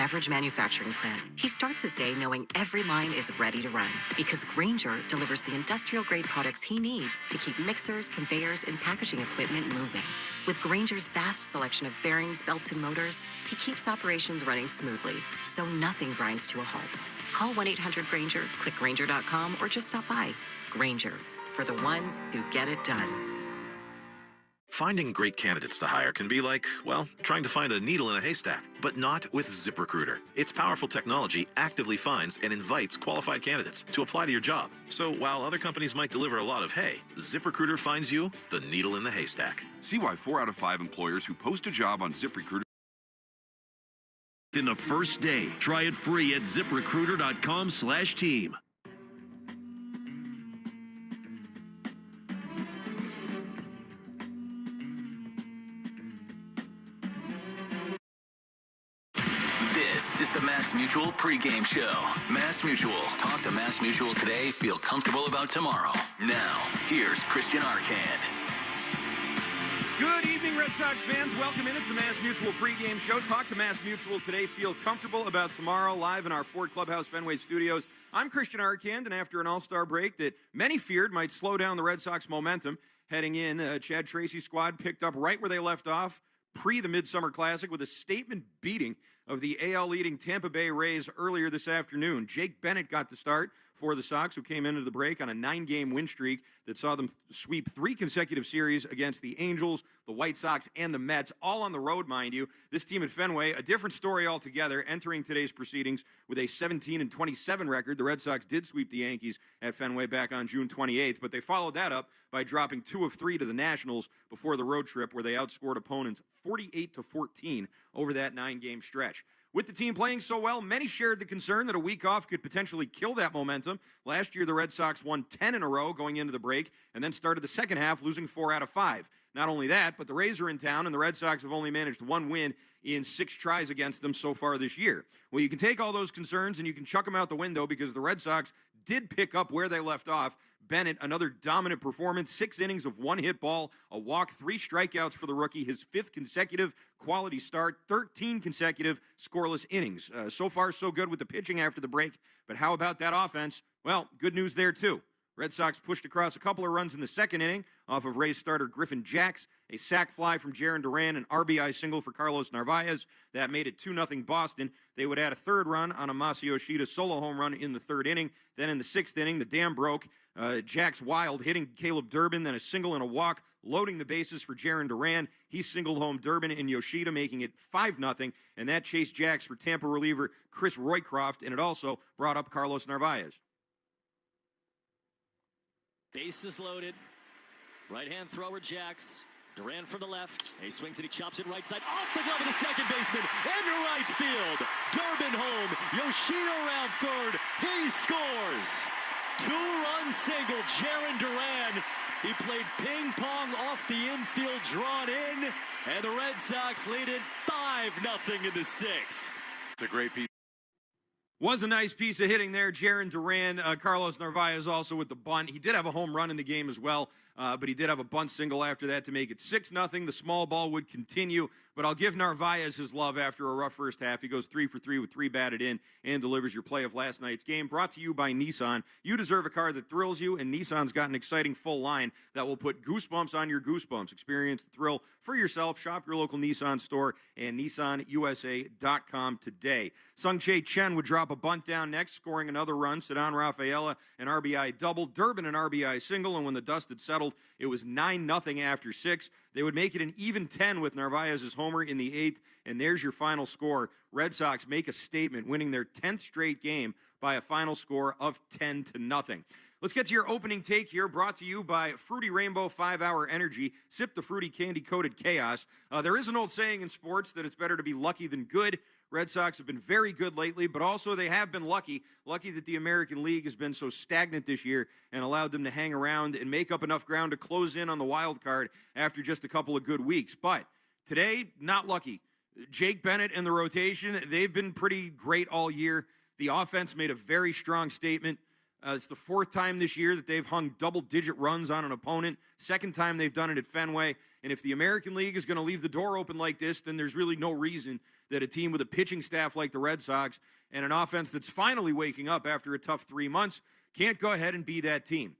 beverage manufacturing plant. He starts his day knowing every line is ready to run because Grainger delivers the industrial-grade products he needs to keep mixers, conveyors, and packaging equipment moving. With Grainger's vast selection of bearings, belts, and motors, he keeps operations running smoothly, so nothing grinds to a halt. Call 1-800-GRAINGER, click Grainger.com, or just stop by. Grainger, for the ones who get it done. Finding great candidates to hire can be like, well, trying to find a needle in a haystack, but not with ZipRecruiter. Its powerful technology actively finds and invites qualified candidates to apply to your job. So while other companies might deliver a lot of hay, ZipRecruiter finds you the needle in the haystack. See why 4 out of 5 employers who post a job on ZipRecruiter in the first day. Try it free at ziprecruiter.com/team. This is the Mass Mutual pregame show. Mass Mutual. Talk to Mass Mutual today. Feel comfortable about tomorrow. Now, here's Christian Arcand. Good evening, Red Sox fans. Welcome in. It's the Mass Mutual pregame show. Talk to Mass Mutual today. Feel comfortable about tomorrow. Live in our Ford Clubhouse Fenway studios. I'm Christian Arcand, and after an all-star break that many feared might slow down the Red Sox momentum, heading in, Chad Tracy's squad picked up right where they left off pre the Midsummer Classic with a statement beating of the AL-leading Tampa Bay Rays earlier this afternoon. Jake Bennett got the start for the Sox, who came into the break on a 9-game win streak that saw them sweep 3 consecutive series against the Angels, the White Sox, and the Mets, all on the road, mind you. This team at Fenway, a different story altogether, entering today's proceedings with a 17-27 record. The Red Sox did sweep the Yankees at Fenway back on June 28th, but they followed that up by dropping 2 of 3 to the Nationals before the road trip, where they outscored opponents 48-14 over that 9-game stretch. With the team playing so well, many shared the concern that a week off could potentially kill that momentum. Last year, the Red Sox won 10 in a row going into the break and then started the second half losing 4 out of 5. Not only that, but the Rays are in town, and the Red Sox have only managed 1 win in 6 tries against them so far this year. Well, you can take all those concerns and you can chuck them out the window because the Red Sox did pick up where they left off. Bennett, another dominant performance, 6 innings of 1 hit ball, a walk, 3 strikeouts for the rookie, his 5th consecutive quality start, 13 consecutive scoreless innings. So far, so good with the pitching after the break, but how about that offense? Well, good news there, too. Red Sox pushed across a couple of runs in the second inning off of Rays starter Griffin Jacks, a sac fly from Jarren Duran, an RBI single for Carlos Narvaez. That made it 2-0 Boston. They would add a 3rd run on a Masayoshida solo home run in the 3rd inning. Then in the 6th inning, the dam broke. Jacks wild, hitting Caleb Durbin, then a single and a walk, loading the bases for Jarren Duran. He singled home Durbin and Yoshida, making it 5-0, and that chased Jacks for Tampa reliever Chris Roycroft, and it also brought up Carlos Narvaez. Bases loaded. Right-hand thrower, Jacks. Duran from the left. He swings it, he chops it right side. Off the glove of the second baseman. Into right field. Durbin home. Yoshida around third. He scores. 2-run single. Jarren Duran. He played ping pong off the infield, drawn in. And the Red Sox lead it 5-0 in the 6th. It's a great piece. Was a nice piece of hitting there. Jarren Duran, Carlos Narvaez also with the bunt. He did have a home run in the game as well, but he did have a bunt single after that to make it 6-0. The small ball would continue, but I'll give Narvaez his love after a rough first half. He goes 3 for 3 with 3 batted in and delivers your play of last night's game. Brought to you by Nissan. You deserve a car that thrills you, and Nissan's got an exciting full line that will put goosebumps on your goosebumps. Experience the thrill for yourself. Shop your local Nissan store and NissanUSA.com today. Sung-Chae Chen would drop a bunt down next, scoring another run. Ceddanne Rafaela, an RBI double. Durbin, an RBI single, and when the dust had settled, it was 9-0 after 6. They would make it an even 10 with Narvaez's homer in the 8th, and there's your final score. Red Sox make a statement, winning their 10th straight game by a final score of 10-0. Let's get to your opening take here, brought to you by Fruity Rainbow 5-Hour Energy. Sip the fruity candy-coated chaos. There is an old saying in sports that it's better to be lucky than good. Red Sox have been very good lately, but also they have been lucky that the American League has been so stagnant this year and allowed them to hang around and make up enough ground to close in on the wild card after just a couple of good weeks. But today, not lucky. Jake Bennett and the rotation, they've been pretty great all year. The offense made a very strong statement. It's the fourth time this year that they've hung double-digit runs on an opponent. Second time they've done it at Fenway. And if the American League is going to leave the door open like this, then there's really no reason that a team with a pitching staff like the Red Sox and an offense that's finally waking up after a tough 3 months can't go ahead and be that team.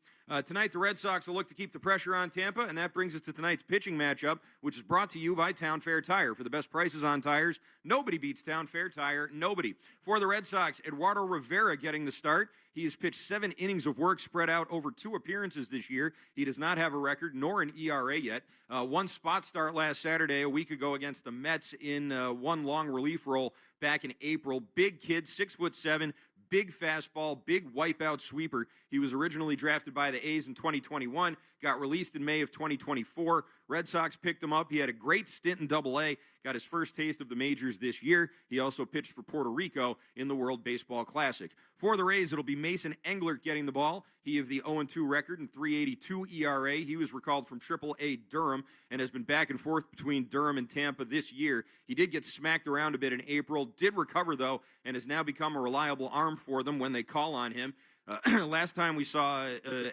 Tonight, the Red Sox will look to keep the pressure on Tampa, and that brings us to tonight's pitching matchup, which is brought to you by Town Fair Tire. For the best prices on tires, nobody beats Town Fair Tire, nobody. For the Red Sox, Eduardo Rivera getting the start. He has pitched 7 innings of work spread out over 2 appearances this year. He does not have a record nor an ERA yet. One spot start last Saturday, a week ago, against the Mets in one long relief role back in April. Big kid, 6'7", big fastball, big wipeout sweeper. He was originally drafted by the A's in 2021, got released in May of 2024. Red Sox picked him up. He had a great stint in Double-A, got his first taste of the majors this year. He also pitched for Puerto Rico in the World Baseball Classic. For the Rays, it'll be Mason Englert getting the ball. He of the 0-2 record and 3.82 ERA. He was recalled from Triple-A Durham and has been back and forth between Durham and Tampa this year. He did get smacked around a bit in April, did recover, though, and has now become a reliable arm for them when they call on him. Last time we saw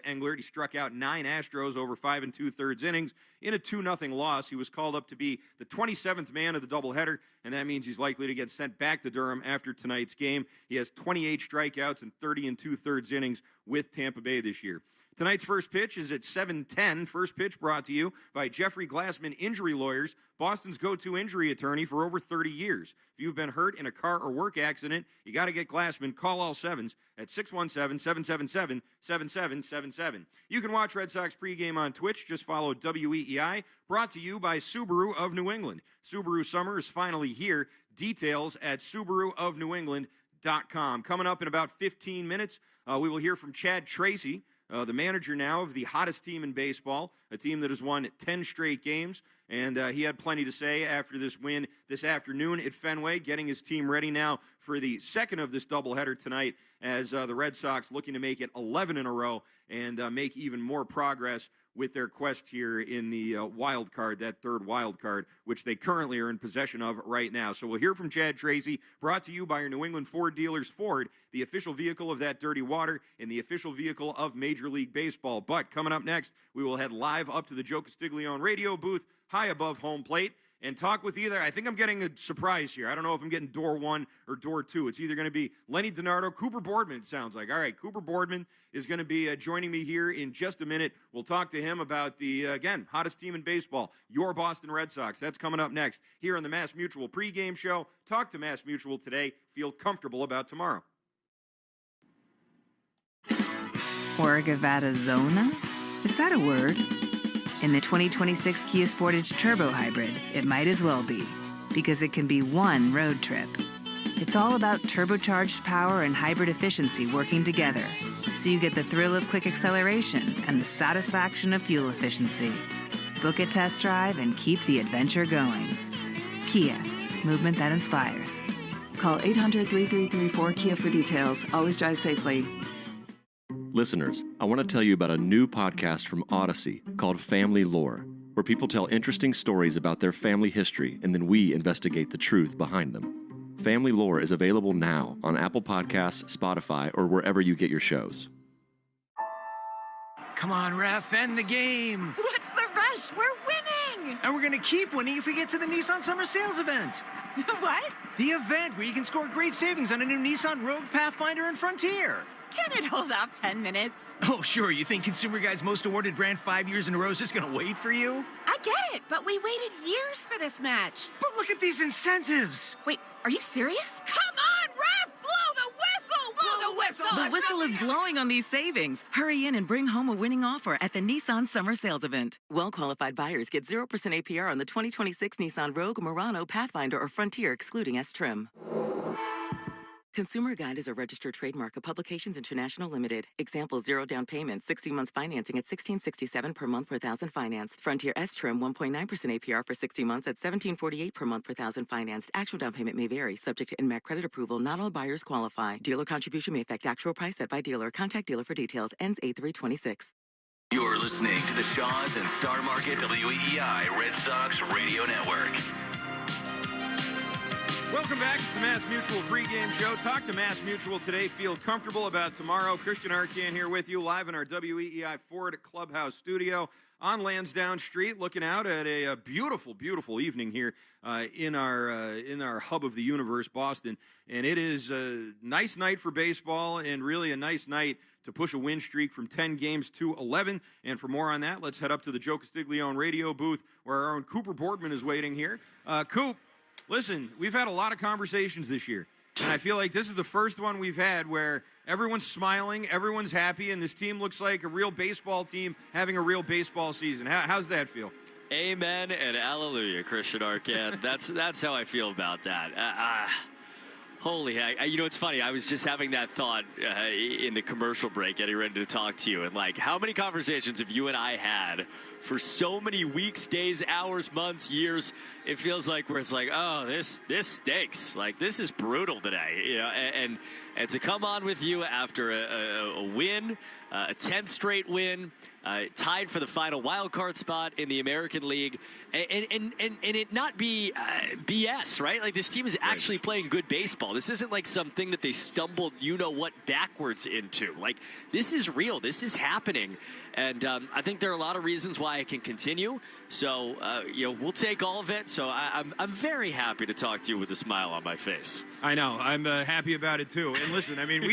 Englert, he struck out 9 Astros over 5 2/3 innings in a 2-0 loss. He was called up to be the 27th man of the doubleheader, and that means he's likely to get sent back to Durham after tonight's game. He has 28 strikeouts and 30 2/3 innings with Tampa Bay this year. Tonight's first pitch is at 7:10. First pitch brought to you by Jeffrey Glassman Injury Lawyers, Boston's go-to injury attorney for over 30 years. If you've been hurt in a car or work accident, you got to get Glassman. Call all sevens at 617-777-7777. You can watch Red Sox pregame on Twitch. Just follow WEEI. Brought to you by Subaru of New England. Subaru summer is finally here. Details at SubaruofNewEngland.com. Coming up in about 15 minutes, we will hear from Chad Tracy, the manager now of the hottest team in baseball, a team that has won 10 straight games. And he had plenty to say after this win this afternoon at Fenway, getting his team ready now for the second of this doubleheader tonight as the Red Sox looking to make it 11 in a row and make even more progress with their quest here in the wild card, that third wild card, which they currently are in possession of right now. So we'll hear from Chad Tracy, brought to you by your New England Ford dealers. Ford, the official vehicle of that dirty water and the official vehicle of Major League Baseball. But coming up next, we will head live up to the Joe Castiglione radio booth, high above home plate, and talk with either, I think I'm getting a surprise here. I don't know if I'm getting door 1 or door 2. It's either going to be Lenny DiNardo, Cooper Boardman, it sounds like. All right, Cooper Boardman is going to be joining me here in just a minute. We'll talk to him about the, again, hottest team in baseball, your Boston Red Sox. That's coming up next here on the Mass Mutual pregame show. Talk to Mass Mutual today. Feel comfortable about tomorrow. Orgavadazona? Is that a word? In the 2026 Kia Sportage Turbo Hybrid, it might as well be, because it can be one road trip. It's all about turbocharged power and hybrid efficiency working together, so you get the thrill of quick acceleration and the satisfaction of fuel efficiency. Book a test drive and keep the adventure going. Kia, movement that inspires. Call 800-3334-KIA for details. Always drive safely. Listeners, I want to tell you about a new podcast from Odyssey called Family Lore, where people tell interesting stories about their family history and then we investigate the truth behind them. Family Lore is available now on Apple Podcasts, Spotify, or wherever you get your shows. Come on, ref, end the game. What's the rush? We're winning. And we're going to keep winning if we get to the Nissan Summer Sales event. What? The event where you can score great savings on a new Nissan Rogue, Pathfinder, and Frontier. Can it hold off 10 minutes? Oh, sure. You think Consumer Guide's most awarded brand 5 years in a row is just going to wait for you? I get it, but we waited years for this match. But look at these incentives. Wait, are you serious? Come on, ref! Blow the whistle! Blow the whistle! The whistle is blowing on these savings. Hurry in and bring home a winning offer at the Nissan Summer Sales Event. Well-qualified buyers get 0% APR on the 2026 Nissan Rogue, Murano, Pathfinder, or Frontier, excluding S-Trim. Consumer Guide is a registered trademark of Publications International Limited. Example, 0 down payment, 60 months financing at $16.67 per month per thousand financed. Frontier S-Trim, 1.9% APR for 60 months at $17.48 per month per thousand financed. Actual down payment may vary, subject to NMAC credit approval. Not all buyers qualify. Dealer contribution may affect actual price set by dealer. Contact dealer for details. Ends 8/3/26. You're listening to the Shaws and Star Market WEEI Red Sox Radio Network. Welcome back. It's the Mass Mutual pregame show. Talk to Mass Mutual today. Feel comfortable about tomorrow. Christian Arcand here with you live in our WEEI Ford Clubhouse studio on Lansdowne Street, looking out at a beautiful, beautiful evening here in our hub of the universe, Boston. And it is a nice night for baseball and really a nice night to push a win streak from 10 games to 11. And for more on that, let's head up to the Joe Castiglione radio booth where our own Cooper Boardman is waiting here. Coop, listen, we've had a lot of conversations this year, and I feel like this is the first one we've had where everyone's smiling, everyone's happy, and this team looks like a real baseball team having a real baseball season. How's that feel? Amen and hallelujah, Christian Arcand. That's how I feel about that. Holy heck. You know, it's funny. I was just having that thought in the commercial break, getting ready to talk to you. And, like, how many conversations have you and I had for so many weeks, days, hours, months, years? It feels like where it's like, oh, this stinks. Like, this is brutal today. You know, and to come on with you after a win, a 10th straight win, tied for the final wild card spot in the American League, and it not be BS, right? Like, this team is actually playing good baseball. This isn't like something that they stumbled, backwards into. Like, this is real. This is happening, and I think there are a lot of reasons why it can continue. So, we'll take all of it. So I'm very happy to talk to you with a smile on my face. I know. I'm happy about it too. And listen, I mean,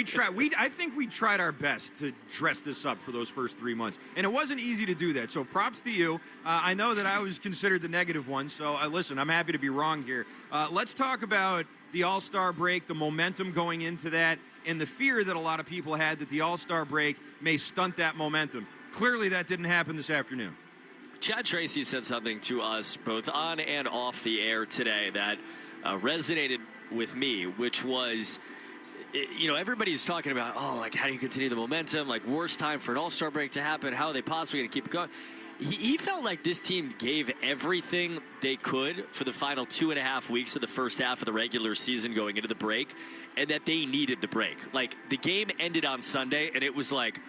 I think we tried our best to dress this up for those first 3 months, and it wasn't easy to do that. So props to you. I know that I was considered the negative one. So listen, I'm happy to be wrong here. Let's talk about the All-Star break, the momentum going into that, and the fear that a lot of people had that the All-Star break may stunt that momentum. Clearly, that didn't happen this afternoon. Chad Tracy said something to us both on and off the air today that resonated with me, which was, everybody's talking about, how do you continue the momentum? Like, worst time for an All-Star break to happen. How are they possibly going to keep it going? He felt like this team gave everything they could for the final 2.5 weeks of the first half of the regular season going into the break, and that they needed the break. Like, the game ended on Sunday, and it was like,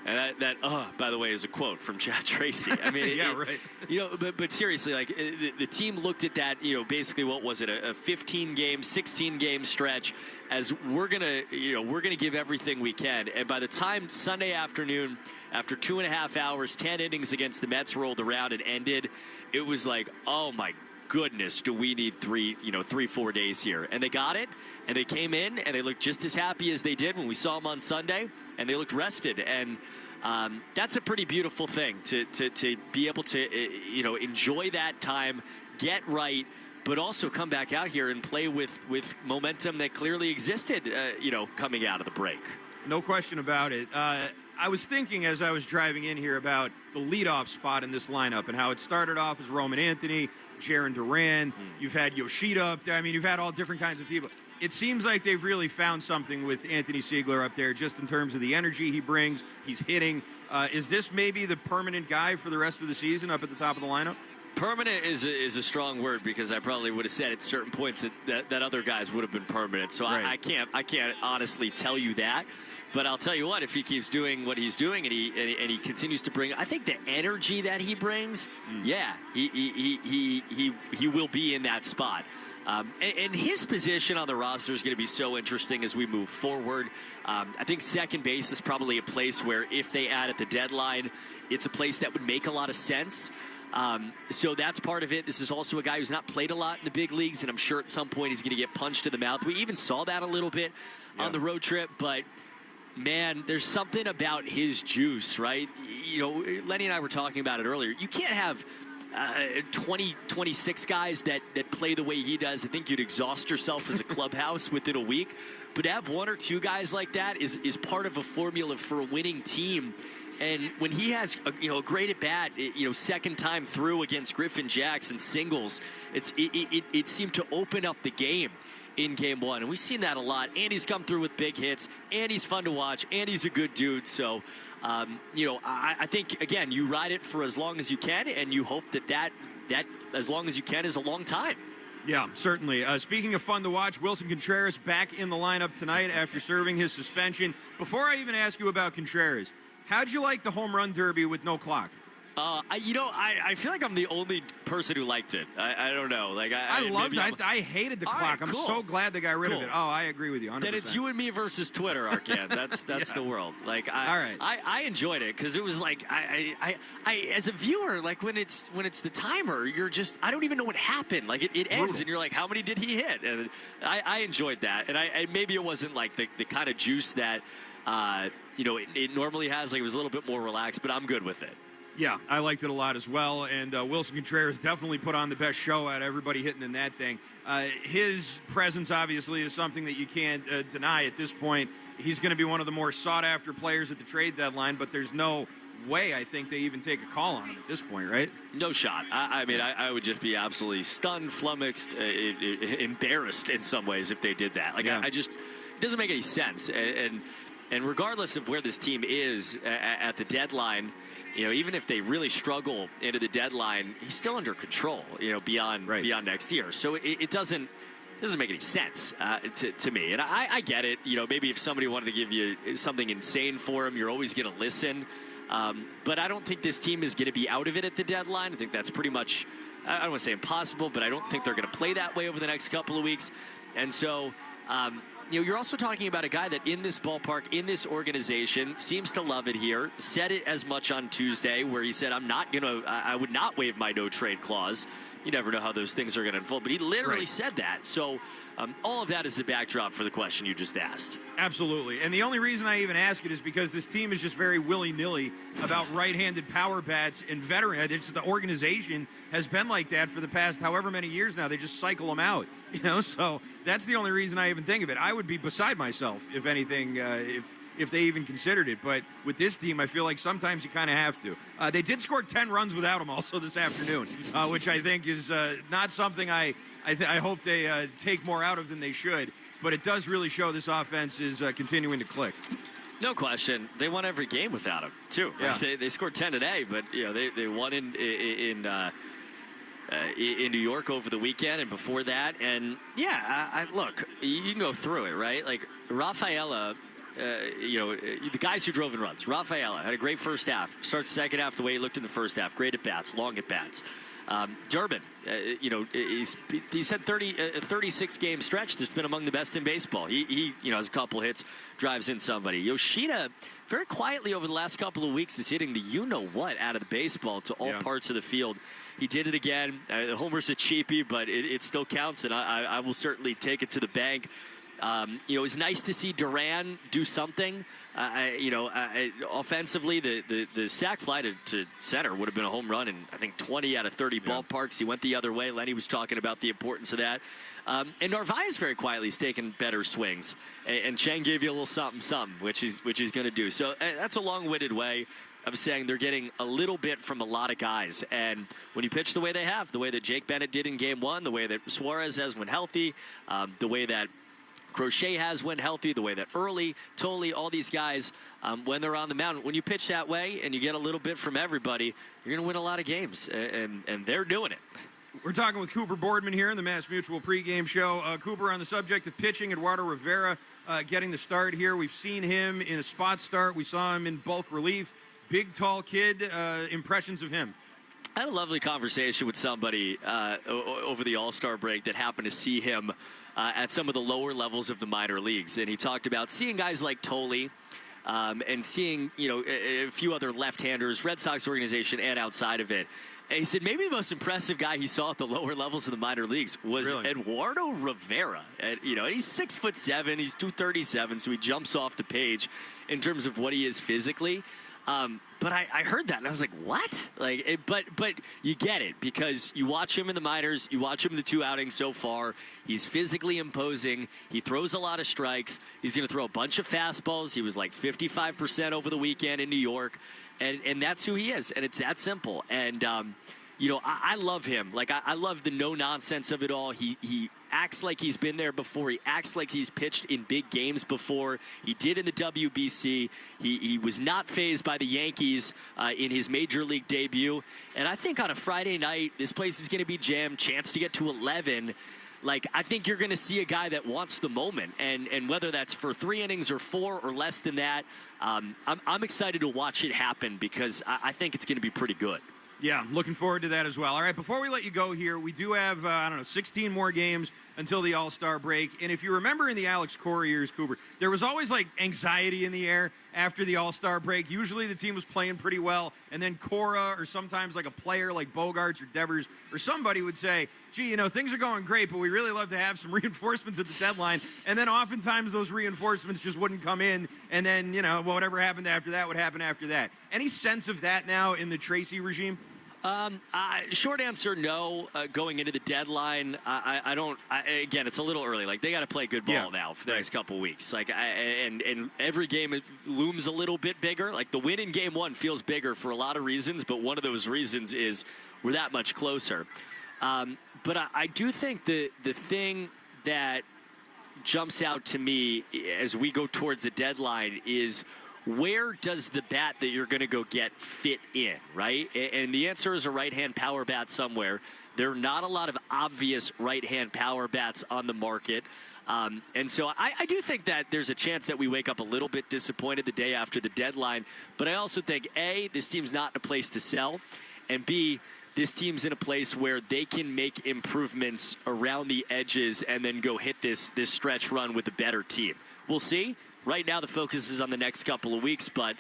and that by the way, is a quote from Chad Tracy. I mean, yeah, right. But seriously, like, the team looked at that, basically, what was it, a 15-game, 16-game stretch as we're gonna give everything we can. And by the time Sunday afternoon, after 2.5 hours, 10 innings against the Mets rolled around and ended, it was like, oh my goodness, do we need 3-4 days here? And they got it, and they came in, and they looked just as happy as they did when we saw them on Sunday, and they looked rested. And that's a pretty beautiful thing to be able to enjoy that time, get right, but also come back out here and play with momentum that clearly existed coming out of the break. No question about it. I was thinking as I was driving in here about the leadoff spot in this lineup and how it started off as Roman Anthony, Jaron Duran. You've had Yoshida up there. I mean, you've had all different kinds of people. It seems like they've really found something with Anthony Siegler up there, just in terms of the energy he brings. He's hitting. Is this maybe the permanent guy for the rest of the season up at the top of the lineup? Permanent is a strong word, because I probably would have said at certain points that other guys would have been permanent. So right. I can't honestly tell you that. But I'll tell you what, if he keeps doing what he's doing and he continues to bring, I think the energy that he brings, he will be in that spot. And his position on the roster is going to be so interesting as we move forward. I think second base is probably a place where if they add at the deadline, it's a place that would make a lot of sense. So that's part of it. This is also a guy who's not played a lot in the big leagues, and I'm sure at some point he's going to get punched in the mouth. We even saw that a little bit on the road trip, but man, there's something about his juice, right? Lenny and I were talking about it earlier. You can't have 26 guys that play the way he does. I think you'd exhaust yourself as a clubhouse within a week. But to have one or two guys like that is part of a formula for a winning team. And when he has a great at bat, second time through against Griffin Jackson singles, it seemed to open up the game in game one, and we've seen that a lot. And he's come through with big hits, and he's fun to watch, and he's a good dude. So I think, again, you ride it for as long as you can, and you hope that as long as you can is a long time. Yeah, certainly. Speaking of fun to watch, Wilson Contreras back in the lineup tonight after serving his suspension. Before I even ask you about Contreras, how'd you like the home run derby with no clock? I feel like I'm the only person who liked it. I don't know. Like I loved it. I hated the clock. I'm so glad they got rid of it. Oh, I agree with you 100%. Then it's you and me versus Twitter, Arcan. That's the world. Like I enjoyed it because it was like I as a viewer, like when it's the timer, you're just I don't even know what happened. Like it ends and you're like, how many did he hit? And I enjoyed that. And maybe it wasn't like the kind of juice that it normally has. Like it was a little bit more relaxed, but I'm good with it. Yeah, I liked it a lot as well, and Wilson Contreras definitely put on the best show out of everybody hitting in that thing. His presence, obviously, is something that you can't deny at this point. He's going to be one of the more sought-after players at the trade deadline, but there's no way I think they even take a call on him at this point, right? No shot. I mean, I would just be absolutely stunned, flummoxed, embarrassed in some ways if they did that. Like, I just it doesn't make any sense. And regardless of where this team is at the deadline, even if they really struggle into the deadline, he's still under control, beyond next year. So it doesn't make any sense to me. And I get it. Maybe if somebody wanted to give you something insane for him, you're always going to listen. But I don't think this team is going to be out of it at the deadline. I think that's pretty much, I don't want to say impossible, but I don't think they're going to play that way over the next couple of weeks. And so, you're also talking about a guy that in this ballpark, in this organization, seems to love it here. Said it as much on Tuesday where he said, I would not waive my no trade clause. You never know how those things are going to unfold, but he literally said that. So all of that is the backdrop for the question you just asked. Absolutely. And the only reason I even ask it is because this team is just very willy-nilly about right-handed power bats and veteran. The organization has been like that for the past however many years now. They just cycle them out, So that's the only reason I even think of it. I would be beside myself, if anything, if they even considered it. But with this team, I feel like sometimes you kind of have to. They did score 10 runs without him also this afternoon, which I think is not something I hope they take more out of than they should. But it does really show this offense is continuing to click. No question. They won every game without him, too. Yeah. They scored 10 today, but they won in New York over the weekend and before that. And, look, you can go through it, right? Like, Rafaela, the guys who drove in runs. Rafaela had a great first half. Starts the second half the way he looked in the first half. Great at bats, long at bats. Durbin, he's had a 36-game stretch that's been among the best in baseball. He has a couple hits, drives in somebody. Yoshida, very quietly over the last couple of weeks, is hitting the you-know-what out of the baseball to all parts of the field. He did it again. The homer's a cheapie, but it still counts, and I will certainly take it to the bank. It's nice to see Duran do something. Offensively, the sac fly to center would have been a home run in, I think, 20 out of 30 ballparks. He went the other way. Lenny was talking about the importance of that. And Narvaez very quietly is taking better swings. And Chang gave you a little something, which he's going to do. So that's a long-winded way of saying they're getting a little bit from a lot of guys. And when you pitch the way they have, the way that Jake Bennett did in Game 1, the way that Suarez has when healthy, the way that Crochet has when healthy, the way that Early, Tolley, all these guys, when they're on the mound, when you pitch that way and you get a little bit from everybody, you're going to win a lot of games, and they're doing it. We're talking with Cooper Boardman here in the Mass Mutual pregame show. Cooper, on the subject of pitching, Eduardo Rivera getting the start here. We've seen him in a spot start. We saw him in bulk relief. Big, tall kid. Impressions of him? I had a lovely conversation with somebody over the All-Star break that happened to see him at some of the lower levels of the minor leagues. And he talked about seeing guys like Tolley and seeing, a few other left-handers, Red Sox organization and outside of it. And he said maybe the most impressive guy he saw at the lower levels of the minor leagues was Eduardo Rivera. And, he's 6'7", he's 237, so he jumps off the page in terms of what he is physically. But I heard that and I was like, what? But you get it because you watch him in the minors, you watch him in the 2 outings so far. He's physically imposing. He throws a lot of strikes. He's going to throw a bunch of fastballs. He was like 55% over the weekend in New York, and that's who he is. And it's that simple. And I love him. I love the no nonsense of it all. He acts like he's been there before. He acts like he's pitched in big games before. He did in the WBC. He was not fazed by the Yankees in his major league debut. And I think on a Friday night, this place is going to be jammed. Chance to get to 11. Like, I think you're going to see a guy that wants the moment, and whether that's for 3 innings or 4 or less than that, I'm excited to watch it happen because I think it's going to be pretty good. Yeah, looking forward to that as well. All right, before we let you go here, we do have, 16 more games until the All-Star break. And if you remember in the Alex Cora years, Cooper, there was always, like, anxiety in the air after the All-Star break. Usually the team was playing pretty well, and then Cora or sometimes like a player like Bogarts or Devers or somebody would say, gee, things are going great, but we really love to have some reinforcements at the deadline. And then oftentimes those reinforcements just wouldn't come in, and then, whatever happened after that would happen after that. Any sense of that now in the Tracy regime? Short answer, no. Going into the deadline, I don't. Again, it's a little early. Like, they got to play good ball now for the next couple weeks. Like, and every game it looms a little bit bigger. Like, the win in Game 1 feels bigger for a lot of reasons, but one of those reasons is we're that much closer. But I do think the thing that jumps out to me as we go towards the deadline is, where does the bat that you're going to go get fit in, right? And the answer is a right-hand power bat somewhere. There are not a lot of obvious right-hand power bats on the market. And so I do think that there's a chance that we wake up a little bit disappointed the day after the deadline. But I also think, A, this team's not in a place to sell, and B, this team's in a place where they can make improvements around the edges and then go hit this stretch run with a better team. We'll see. Right now, the focus is on the next couple of weeks, but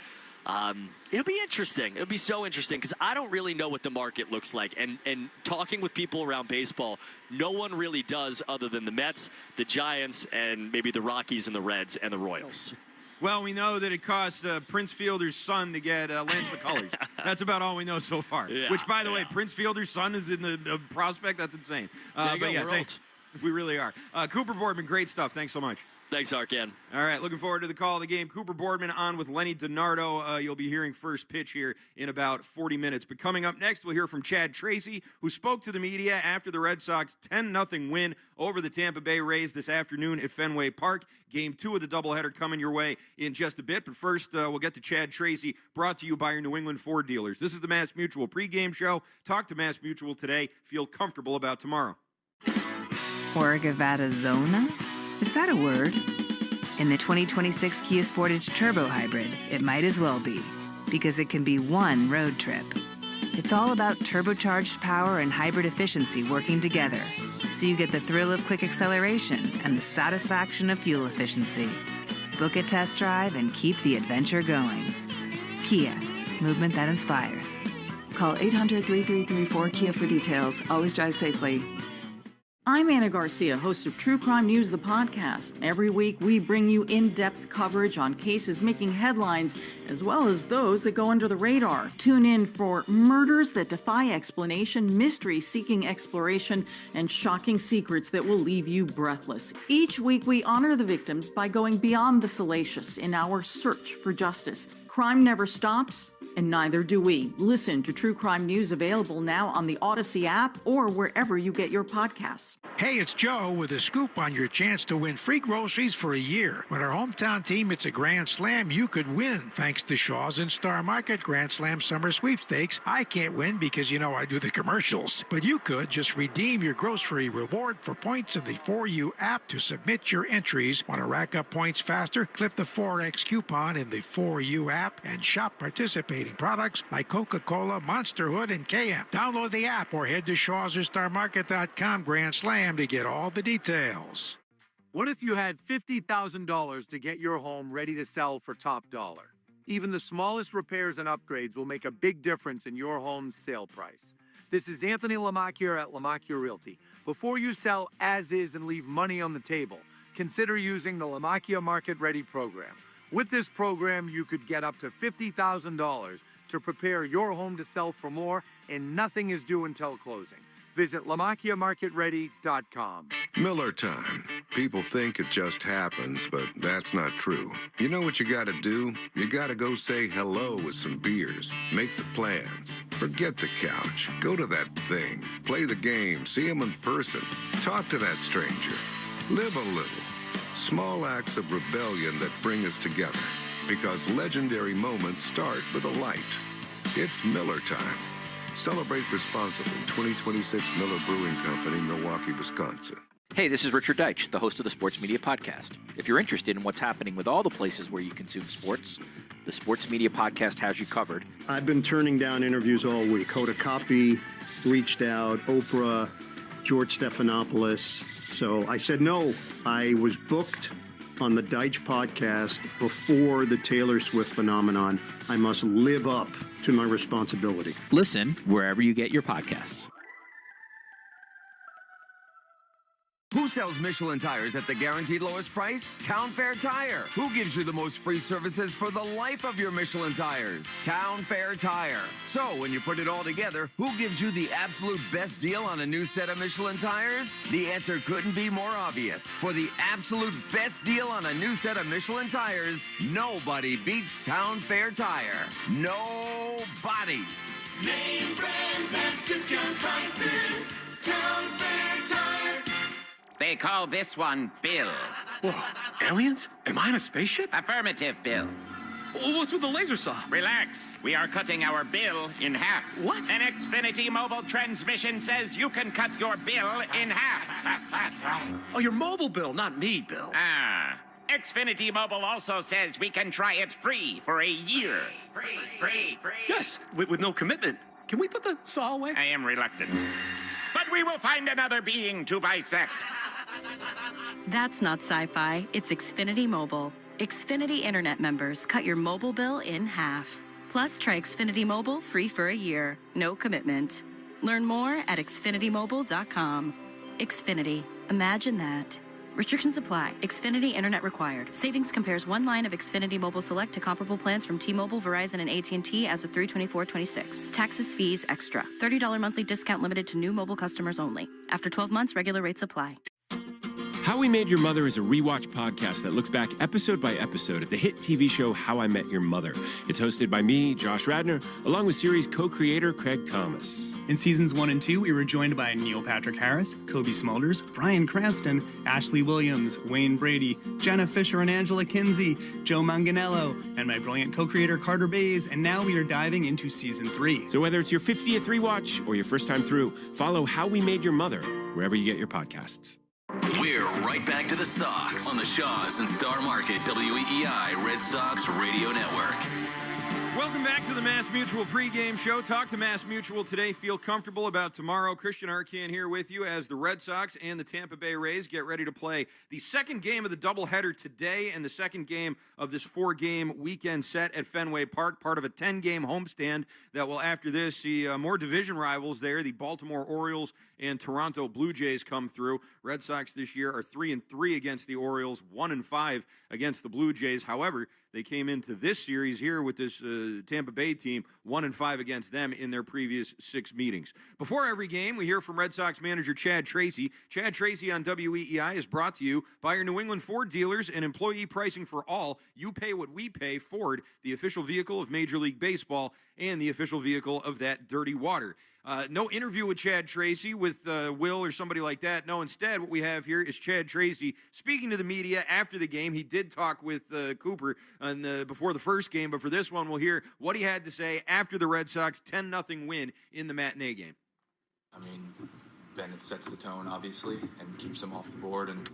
it'll be interesting. It'll be so interesting because I don't really know what the market looks like. And talking with people around baseball, no one really does other than the Mets, the Giants, and maybe the Rockies and the Reds and the Royals. Well, we know that it cost Prince Fielder's son to get Lance McCullers. That's about all we know so far. Yeah, which, by the way, Prince Fielder's son is in the prospect. That's insane. But yeah, thanks. We really are. Cooper Boardman, great stuff. Thanks so much. Thanks, Arcan. All right, looking forward to the call of the game. Cooper Boardman on with Lenny DiNardo. You'll be hearing first pitch here in about 40 minutes. But coming up next, we'll hear from Chad Tracy, who spoke to the media after the Red Sox 10-0 win over the Tampa Bay Rays this afternoon at Fenway Park. Game 2 of the doubleheader coming your way in just a bit. But first, we'll get to Chad Tracy, brought to you by your New England Ford dealers. This is the Mass Mutual pregame show. Talk to Mass Mutual today. Feel comfortable about tomorrow. Zona? Is that a word? In the 2026 Kia Sportage Turbo Hybrid, it might as well be, because it can be one road trip. It's all about turbocharged power and hybrid efficiency working together, so you get the thrill of quick acceleration and the satisfaction of fuel efficiency. Book a test drive and keep the adventure going. Kia, movement that inspires. Call 800-3334-KIA for details. Always drive safely. I'm Anna Garcia, host of True Crime News, the podcast. Every week, we bring you in-depth coverage on cases making headlines, as well as those that go under the radar. Tune in for murders that defy explanation, mysteries seeking exploration, and shocking secrets that will leave you breathless. Each week, we honor the victims by going beyond the salacious in our search for justice. Crime never stops, and neither do we. Listen to True Crime News, available now on the Odyssey app or wherever you get your podcasts. Hey, it's Joe with a scoop on your chance to win free groceries for a year. With our hometown team, it's a Grand Slam you could win. Thanks to Shaw's and Star Market Grand Slam Summer Sweepstakes, I can't win because, I do the commercials. But you could just redeem your grocery reward for points in the 4U app to submit your entries. Want to rack up points faster? Clip the 4X coupon in the 4U app and shop participating products like Coca-Cola, Monster Hood, and KM. Download the app or head to Shaw's or StarMarket.com Grand Slam to get all the details. What if you had $50,000 to get your home ready to sell for top dollar? Even the smallest repairs and upgrades will make a big difference in your home's sale price. This is Anthony Lamacchia at Lamacchia Realty. Before you sell as is and leave money on the table, consider using the Lamacchia Market Ready program. With this program, you could get up to $50,000 to prepare your home to sell for more, and nothing is due until closing. Visit LamacchiaMarketReady.com. Miller time. People think it just happens, but that's not true. You know what you gotta do? You gotta go say hello with some beers. Make the plans. Forget the couch. Go to that thing. Play the game. See them in person. Talk to that stranger. Live a little. Small acts of rebellion that bring us together. Because legendary moments start with a light. It's Miller time. Celebrate responsibly. 2026 Miller Brewing Company, Milwaukee, Wisconsin. Hey, this is Richard Deitch, the host of the Sports Media Podcast. If you're interested in what's happening with all the places where you consume sports, the Sports Media Podcast has you covered. I've been turning down interviews all week. Hoda Kotb reached out, Oprah, George Stephanopoulos. So I said no. I was booked on the Deitch podcast before the Taylor Swift phenomenon. I must live up to my responsibility. Listen wherever you get your podcasts. Who sells Michelin tires at the guaranteed lowest price? Town Fair Tire. Who gives you the most free services for the life of your Michelin tires? Town Fair Tire. So when you put it all together, who gives you the absolute best deal on a new set of Michelin tires? The answer couldn't be more obvious. For the absolute best deal on a new set of Michelin tires, nobody beats Town Fair Tire. Nobody. Name brands at discount prices. Town Fair Tire. They call this one Bill. Whoa, aliens? Am I in a spaceship? Affirmative, Bill. What's with the laser saw? Relax. We are cutting our bill in half. What? An Xfinity mobile transmission says you can cut your bill in half. Oh, your mobile bill, not me, Bill. Ah. Xfinity Mobile also says we can try it free for a year. Free. Yes, with no commitment. Can we put the saw away? I am reluctant. But we will find another being to bisect. That's not sci-fi, it's Xfinity Mobile. Xfinity Internet members cut your mobile bill in half. Plus, try Xfinity Mobile free for a year. No commitment. Learn more at xfinitymobile.com. Xfinity. Imagine that. Restrictions apply. Xfinity Internet required. Savings compares one line of Xfinity Mobile Select to comparable plans from T-Mobile, Verizon, and AT&T as of 3/24/26. Taxes, fees, extra. $30 monthly discount limited to new mobile customers only. After 12 months, regular rates apply. How We Made Your Mother is a rewatch podcast that looks back episode by episode at the hit TV show How I Met Your Mother. It's hosted by me, Josh Radnor, along with series co-creator Craig Thomas. In seasons 1 and 2, we were joined by Neil Patrick Harris, Kobe Smulders, Bryan Cranston, Ashley Williams, Wayne Brady, Jenna Fisher and Angela Kinsey, Joe Manganiello, and my brilliant co-creator Carter Bays, and now we are diving into season 3. So whether it's your 50th rewatch or your first time through, follow How We Made Your Mother wherever you get your podcasts. We're right back to the Sox on the Shaws and Star Market WEEI Red Sox Radio Network. Welcome back to the Mass Mutual pregame show. Talk to Mass Mutual today. Feel comfortable about tomorrow. Christian Arcand here with you as the Red Sox and the Tampa Bay Rays get ready to play the second game of the doubleheader today and the second game of this 4-game weekend set at Fenway Park, part of a 10-game homestand that will, after this, see more division rivals there. The Baltimore Orioles and Toronto Blue Jays come through. Red Sox this year are 3-3 against the Orioles, 1-5 against the Blue Jays. However, they came into this series here with this Tampa Bay team 1-5 against them in their previous 6 meetings. Before every game, we hear from Red Sox manager Chad Tracy. Chad Tracy on WEEI is brought to you by your New England Ford dealers and employee pricing for all. You pay what we pay. Ford, the official vehicle of Major League Baseball and the official vehicle of that dirty water. No interview with Chad Tracy with Will or somebody like that. No, instead, what we have here is Chad Tracy speaking to the media after the game. He did talk with Cooper before the first game, but for this one, we'll hear what he had to say after the Red Sox 10-0 win in the matinee game. I mean, Bennett sets the tone, obviously, and keeps them off the board. And,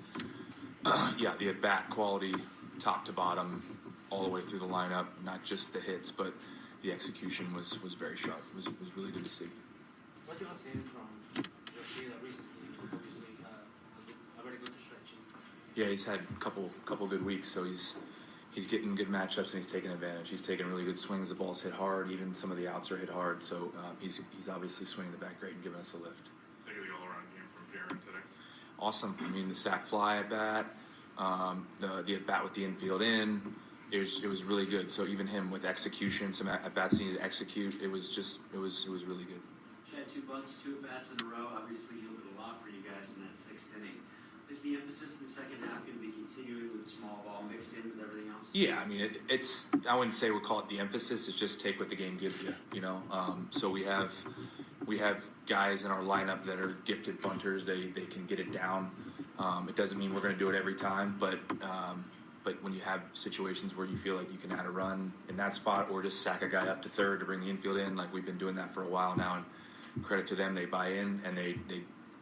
yeah, the at-bat quality, top to bottom, all the way through the lineup, not just the hits, but the execution was very sharp. It was really good to see. What do you have seen from Yoshida recently? Obviously, a very good stretch. Yeah, he's had a couple good weeks, so he's getting good matchups and he's taking advantage. He's taking really good swings. The ball's hit hard. Even some of the outs are hit hard. So he's obviously swinging the bat great and giving us a lift. Take the all-around game from Jaron today. Awesome. I mean, the sac fly at bat, the at bat with the infield in. It was really good. So even him with execution, some at bats needed to execute. It was really good. Chad, 2 bunts, 2 at bats in a row. Obviously yielded a lot for you guys in that 6th inning. Is the emphasis in the second half going to be continuing with small ball mixed in with everything else? Yeah, I mean, it's. I wouldn't say we'll call it the emphasis. It's just take what the game gives you. You know, so we have guys in our lineup that are gifted bunters. They can get it down. It doesn't mean we're going to do it every time, but when you have situations where you feel like you can add a run in that spot or just sack a guy up to third to bring the infield in, like we've been doing that for a while now. And credit to them, they buy in and they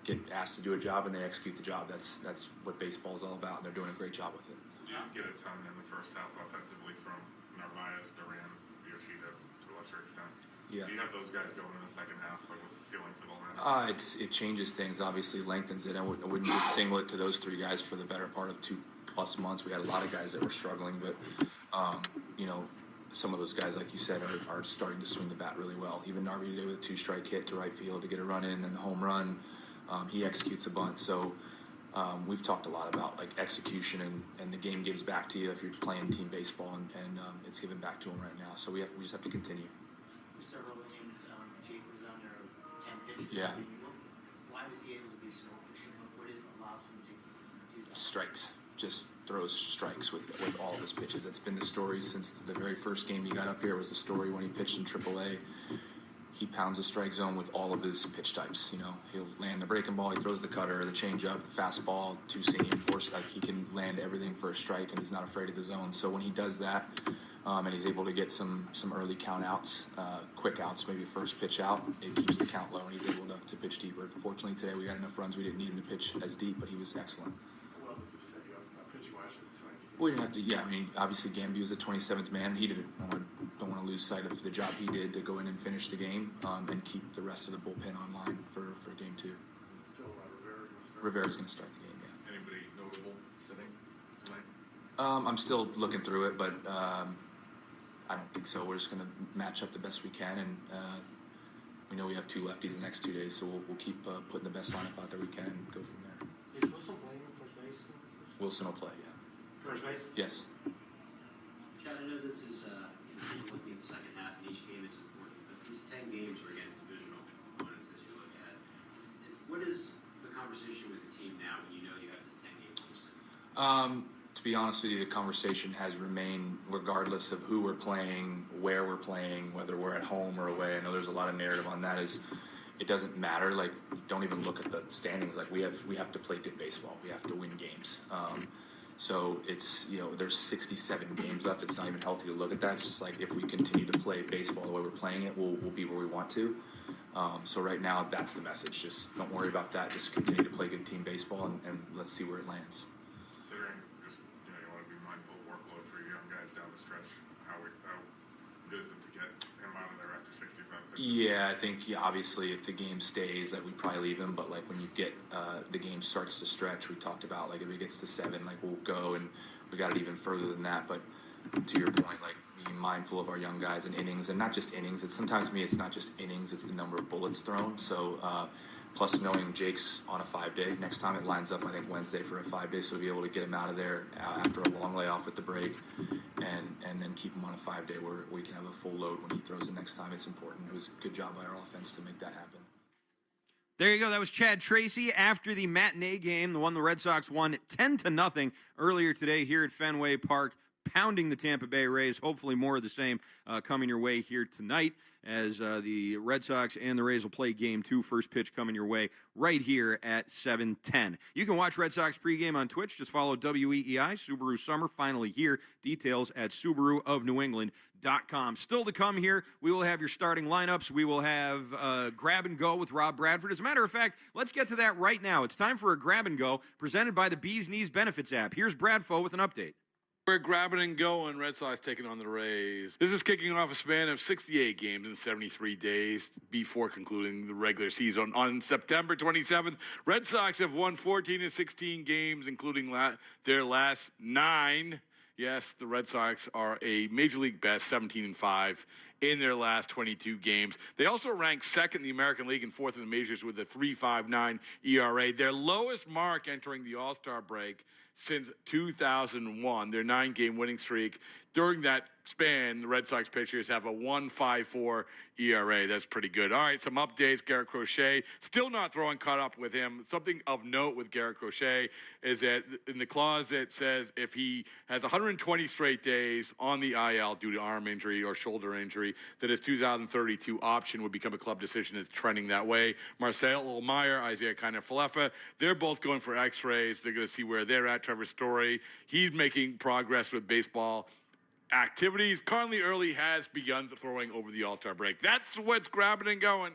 get asked to do a job and they execute the job. That's what baseball is all about, and they're doing a great job with it. You get a ton in the first half offensively from Narvaez, Duran, Yoshida to a lesser extent. Yeah. Do you have those guys going in the second half? Like, what's the ceiling for the line? It changes things, obviously lengthens it. I wouldn't just single it to those three guys for the better part of 2+ months. We had a lot of guys that were struggling, but some of those guys, like you said, are starting to swing the bat really well. Even Narvi today with a 2-strike hit to right field to get a run in, and the home run. He executes a bunt. So we've talked a lot about like execution, and the game gives back to you if you're playing team baseball, and it's given back to him right now. So we just have to continue. Several innings, Jake was under 10 pitches. Yeah. Why was he able to be so efficient? What allows him to do that? Strikes. Just throws strikes with all of his pitches. It's been the story since the very first game he got up here. Was the story when he pitched in AAA. He pounds the strike zone with all of his pitch types. He'll land the breaking ball, he throws the cutter, the changeup, the fastball, 2-seam, 4. Like, he can land everything for a strike, and he's not afraid of the zone. So when he does that, and he's able to get some early count outs, quick outs, maybe first pitch out, it keeps the count low, and he's able to pitch deeper. Fortunately today we got enough runs, we didn't need him to pitch as deep, but he was excellent. Well, does this set you up pitching-wise for tonight's game? We didn't have to. Yeah, I mean, obviously Gamby was the 27th man. He did it. Don't want to lose sight of the job he did to go in and finish the game, and keep the rest of the bullpen online for game 2. Still Rivera's going to start the game. Yeah. Anybody notable sitting tonight? I'm still looking through it, but I don't think so. We're just going to match up the best we can, and we know we have 2 lefties the next 2 days, so we'll keep putting the best lineup out that we can and go from there. Is Wilson playing first base? Wilson will play. Yeah. First base? Yes. Chad, I know this is looking at the second half, and each game is important, but these 10 games are against divisional opponents as you look at. What is the conversation with the team now when you know you have this 10-game season? To be honest with you, the conversation has remained regardless of who we're playing, where we're playing, whether we're at home or away. I know there's a lot of narrative on that. It doesn't matter. Like, don't even look at the standings. Like, we have to play good baseball. We have to win games. So it's, there's 67 games left. It's not even healthy to look at that. It's just like, if we continue to play baseball the way we're playing it, we'll be where we want to. So right now, that's the message. Just don't worry about that. Just continue to play good team baseball, and let's see where it lands. Considering just, you want to be mindful of workload for your young guys down the stretch, how good is it to get him out of there after 65 pitches? Yeah, I think obviously if the game stays, like, we probably leave him. But like when you get the game starts to stretch, we talked about like if it gets to 7, like we'll go, and we got it even further than that. But to your point, like being mindful of our young guys and innings, and not just innings. Sometimes to me it's not just innings; it's the number of bullets thrown. So plus knowing Jake's on a 5-day, next time it lines up I think Wednesday for a 5-day, so to be able to get him out of there after a long layoff with the break, and then keep him on a 5-day where we can have a full load when he throws the next time. It's important. It was a good job by our offense to make that happen. There you go. That was Chad Tracy after the matinee game, the one the Red Sox won 10-0 earlier today here at Fenway Park, pounding the Tampa Bay Rays. Hopefully more of the same coming your way here tonight, as the Red Sox and the Rays will play Game 2. First pitch coming your way right here at 7:10. You can watch Red Sox pregame on Twitch. Just follow WEEI. Subaru Summer finally here. Details at SubaruofNewEngland.com. Still to come here, we will have your starting lineups. We will have Grab and Go with Rob Bradford. As a matter of fact, let's get to that right now. It's time for a Grab and Go presented by the Bees Knees Benefits app. Here's Bradfo with an update. We're grabbing and going. Red Sox taking on the Rays. This is kicking off a span of 68 games in 73 days before concluding the regular season. On September 27th, Red Sox have won 14 of 16 games, including their last 9. Yes, the Red Sox are a Major League best, 17-5 in their last 22 games. They also rank second in the American League and fourth in the majors with a 3.59 ERA. Their lowest mark entering the All-Star break since 2001, their 9-game winning streak. During that span, the Red Sox pitchers have a 1.54 ERA. That's pretty good. All right, some updates. Garrett Crochet, still not throwing caught up with him. Something of note with Garrett Crochet is that in the clause it says if he has 120 straight days on the IL due to arm injury or shoulder injury, that his 2032 option would become a club decision. It's trending that way. Marcelo Meyer, Isaiah Kiner-Falefa, they're both going for x-rays. They're going to see where they're at. Trevor Story, he's making progress with baseball activities. Conley Early has begun throwing over the All-Star break. That's what's grabbing and going.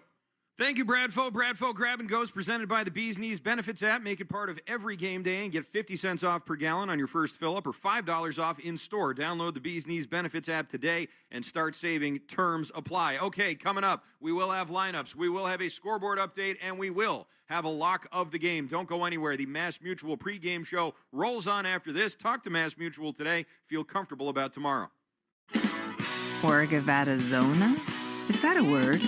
Thank you, Bradfo. Bradfo Grab and Goes presented by the Bees Knees Benefits app. Make it part of every game day and get 50 cents off per gallon on your first fill-up or $5 off in-store. Download the Bees Knees Benefits app today and start saving. Terms apply. Okay, coming up, we will have lineups. We will have a scoreboard update, and we will have a lock of the game. Don't go anywhere. The Mass Mutual pregame show rolls on after this. Talk to Mass Mutual today. Feel comfortable about tomorrow. Orgavada Zona? Is that a word?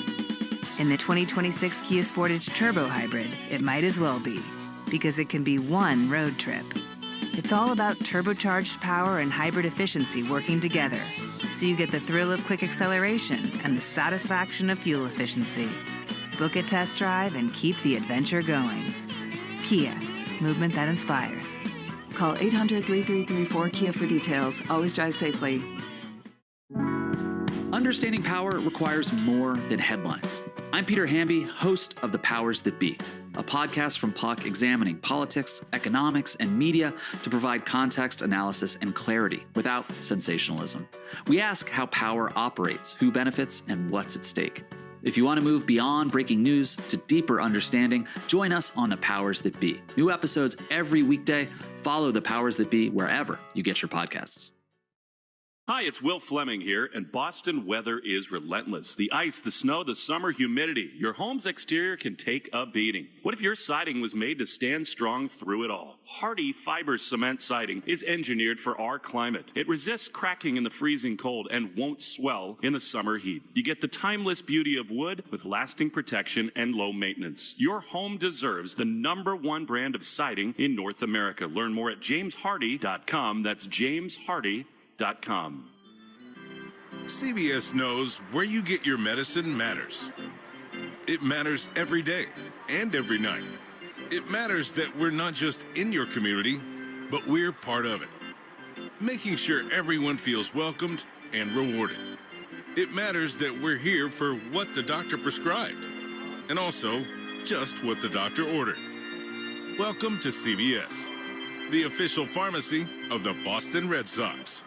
In the 2026 Kia Sportage Turbo Hybrid, it might as well be, because it can be one road trip. It's all about turbocharged power and hybrid efficiency working together, so you get the thrill of quick acceleration and the satisfaction of fuel efficiency. Book a test drive and keep the adventure going. Kia, movement that inspires. Call 800-3334-KIA for details. Always drive safely. Understanding power requires more than headlines. I'm Peter Hamby, host of The Powers That Be, a podcast from Puck examining politics, economics, and media to provide context, analysis, and clarity without sensationalism. We ask how power operates, who benefits, and what's at stake. If you want to move beyond breaking news to deeper understanding, join us on The Powers That Be. New episodes every weekday. Follow The Powers That Be wherever you get your podcasts. Hi, it's Will Fleming here, and Boston weather is relentless. The ice, the snow, the summer humidity. Your home's exterior can take a beating. What if your siding was made to stand strong through it all? Hardy fiber cement siding is engineered for our climate. It resists cracking in the freezing cold and won't swell in the summer heat. You get the timeless beauty of wood with lasting protection and low maintenance. Your home deserves the #1 brand of siding in North America. Learn more at jameshardy.com. That's jameshardy.com. CVS knows where you get your medicine matters. It matters every day and every night. It matters that we're not just in your community, but we're part of it, making sure everyone feels welcomed and rewarded. It matters that we're here for what the doctor prescribed, and also just what the doctor ordered. Welcome to CVS, the official pharmacy of the Boston Red Sox.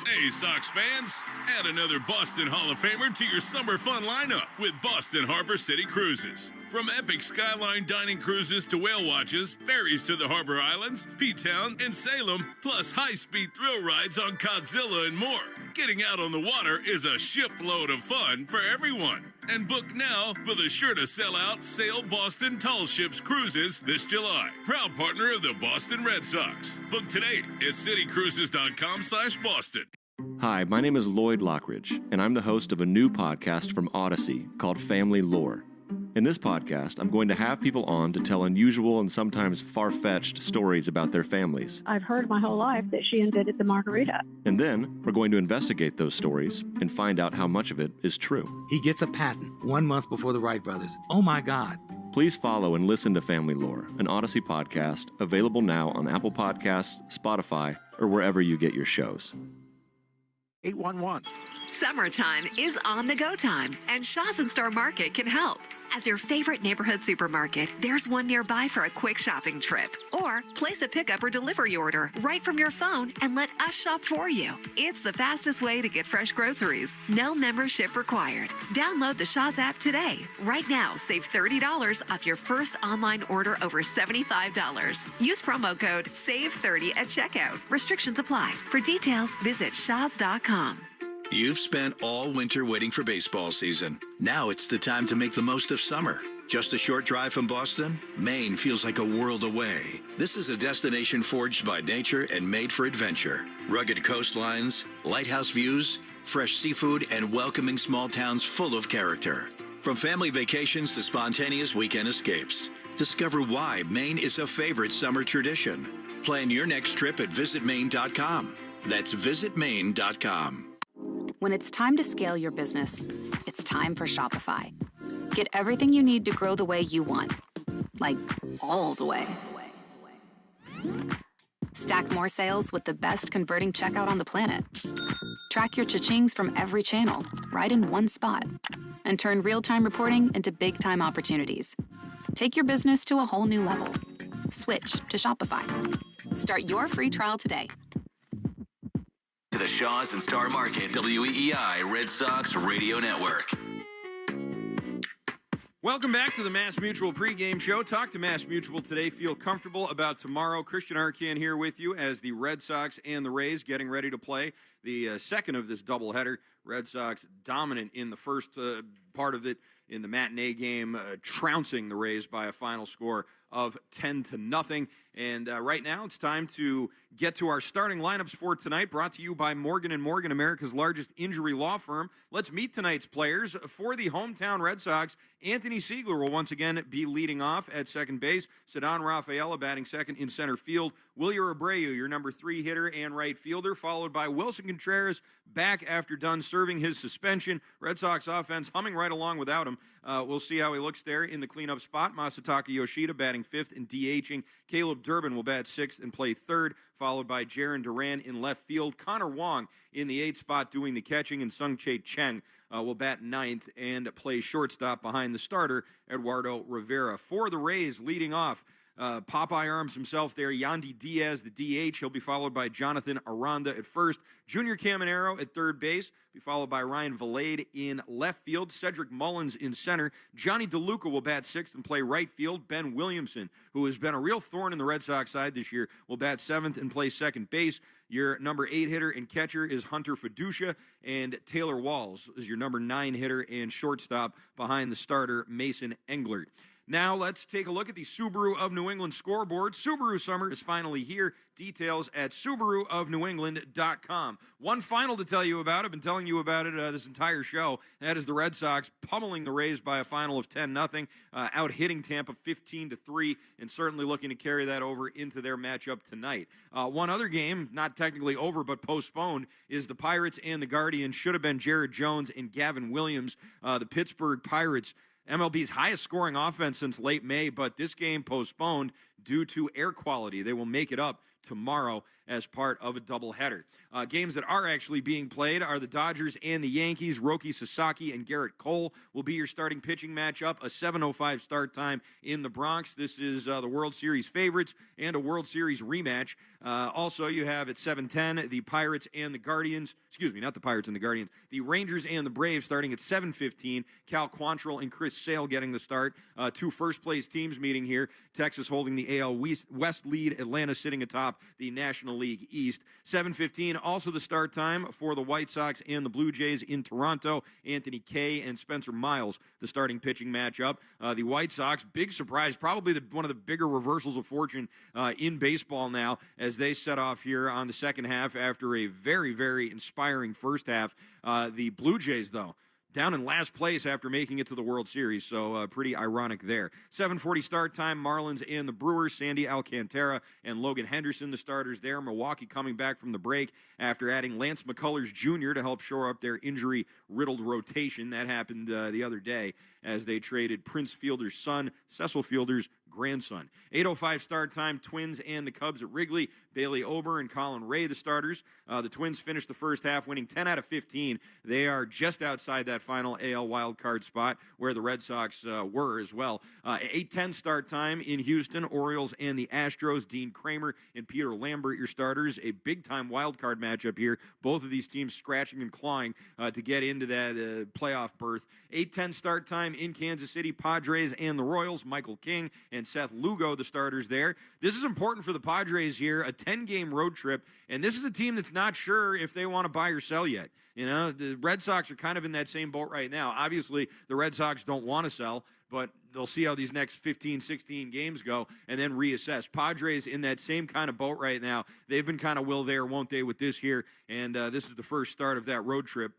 Hey, Sox fans, add another Boston Hall of Famer to your summer fun lineup with Boston Harbor City Cruises. From epic skyline dining cruises to whale watches, ferries to the Harbor Islands, P-Town, and Salem, plus high-speed thrill rides on Godzilla and more. Getting out on the water is a shipload of fun for everyone. And book now for the sure-to-sell-out Sail Boston Tall Ships Cruises this July. Proud partner of the Boston Red Sox. Book today at citycruises.com/Boston. Hi, my name is Lloyd Lockridge, and I'm the host of a new podcast from Odyssey called Family Lore. In this podcast, I'm going to have people on to tell unusual and sometimes far-fetched stories about their families. I've heard my whole life that she invented the margarita. And then we're going to investigate those stories and find out how much of it is true. He gets a patent 1 month before the Wright brothers. Oh my God. Please follow and listen to Family Lore, an Odyssey podcast, available now on Apple Podcasts, Spotify, or wherever you get your shows. 811. Summertime is on the go time, and Shaw's and Star Market can help. As your favorite neighborhood supermarket, there's one nearby for a quick shopping trip. Or place a pickup or delivery order right from your phone and let us shop for you. It's the fastest way to get fresh groceries. No membership required. Download the Shaw's app today. Right now, save $30 off your first online order over $75. Use promo code SAVE30 at checkout. Restrictions apply. For details, visit shaws.com. You've spent all winter waiting for baseball season. Now it's the time to make the most of summer. Just a short drive from Boston, Maine feels like a world away. This is a destination forged by nature and made for adventure. Rugged coastlines, lighthouse views, fresh seafood, and welcoming small towns full of character. From family vacations to spontaneous weekend escapes. Discover why Maine is a favorite summer tradition. Plan your next trip at visitmaine.com. That's visitmaine.com. When it's time to scale your business, it's time for Shopify. Get everything you need to grow the way you want. Like, all the way. Stack more sales with the best converting checkout on the planet. Track your cha-chings from every channel, right in one spot. And turn real-time reporting into big-time opportunities. Take your business to a whole new level. Switch to Shopify. Start your free trial today. To the Shaw's and Star Market, WEEI Red Sox Radio Network. Welcome back to the Mass Mutual pregame show. Talk to Mass Mutual today. Feel comfortable about tomorrow. Christian Arcand here with you as the Red Sox and the Rays getting ready to play the second of this doubleheader. Red Sox dominant in the first part of it in the matinee game, trouncing the Rays by a final score of 10-0. And right now it's time to get to our starting lineups for tonight, brought to you by Morgan & Morgan, America's largest injury law firm. Let's meet tonight's players. For the hometown Red Sox, Anthony Siegler will once again be leading off at second base. Ceddanne Rafaela batting second in center field. Wilyer Abreu, your number 3 hitter and right fielder, followed by Wilson Contreras, back after done serving his suspension. Red Sox offense humming right along without him. We'll see how he looks there in the cleanup spot. Masataka Yoshida batting 5th and DHing. Caleb Durbin will bat 6th and play 3rd, followed by Jaron Duran in left field. Connor Wong in the 8th spot doing the catching, and Sung-Chae Cheng will bat 9th and play shortstop behind the starter, Eduardo Rivera. For the Rays, leading off, Popeye Arms himself there, Yandy Diaz, the DH. He'll be followed by Jonathan Aranda at first. Junior Caminero at third base, be followed by Ryan Valade in left field. Cedric Mullins in center. Johnny DeLuca will bat 6th and play right field. Ben Williamson, who has been a real thorn in the Red Sox side this year, will bat 7th and play second base. Your number 8 hitter and catcher is Hunter Fiducia, and Taylor Walls is your number 9 hitter and shortstop behind the starter, Mason Englert. Now let's take a look at the Subaru of New England scoreboard. Subaru summer is finally here. Details at SubaruofNewEngland.com. One final to tell you about. I've been telling you about it this entire show. That is the Red Sox pummeling the Rays by a final of 10-0, out hitting Tampa 15-3, and certainly looking to carry that over into their matchup tonight. One other game, not technically over but postponed, is the Pirates and the Guardians. Should have been Jared Jones and Gavin Williams. The Pittsburgh Pirates, MLB's highest scoring offense since late May, but this game postponed due to air quality. They will make it up tomorrow as part of a doubleheader. Games that are actually being played are the Dodgers and the Yankees. Roki Sasaki and Garrett Cole will be your starting pitching matchup. A 7:05 start time in the Bronx. This is the World Series favorites and a World Series rematch. Also, you have at 7:10 the Pirates and the Guardians. Excuse me, not the Pirates and the Guardians. The Rangers and the Braves starting at 7:15. Cal Quantrill and Chris Sale getting the start. 2 first-place teams meeting here. Texas holding the AL West lead. Atlanta sitting atop the National League East. 7:15, also the start time for the White Sox and the Blue Jays in Toronto. Anthony Kay and Spencer Miles, the starting pitching matchup. The White Sox, big surprise, probably one of the bigger reversals of fortune in baseball now, as they set off here on the second half after a very, very inspiring first half. The Blue Jays, though, down in last place after making it to the World Series, so pretty ironic there. 7:40 start time, Marlins and the Brewers. Sandy Alcantara and Logan Henderson, the starters there. Milwaukee coming back from the break after adding Lance McCullers Jr. to help shore up their injury-riddled rotation. That happened the other day as they traded Prince Fielder's son, Cecil Fielder's grandson. 8:05 start time, Twins and the Cubs at Wrigley. Bailey Ober and Colin Ray, the starters. The Twins finished the first half winning 10 out of 15. They are just outside that final AL wildcard spot where the Red Sox were as well. 8:10 start time in Houston, Orioles and the Astros. Dean Kramer and Peter Lambert, your starters. A big-time wildcard matchup here. Both of these teams scratching and clawing to get into that playoff berth. 8:10 start time in Kansas City, Padres and the Royals. Michael King and Seth Lugo, the starters there. This is important for the Padres here, a 10-game road trip, and this is a team that's not sure if they want to buy or sell yet. You know, the Red Sox are kind of in that same boat right now. Obviously, the Red Sox don't want to sell, but they'll see how these next 15, 16 games go and then reassess. Padres in that same kind of boat right now. They've been kind of will they or won't they with this here, and this is the first start of that road trip.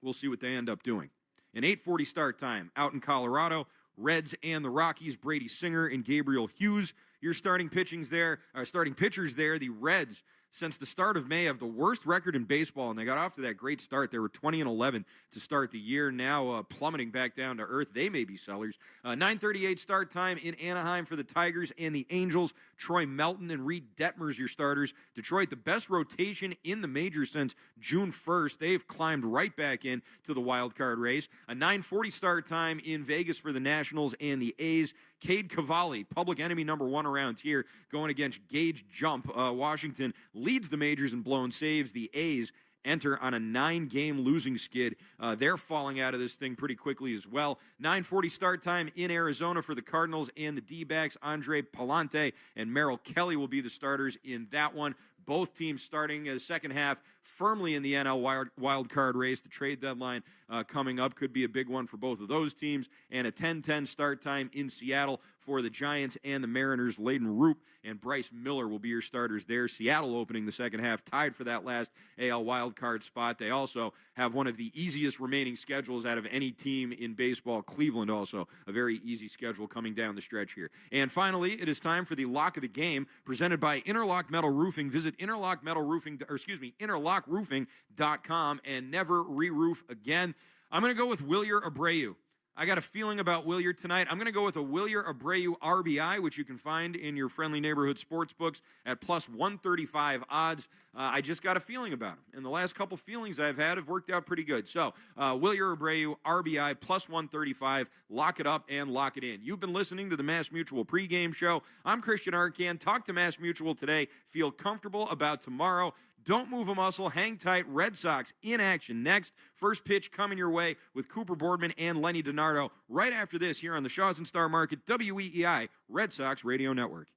We'll see what they end up doing. An 8:40 start time out in Colorado. Reds and the Rockies, Brady Singer and Gabriel Hughes. Your starting pitchers there. The Reds, since the start of May, have the worst record in baseball, and they got off to that great start. They were 20-11 to start the year, now plummeting back down to earth. They may be sellers. 9:38 start time in Anaheim for the Tigers and the Angels. Troy Melton and Reed Detmers, your starters. Detroit, the best rotation in the majors since June 1st. They've climbed right back in to the wild card race. A 9:40 start time in Vegas for the Nationals and the A's. Cade Cavalli, public enemy number 1 around here, going against Gage Jump. Washington leads the majors in blown saves. The A's enter on a 9-game losing skid. They're falling out of this thing pretty quickly as well. 9:40 start time in Arizona for the Cardinals and the D-backs. Andre Palante and Merrill Kelly will be the starters in that one. Both teams starting the second half firmly in the NL wild card race. The trade deadline coming up could be a big one for both of those teams. And a 10:10 start time in Seattle for the Giants and the Mariners. Layden Roop and Bryce Miller will be your starters there. Seattle opening the second half, tied for that last AL wild card spot. They also have one of the easiest remaining schedules out of any team in baseball. Cleveland also a very easy schedule coming down the stretch here. And finally, it is time for the lock of the game, presented by Interlock Metal Roofing. Visit interlockroofing.com and never re-roof again. I'm going to go with Wilyer Abreu. I got a feeling about Wilyer tonight. I'm going to go with a Wilyer Abreu RBI, which you can find in your friendly neighborhood sports books at plus 135 odds. I just got a feeling about him. And the last couple feelings I've had have worked out pretty good. So, Wilyer Abreu RBI plus 135. Lock it up and lock it in. You've been listening to the Mass Mutual pregame show. I'm Christian Arcan. Talk to Mass Mutual today. Feel comfortable about tomorrow. Don't move a muscle. Hang tight. Red Sox in action next. First pitch coming your way with Cooper Boardman and Lenny DiNardo right after this here on the Shaws and Star Market WEEI Red Sox Radio Network.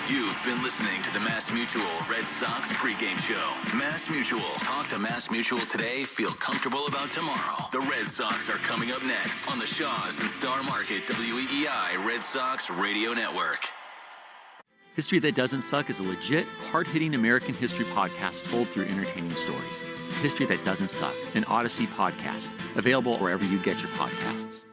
You've been listening to the Mass Mutual Red Sox pregame show. Mass Mutual. Talk to Mass Mutual today. Feel comfortable about tomorrow. The Red Sox are coming up next on the Shaws and Star Market WEEI Red Sox Radio Network. History That Doesn't Suck is a legit, hard-hitting American history podcast told through entertaining stories. History That Doesn't Suck, an Odyssey podcast, available wherever you get your podcasts.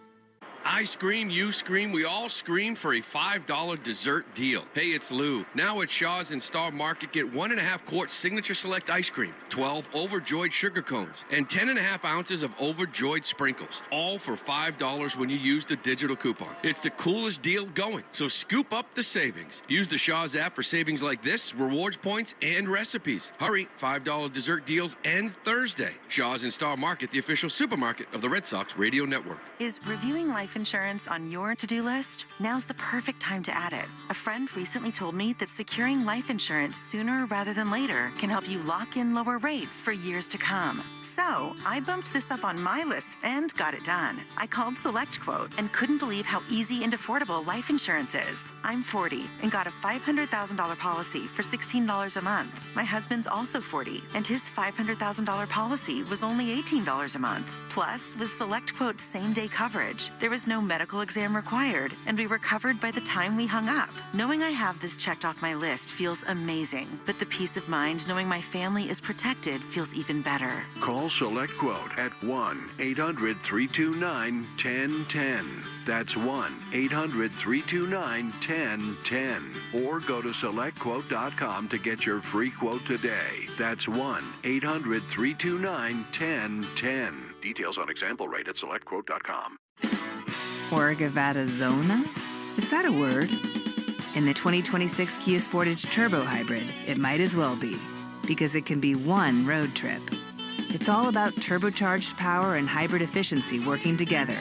I scream, you scream, we all scream for a $5 dessert deal. Hey, it's Lou. Now at Shaw's and Star Market, get 1.5 quart Signature Select ice cream, 12 Overjoyed sugar cones, and 10.5 ounces of Overjoyed sprinkles, all for $5 when you use the digital coupon. It's the coolest deal going, so scoop up the savings. Use the Shaw's app for savings like this, rewards points, and recipes. Hurry, $5 dessert deals end Thursday. Shaw's and Star Market, the official supermarket of the Red Sox Radio Network. Is reviewing life insurance on your to-do list? Now's the perfect time to add it. A friend recently told me that securing life insurance sooner rather than later can help you lock in lower rates for years to come. So I bumped this up on my list and got it done. I called SelectQuote and couldn't believe how easy and affordable life insurance is. I'm 40 and got a $500,000 policy for $16 a month. My husband's also 40 and his $500,000 policy was only $18 a month. Plus, with SelectQuote's same-day coverage, there was no medical exam required, and we were covered by the time we hung up. Knowing I have this checked off my list feels amazing, but the peace of mind knowing my family is protected feels even better. Call SelectQuote at 1-800-329-1010. That's 1-800-329-1010. Or go to SelectQuote.com to get your free quote today. That's 1-800-329-1010. Details on example rate at SelectQuote.com. Orgavattazona? Is that a word? In the 2026 Kia Sportage Turbo Hybrid, it might as well be, because it can be one road trip. It's all about turbocharged power and hybrid efficiency working together,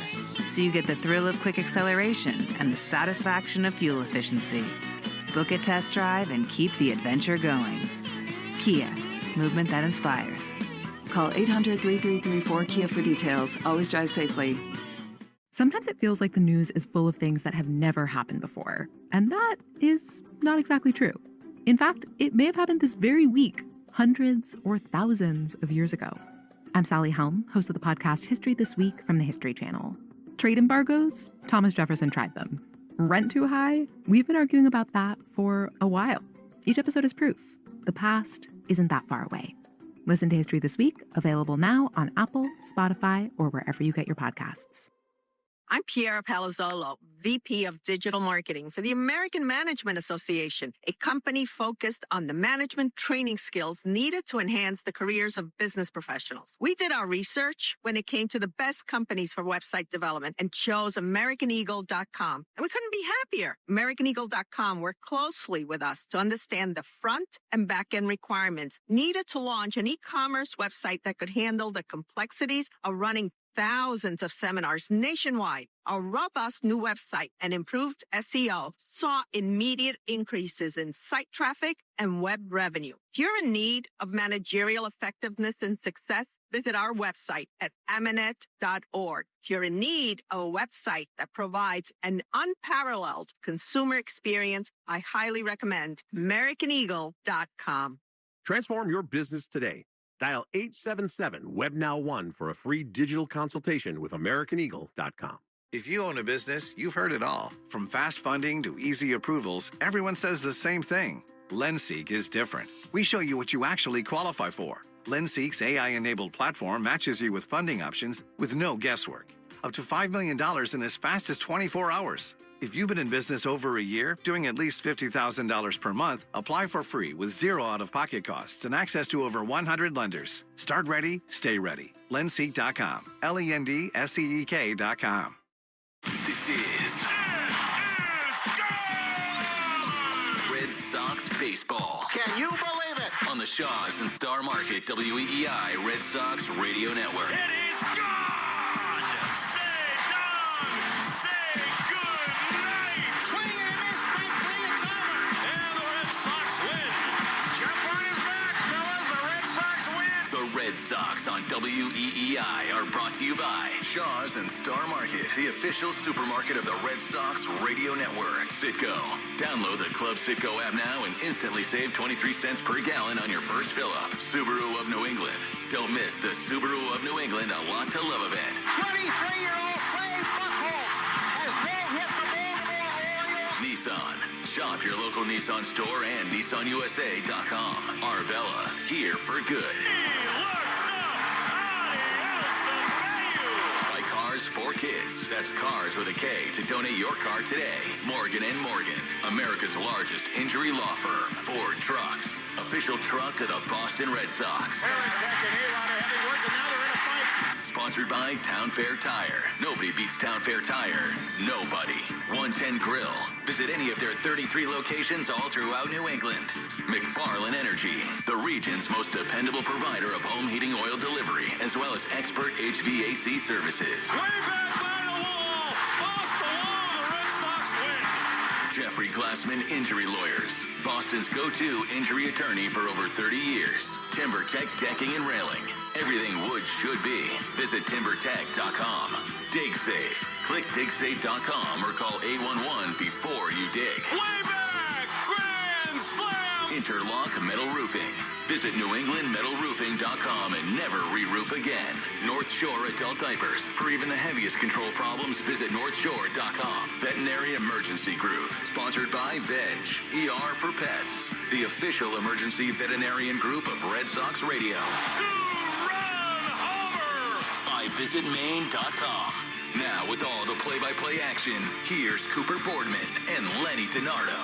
so you get the thrill of quick acceleration and the satisfaction of fuel efficiency. Book a test drive and keep the adventure going. Kia, movement that inspires. Call 800-3334-KIA for details. Always drive safely. Sometimes it feels like the news is full of things that have never happened before, and that is not exactly true. In fact, it may have happened this very week, hundreds or thousands of years ago. I'm Sally Helm, host of the podcast History This Week from the History Channel. Trade embargoes? Thomas Jefferson tried them. Rent too high? We've been arguing about that for a while. Each episode is proof. The past isn't that far away. Listen to History This Week, available now on Apple, Spotify, or wherever you get your podcasts. I'm Piera Palazzolo, VP of Digital Marketing for the American Management Association, a company focused on the management training skills needed to enhance the careers of business professionals. We did our research when it came to the best companies for website development and chose AmericanEagle.com. And we couldn't be happier. AmericanEagle.com worked closely with us to understand the front and back end requirements needed to launch an e-commerce website that could handle the complexities of running thousands of seminars nationwide. Our robust new website and improved SEO saw immediate increases in site traffic and web revenue. If you're in need of managerial effectiveness and success, visit our website at amanet.org. If you're in need of a website that provides an unparalleled consumer experience, I highly recommend AmericanEagle.com. Transform your business today. Dial 877-WebNow1 for a free digital consultation with AmericanEagle.com. If you own a business, you've heard it all. From fast funding to easy approvals, everyone says the same thing. LendSeek is different. We show you what you actually qualify for. LendSeek's AI-enabled platform matches you with funding options with no guesswork. Up to $5 million in as fast as 24 hours. If you've been in business over a year, doing at least $50,000 per month, apply for free with zero out-of-pocket costs and access to over 100 lenders. Start ready, stay ready. Lendseek.com. LENDSEEK.com. This is Red Sox baseball. Can you believe it? On the Shaws and Star Market WEEI Red Sox Radio Network. It is gone! Say done! Say good night! Swing and a miss, strike three, it's over! And the Red Sox win! Jump on his back, fellas! The Red Sox win! The Red Sox on WEEI are brought to you by Shaws and Star Market, the official supermarket of the Red Sox Radio Network. Citgo. Download the Club Citgo app now and instantly save 23 cents per gallon on your first fill-up. Subaru of New England. Don't miss the Subaru of New England A Lot to Love event. 23-year-old Clay Buchholz has no-hit the Baltimore Orioles. Nissan. Shop your local Nissan store and NissanUSA.com. Arbella. Here for good. Cars for Kids. That's Cars with a K to donate your car today. Morgan & Morgan, America's largest injury law firm. Ford Trucks, official truck of the Boston Red Sox. Sponsored by Town Fair Tire. Nobody beats Town Fair Tire. Nobody. 110 Grill. Visit any of their 33 locations all throughout New England. McFarland Energy, the region's most dependable provider of home heating oil delivery, as well as expert HVAC services. Way back by the wall! Off the wall, the Red Sox win! Jeffrey Glassman Injury Lawyers, Boston's go-to injury attorney for over 30 years. TimberTech Decking and Railing. Everything wood should be. Visit timbertech.com. Dig Safe. Click digsafe.com or call 811 before you dig. Way back! Grand slam! Interlock Metal Roofing. Visit NewEnglandMetalRoofing.com and never re-roof again. North Shore Adult Diapers. For even the heaviest control problems, visit NorthShore.com. Veterinary Emergency Group. Sponsored by Veg. ER for Pets. The official emergency veterinarian group of Red Sox Radio. By VisitMaine.com. Now, with all the play-by-play action, here's Cooper Boardman and Lenny DiNardo.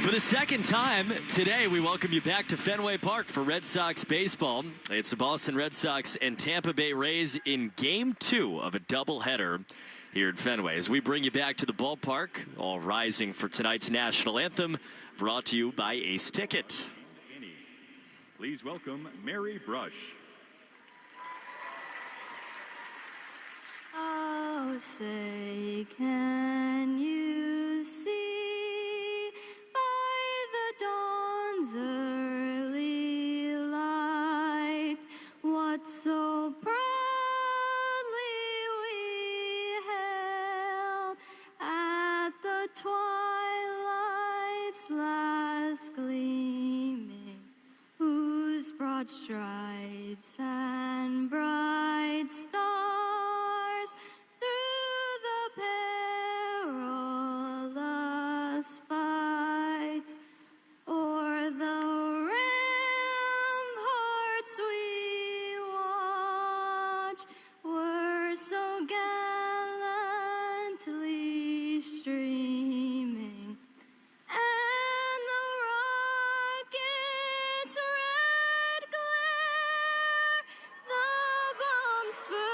For the second time today, we welcome you back to Fenway Park for Red Sox baseball. It's the Boston Red Sox and Tampa Bay Rays in Game 2 of a doubleheader here at Fenway. As we bring you back to the ballpark, all rising for tonight's national anthem, brought to you by Ace Ticket. Please welcome Mary Brush. Oh, say, can you see by the dawn's early light what so proudly we held at the twilight's last gleaming, whose broad stripes and bright stars through the perilous fights o'er the ramparts we watch were so gallantly streaming, and the rocket's red glare, the bombs burst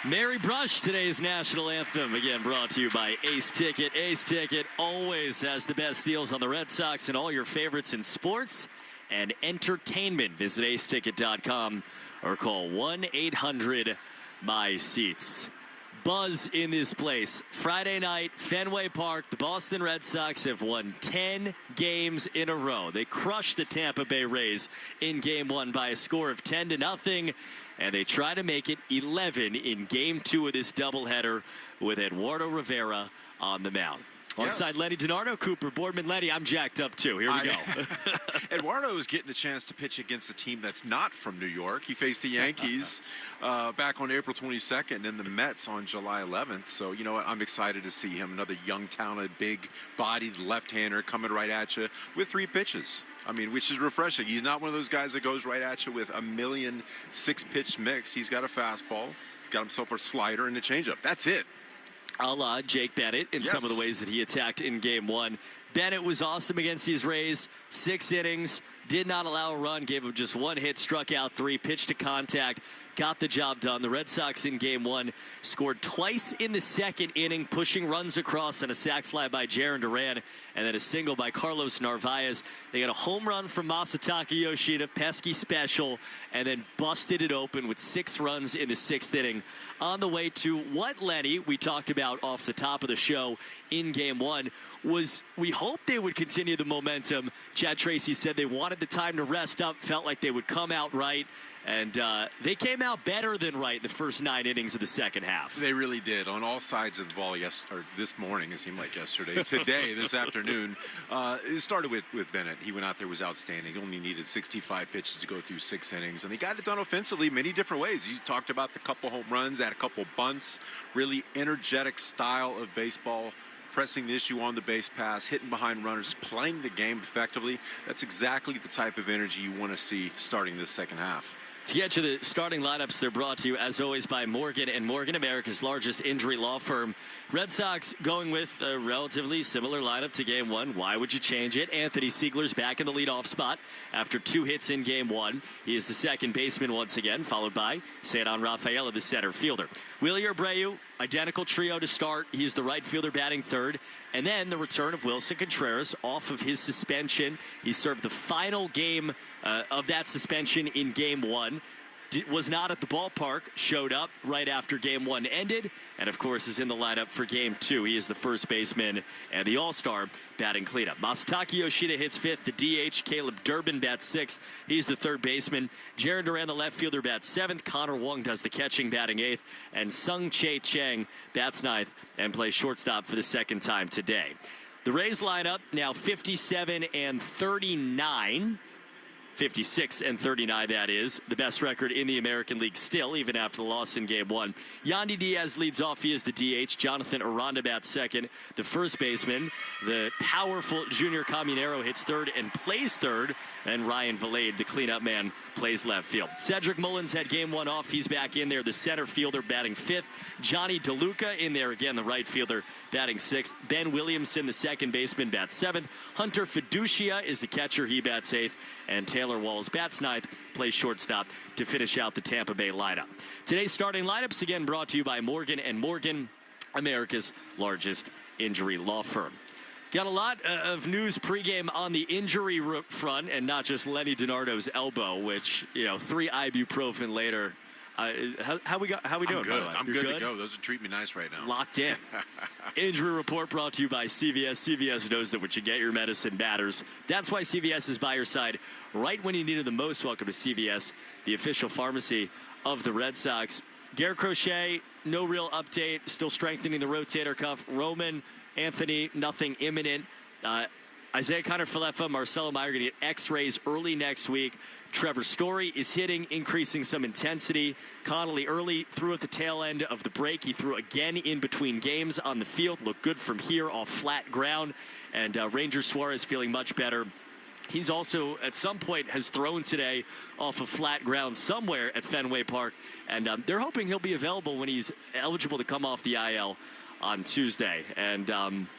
Mary Brush, today's national anthem, again brought to you by Ace Ticket. Ace Ticket always has the best deals on the Red Sox and all your favorites in sports and entertainment. Visit aceticket.com or call 1-800-MY-SEATS. Buzz in this place. Friday night, Fenway Park, the Boston Red Sox have won 10 games in a row. They crushed the Tampa Bay Rays in Game 1 by a score of 10-0, and they try to make it 11 in Game 2 of this doubleheader with Eduardo Rivera on the mound. Alongside Lenny DiNardo, Cooper Boardman. Lenny, I'm jacked up too. Here we go. Eduardo is getting a chance to pitch against a team that's not from New York. He faced the Yankees back on April 22nd and the Mets on July 11th. So, you know what? I'm excited to see him. Another young, talented, big-bodied left-hander coming right at you with 3 pitches. I mean, which is refreshing. He's not one of those guys that goes right at you with a million 6-pitch mix. He's got a fastball. He's got himself a slider and a changeup. That's it. A la Jake Bennett in some of the ways that he attacked in Game 1. Bennett was awesome against these Rays. 6 innings, did not allow a run, gave him just 1 hit, struck out 3, pitched to contact, got the job done. The Red Sox in Game 1 scored twice in the second inning, pushing runs across on a sac fly by Jarren Duran, and then a single by Carlos Narvaez. They got a home run from Masataka Yoshida, pesky special, and then busted it open with 6 runs in the 6th inning. On the way to what, Lenny, we talked about off the top of the show in Game 1, was we hoped they would continue the momentum. Chad Tracy said they wanted the time to rest up, felt like they would come out right, and they came out better than right in the first 9 innings of the second half. They really did on all sides of the ball this morning. It seemed like yesterday. Today, this afternoon, it started with Bennett. He went out there, was outstanding. He only needed 65 pitches to go through 6 innings, and they got it done offensively many different ways. You talked about the couple home runs, had a couple bunts, really energetic style of baseball, pressing the issue on the base pass, hitting behind runners, playing the game effectively. That's exactly the type of energy you want to see starting this second half. To get to the starting lineups, they're brought to you, as always, by Morgan & Morgan, America's largest injury law firm. Red Sox going with a relatively similar lineup to Game 1. Why would you change it? Anthony Siegler's back in the leadoff spot after 2 hits in Game 1. He is the second baseman once again, followed by Cedon Rafaela, the center fielder. Willie Abreu, identical trio to start. He's the right fielder batting third. And then the return of Wilson Contreras off of his suspension. He served the final game of that suspension in Game 1. Was not at the ballpark, showed up right after Game 1 ended, and of course is in the lineup for Game 2. He is the first baseman and the all-star batting cleanup. Masataka Yoshida hits 5th, the DH. Caleb Durbin bats 6th. He's the third baseman. Jarren Duran, the left fielder, bats 7th. Connor Wong does the catching, batting 8th. And Sung Chae Chang bats 9th and plays shortstop for the second time today. The Rays lineup now 57-39. 56-39, that is. The best record in the American League still, even after the loss in Game 1. Yandy Diaz leads off. He is the DH. Jonathan Aranda bats second. The first baseman, the powerful Junior Caminero, hits third and plays third. And Ryan Valade, the cleanup man, plays left field. Cedric Mullins had Game 1 off. He's back in there. The center fielder batting 5th. Johnny DeLuca in there again, the right fielder batting 6th. Ben Williamson, the second baseman, bats 7th. Hunter Fiducia is the catcher. He bats 8th. And Taylor Walls bats 9th, plays shortstop to finish out the Tampa Bay lineup. Today's starting lineups, again, brought to you by Morgan & Morgan, America's largest injury law firm. Got a lot of news pregame on the injury front, and not just Lenny DiNardo's elbow, which, 3 ibuprofen later. How we doing? I'm good. By the way? I'm You're good to go. Those are treating me nice right now. Locked in. Injury report brought to you by CVS. CVS knows that when you get your medicine matters. That's why CVS is by your side right when you need it the most. Welcome to CVS, the official pharmacy of the Red Sox. Garrett Crochet, no real update. Still strengthening the rotator cuff. Roman, Anthony, nothing imminent. Isaiah Kiner-Falefa, Marcelo Meyer going to get x-rays early next week. Trevor Story is hitting, increasing some intensity. Connolly early threw at the tail end of the break. He threw again in between games on the field. Looked good from here off flat ground. And Ranger Suarez feeling much better. He's also, at some point, has thrown today off of flat ground somewhere at Fenway Park. And they're hoping he'll be available when he's eligible to come off the IL. on Tuesday. And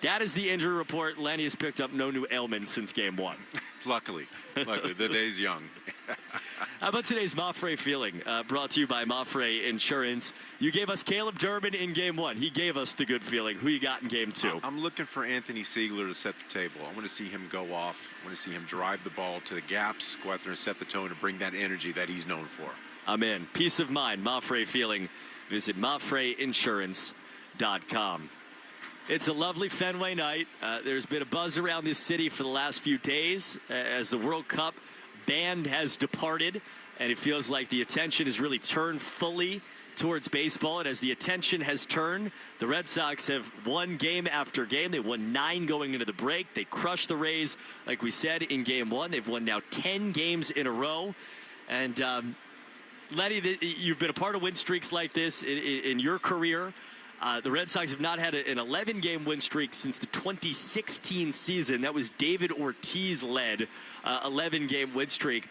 that is the injury report. Lenny has picked up no new ailments since game 1. Luckily, the day's young. How about today's Mafre feeling? Brought to you by Mafre Insurance. You gave us Caleb Durbin in game 1. He gave us the good feeling. Who you got in game 2? I'm looking for Anthony Siegler to set the table. I want to see him go off. I want to see him drive the ball to the gaps, go out there and set the tone and bring that energy that he's known for. I'm in. Peace of mind. Mafre feeling. Visit mafreinsurance.com. It's a lovely Fenway night. There's been a buzz around this city for the last few days as the World Cup band has departed, and it feels like the attention has really turned fully towards baseball. And as the attention has turned, the Red Sox have won game after game. They won 9 going into the break. They crushed the Rays, like we said, in game 1. They've won now 10 games in a row. And Lenny, you've been a part of win streaks like this in your career. The Red Sox have not had an 11-game win streak since the 2016 season. That was David Ortiz-led 11-game win streak.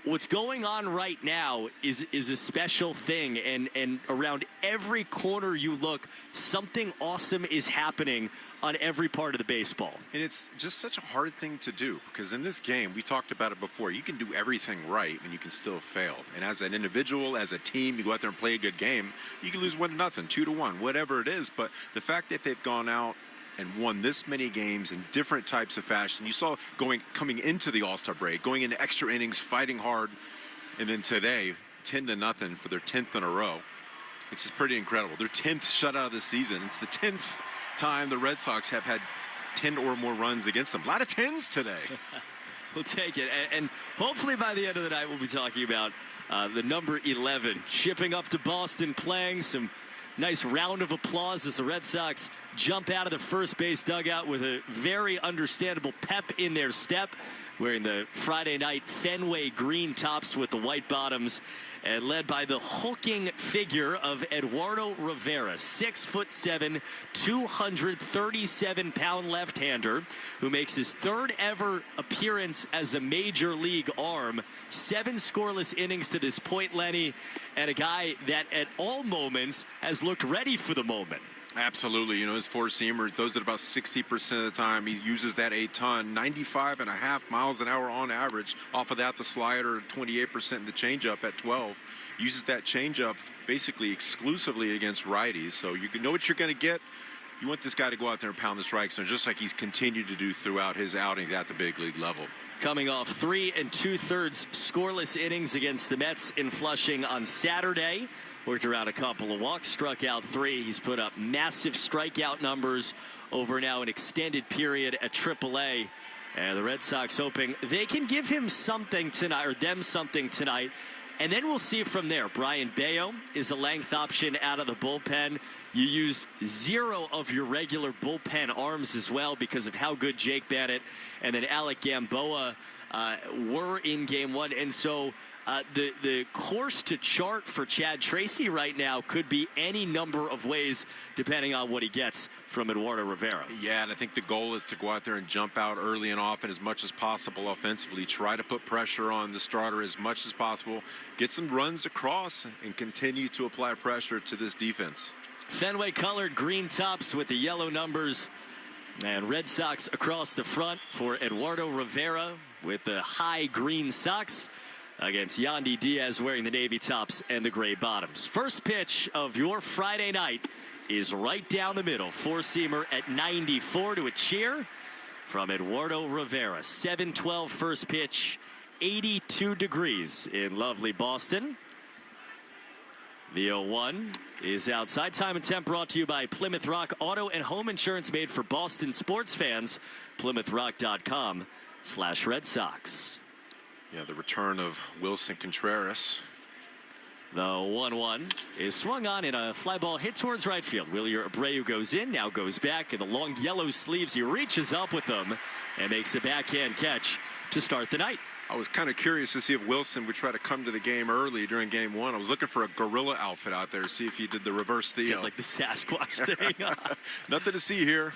What's going on right now is a special thing, and around every corner you look, something awesome is happening on every part of the baseball. And it's just such a hard thing to do, because in this game, we talked about it before, you can do everything right and you can still fail. And as an individual, as a team, you go out there and play a good game, you can lose 1-0, 2-1, whatever it is. But the fact that they've gone out and won this many games in different types of fashion, you saw coming into the All-Star break, going into extra innings, fighting hard, and then today, 10-0 for their 10th in a row, which is pretty incredible. Their 10th shutout of the season. It's the 10th time the Red Sox have had 10 or more runs against them. A lot of 10s today. We'll take it. And hopefully by the end of the night, we'll be talking about the number 11 shipping up to Boston, playing some nice round of applause as the Red Sox jump out of the first base dugout with a very understandable pep in their step, wearing the Friday night Fenway green tops with the white bottoms, and led by the hulking figure of Eduardo Rivera, 6'7", 237-pound left-hander, who makes his 3rd ever appearance as a major league arm. 7 scoreless innings to this point, Lenny, and a guy that at all moments has looked ready for the moment. Absolutely. You know, his four-seamer throws it about 60% of the time. He uses that a ton, 95.5 miles an hour on average. Off of that, the slider, 28%, and the changeup at 12. Uses that changeup basically exclusively against righties. So you know what you're going to get. You want this guy to go out there and pound the strike zone, just like he's continued to do throughout his outings at the big league level. Coming off 3 2/3 scoreless innings against the Mets in Flushing on Saturday. Worked around a couple of walks, struck out 3. He's put up massive strikeout numbers over now an extended period at AAA. And the Red Sox hoping they can give him something tonight, or them something tonight. And then we'll see from there. Brian Bayo is a length option out of the bullpen. You used 0 of your regular bullpen arms as well because of how good Jake Bennett and then Alec Gamboa were in game 1. And so the course to chart for Chad Tracy right now could be any number of ways depending on what he gets from Eduardo Rivera. Yeah, and I think the goal is to go out there and jump out early and often as much as possible offensively. Try to put pressure on the starter as much as possible. Get some runs across and continue to apply pressure to this defense. Fenway colored green tops with the yellow numbers. And Red Sox across the front for Eduardo Rivera with the high green socks against Yandy Diaz wearing the navy tops and the gray bottoms. First pitch of your Friday night is right down the middle. Four-seamer at 94 to a cheer from Eduardo Rivera. 7-12 first pitch, 82 degrees in lovely Boston. The 0-1 is outside. Time and temp brought to you by Plymouth Rock Auto and Home Insurance, made for Boston sports fans. PlymouthRock.com/Red Sox. Yeah, the return of Wilson Contreras. The 1-1 is swung on in a fly ball hit towards right field. Willier Abreu goes in, now goes back in the long yellow sleeves. He reaches up with them and makes a backhand catch to start the night. I was kind of curious to see if Wilson would try to come to the game early during game 1. I was looking for a gorilla outfit out there to see if he did the reverse Theo. Like the Sasquatch thing. Nothing to see here.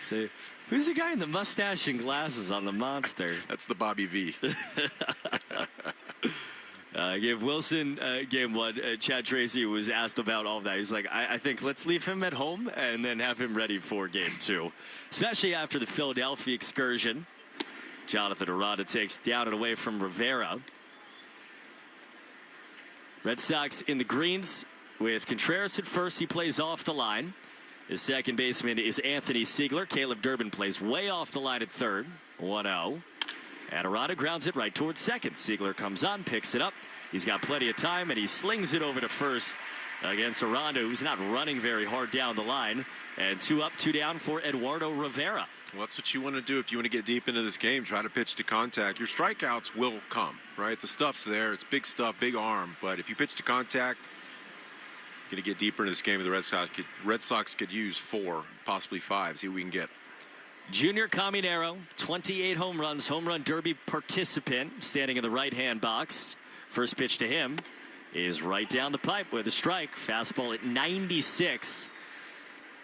So, who's the guy in the mustache and glasses on the monster? That's the Bobby V. Give Wilson game one. Chad Tracy was asked about all of that. He's like, I think let's leave him at home and then have him ready for game two, especially after the Philadelphia excursion. Jonathan Aranda takes down and away from Rivera. Red Sox in the greens with Contreras at first. He plays off the line. His second baseman is Anthony Siegler. Caleb Durbin plays way off the line at third. 1-0. And Aranda grounds it right towards second. Siegler comes on, picks it up. He's got plenty of time, and he slings it over to first against Aranda, who's not running very hard down the line. And 2 up, 2 down for Eduardo Rivera. Well, that's what you want to do if you want to get deep into this game. Try to pitch to contact. Your strikeouts will come, right? The stuff's there. It's big stuff, big arm. But if you pitch to contact, you're going to get deeper into this game. The Red Sox could use 4, possibly 5. See what we can get. Junior Caminero, 28 home runs, home run derby participant, standing in the right-hand box. First pitch to him is right down the pipe with a strike. Fastball at 96.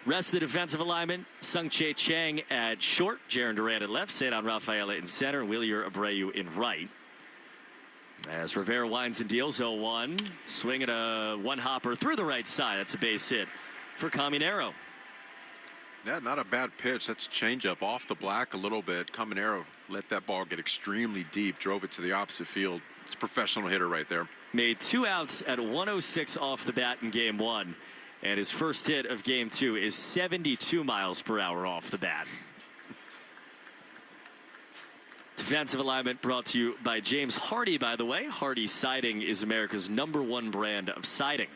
Rest of the defensive alignment, Sung-Chae Chang at short, Jaron Durant at left, Cedon Rafaela in center, Wilyer Abreu in right. As Rivera winds and deals 0-1, swinging a one-hopper through the right side. That's a base hit for Caminero. Yeah, not a bad pitch. That's a changeup off the black a little bit. Caminero let that ball get extremely deep, drove it to the opposite field. It's a professional hitter right there. Made 2 outs at 106 off the bat in game 1. And his first hit of game 2 is 72 miles per hour off the bat. Defensive alignment brought to you by James Hardy, by the way. Hardy Siding is America's #1 brand of siding.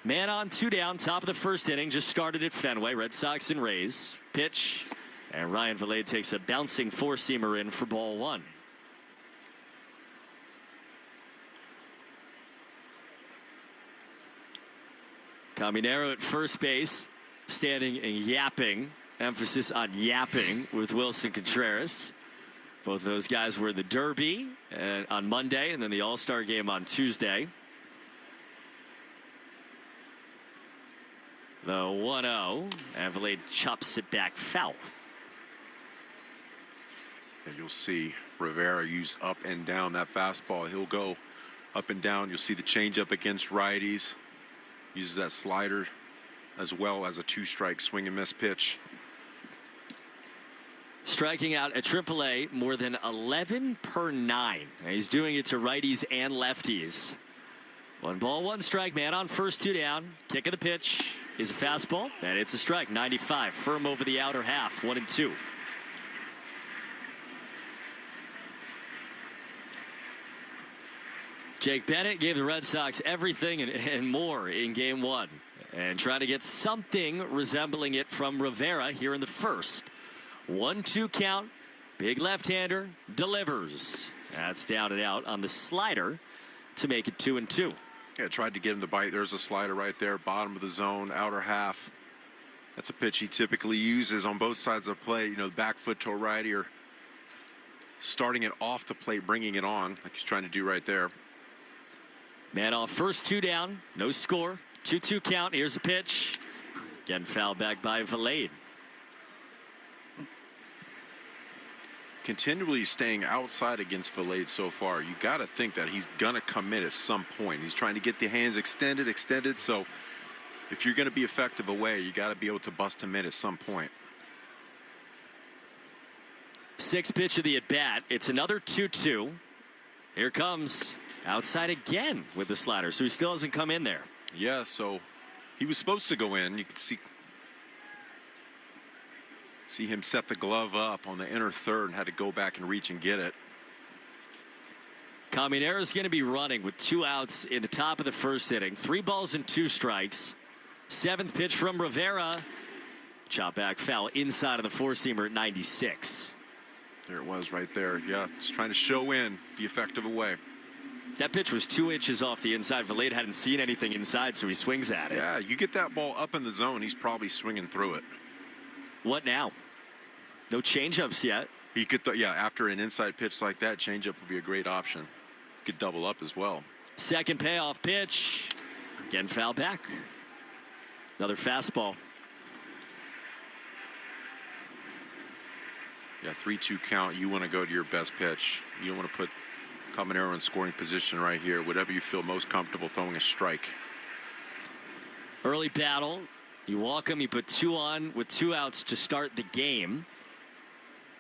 Man on, 2 down, top of the first inning, just started at Fenway. Red Sox and Rays. Pitch, and Ryan Vilade takes a bouncing 4-seamer in for ball 1. Caminero at first base, standing and yapping. Emphasis on yapping with Wilson Contreras. Both of those guys were in the Derby on Monday and then the All-Star game on Tuesday. The 1-0, and Vilade chops it back foul. And you'll see Rivera use up and down that fastball. He'll go up and down. You'll see the changeup against righties. Uses that slider as well as a 2-strike swing and miss pitch. Striking out at AAA more than 11 per 9. He's doing it to righties and lefties. 1 ball, 1 strike, man on first, 2 down. Kick of the pitch is a fastball, and it's a strike. 95, firm over the outer half, 1-2. Jake Bennett gave the Red Sox everything and more in game 1, and trying to get something resembling it from Rivera here in the first. 1-2 count, big left-hander, delivers. That's down and out on the slider to make it 2-2. Yeah, tried to get him to bite. There's a slider right there, bottom of the zone, outer half. That's a pitch he typically uses on both sides of the plate. You know, back foot to a righty or starting it off the plate, bringing it on, like he's trying to do right there. Man off first, 2 down, no score. 2-2 count. Here's the pitch. Getting fouled back by Vilade. Continually staying outside against Vilade so far. You got to think that he's going to commit at some point. He's trying to get the hands extended. So if you're going to be effective away, you got to be able to bust him in at some point. 6th pitch of the at-bat. It's another 2-2. Here comes outside again with the slider. So he still hasn't come in there. Yeah, so he was supposed to go in. You can see him set the glove up on the inner third and had to go back and reach and get it. Caminero is going to be running with 2 outs in the top of the first inning. 3 balls and 2 strikes. 7th pitch from Rivera. Chop back foul inside of the 4-seamer at 96. There it was right there. Yeah, just trying to show in, be effective away. That pitch was 2 inches off the inside. Vilade hadn't seen anything inside, so he swings at it. Yeah, you get that ball up in the zone, he's probably swinging through it. What now? No changeups yet. He could, after an inside pitch like that, changeup would be a great option. Could double up as well. Second payoff pitch. Again, foul back. Another fastball. Yeah, 3-2 count. You want to go to your best pitch. You don't want to put Caminero in scoring position right here. Whatever you feel most comfortable throwing a strike. Early battle. You walk him, you put 2 on with 2 outs to start the game.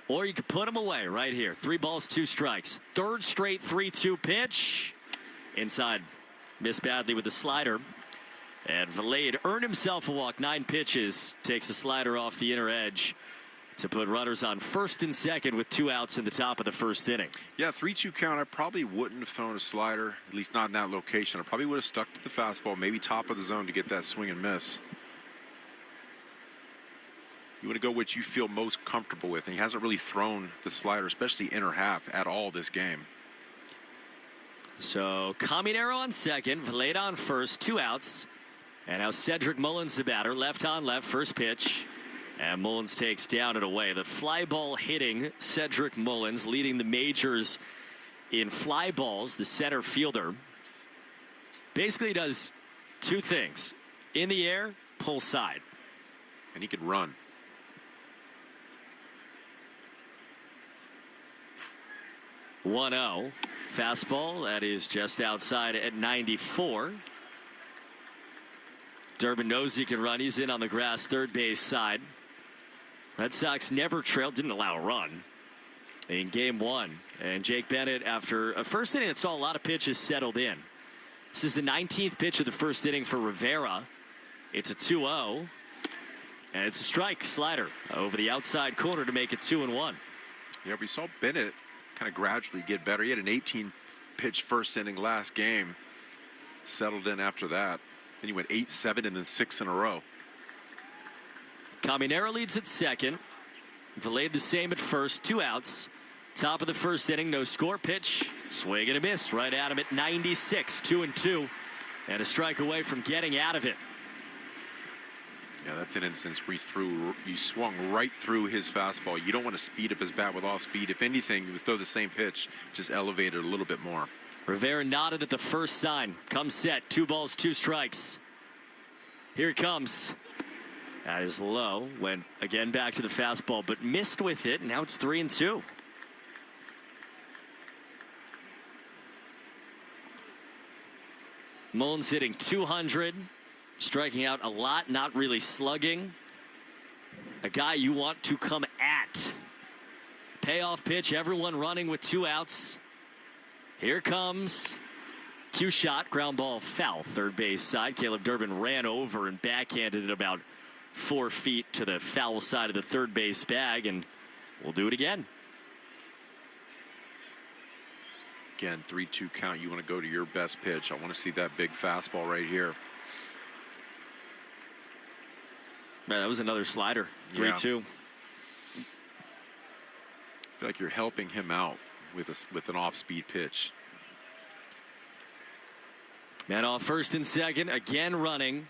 Or you could put him away right here. 3 balls, 2 strikes. Third straight 3-2 pitch. Inside. Missed badly with the slider. And Valade earned himself a walk. 9 pitches. Takes the slider off the inner edge to put runners on first and second with 2 outs in the top of the first inning. Yeah, 3-2 count. I probably wouldn't have thrown a slider, at least not in that location. I probably would have stuck to the fastball, maybe top of the zone to get that swing and miss. You want to go what you feel most comfortable with, and he hasn't really thrown the slider, especially inner half, at all this game. So Caminero on second, Valade on first, 2 outs. And now Cedric Mullins, the batter, left on left, first pitch. And Mullins takes down and away. The fly ball hitting Cedric Mullins, leading the majors in fly balls, the center fielder. Basically does 2 things. In the air, pull side. And he can run. (1-0) fastball that is just outside at 94. Durbin knows he can run. He's in on the grass, third base side. Red Sox never trailed, didn't allow a run in game 1. And Jake Bennett, after a first inning that saw a lot of pitches settled in. This is the 19th pitch of the first inning for Rivera. It's a 2-0. And it's a strike, slider over the outside corner to make it 2-1. Yeah, we saw Bennett kind of gradually get better. He had an 18-pitch first inning last game. Settled in after that. Then he went 8, 7, and then 6 in a row. Caminero leads at second. Valade the same at first, 2 outs. Top of the first inning, no score, pitch. Swing and a miss right at him at 96, 2-2. And a strike away from getting out of it. Yeah, that's an instance where you swung right through his fastball. You don't want to speed up his bat with off speed. If anything, you would throw the same pitch, just elevate it a little bit more. Rivera nodded at the first sign. Comes set, 2 balls, 2 strikes. Here it comes. That is low. Went again back to the fastball, but missed with it. Now it's 3-2. Mullins hitting 200. Striking out a lot, not really slugging. A guy you want to come at. Payoff pitch, everyone running with 2 outs. Here comes. Cue shot, ground ball foul, third base side. Caleb Durbin ran over and backhanded it about 4 feet to the foul side of the third base bag, and we'll do it again. Again, 3-2 count. You want to go to your best pitch. I want to see that big fastball right here. Man, that was another slider. 3-2. I feel like you're helping him out with an off-speed pitch. Man off first and second, again running.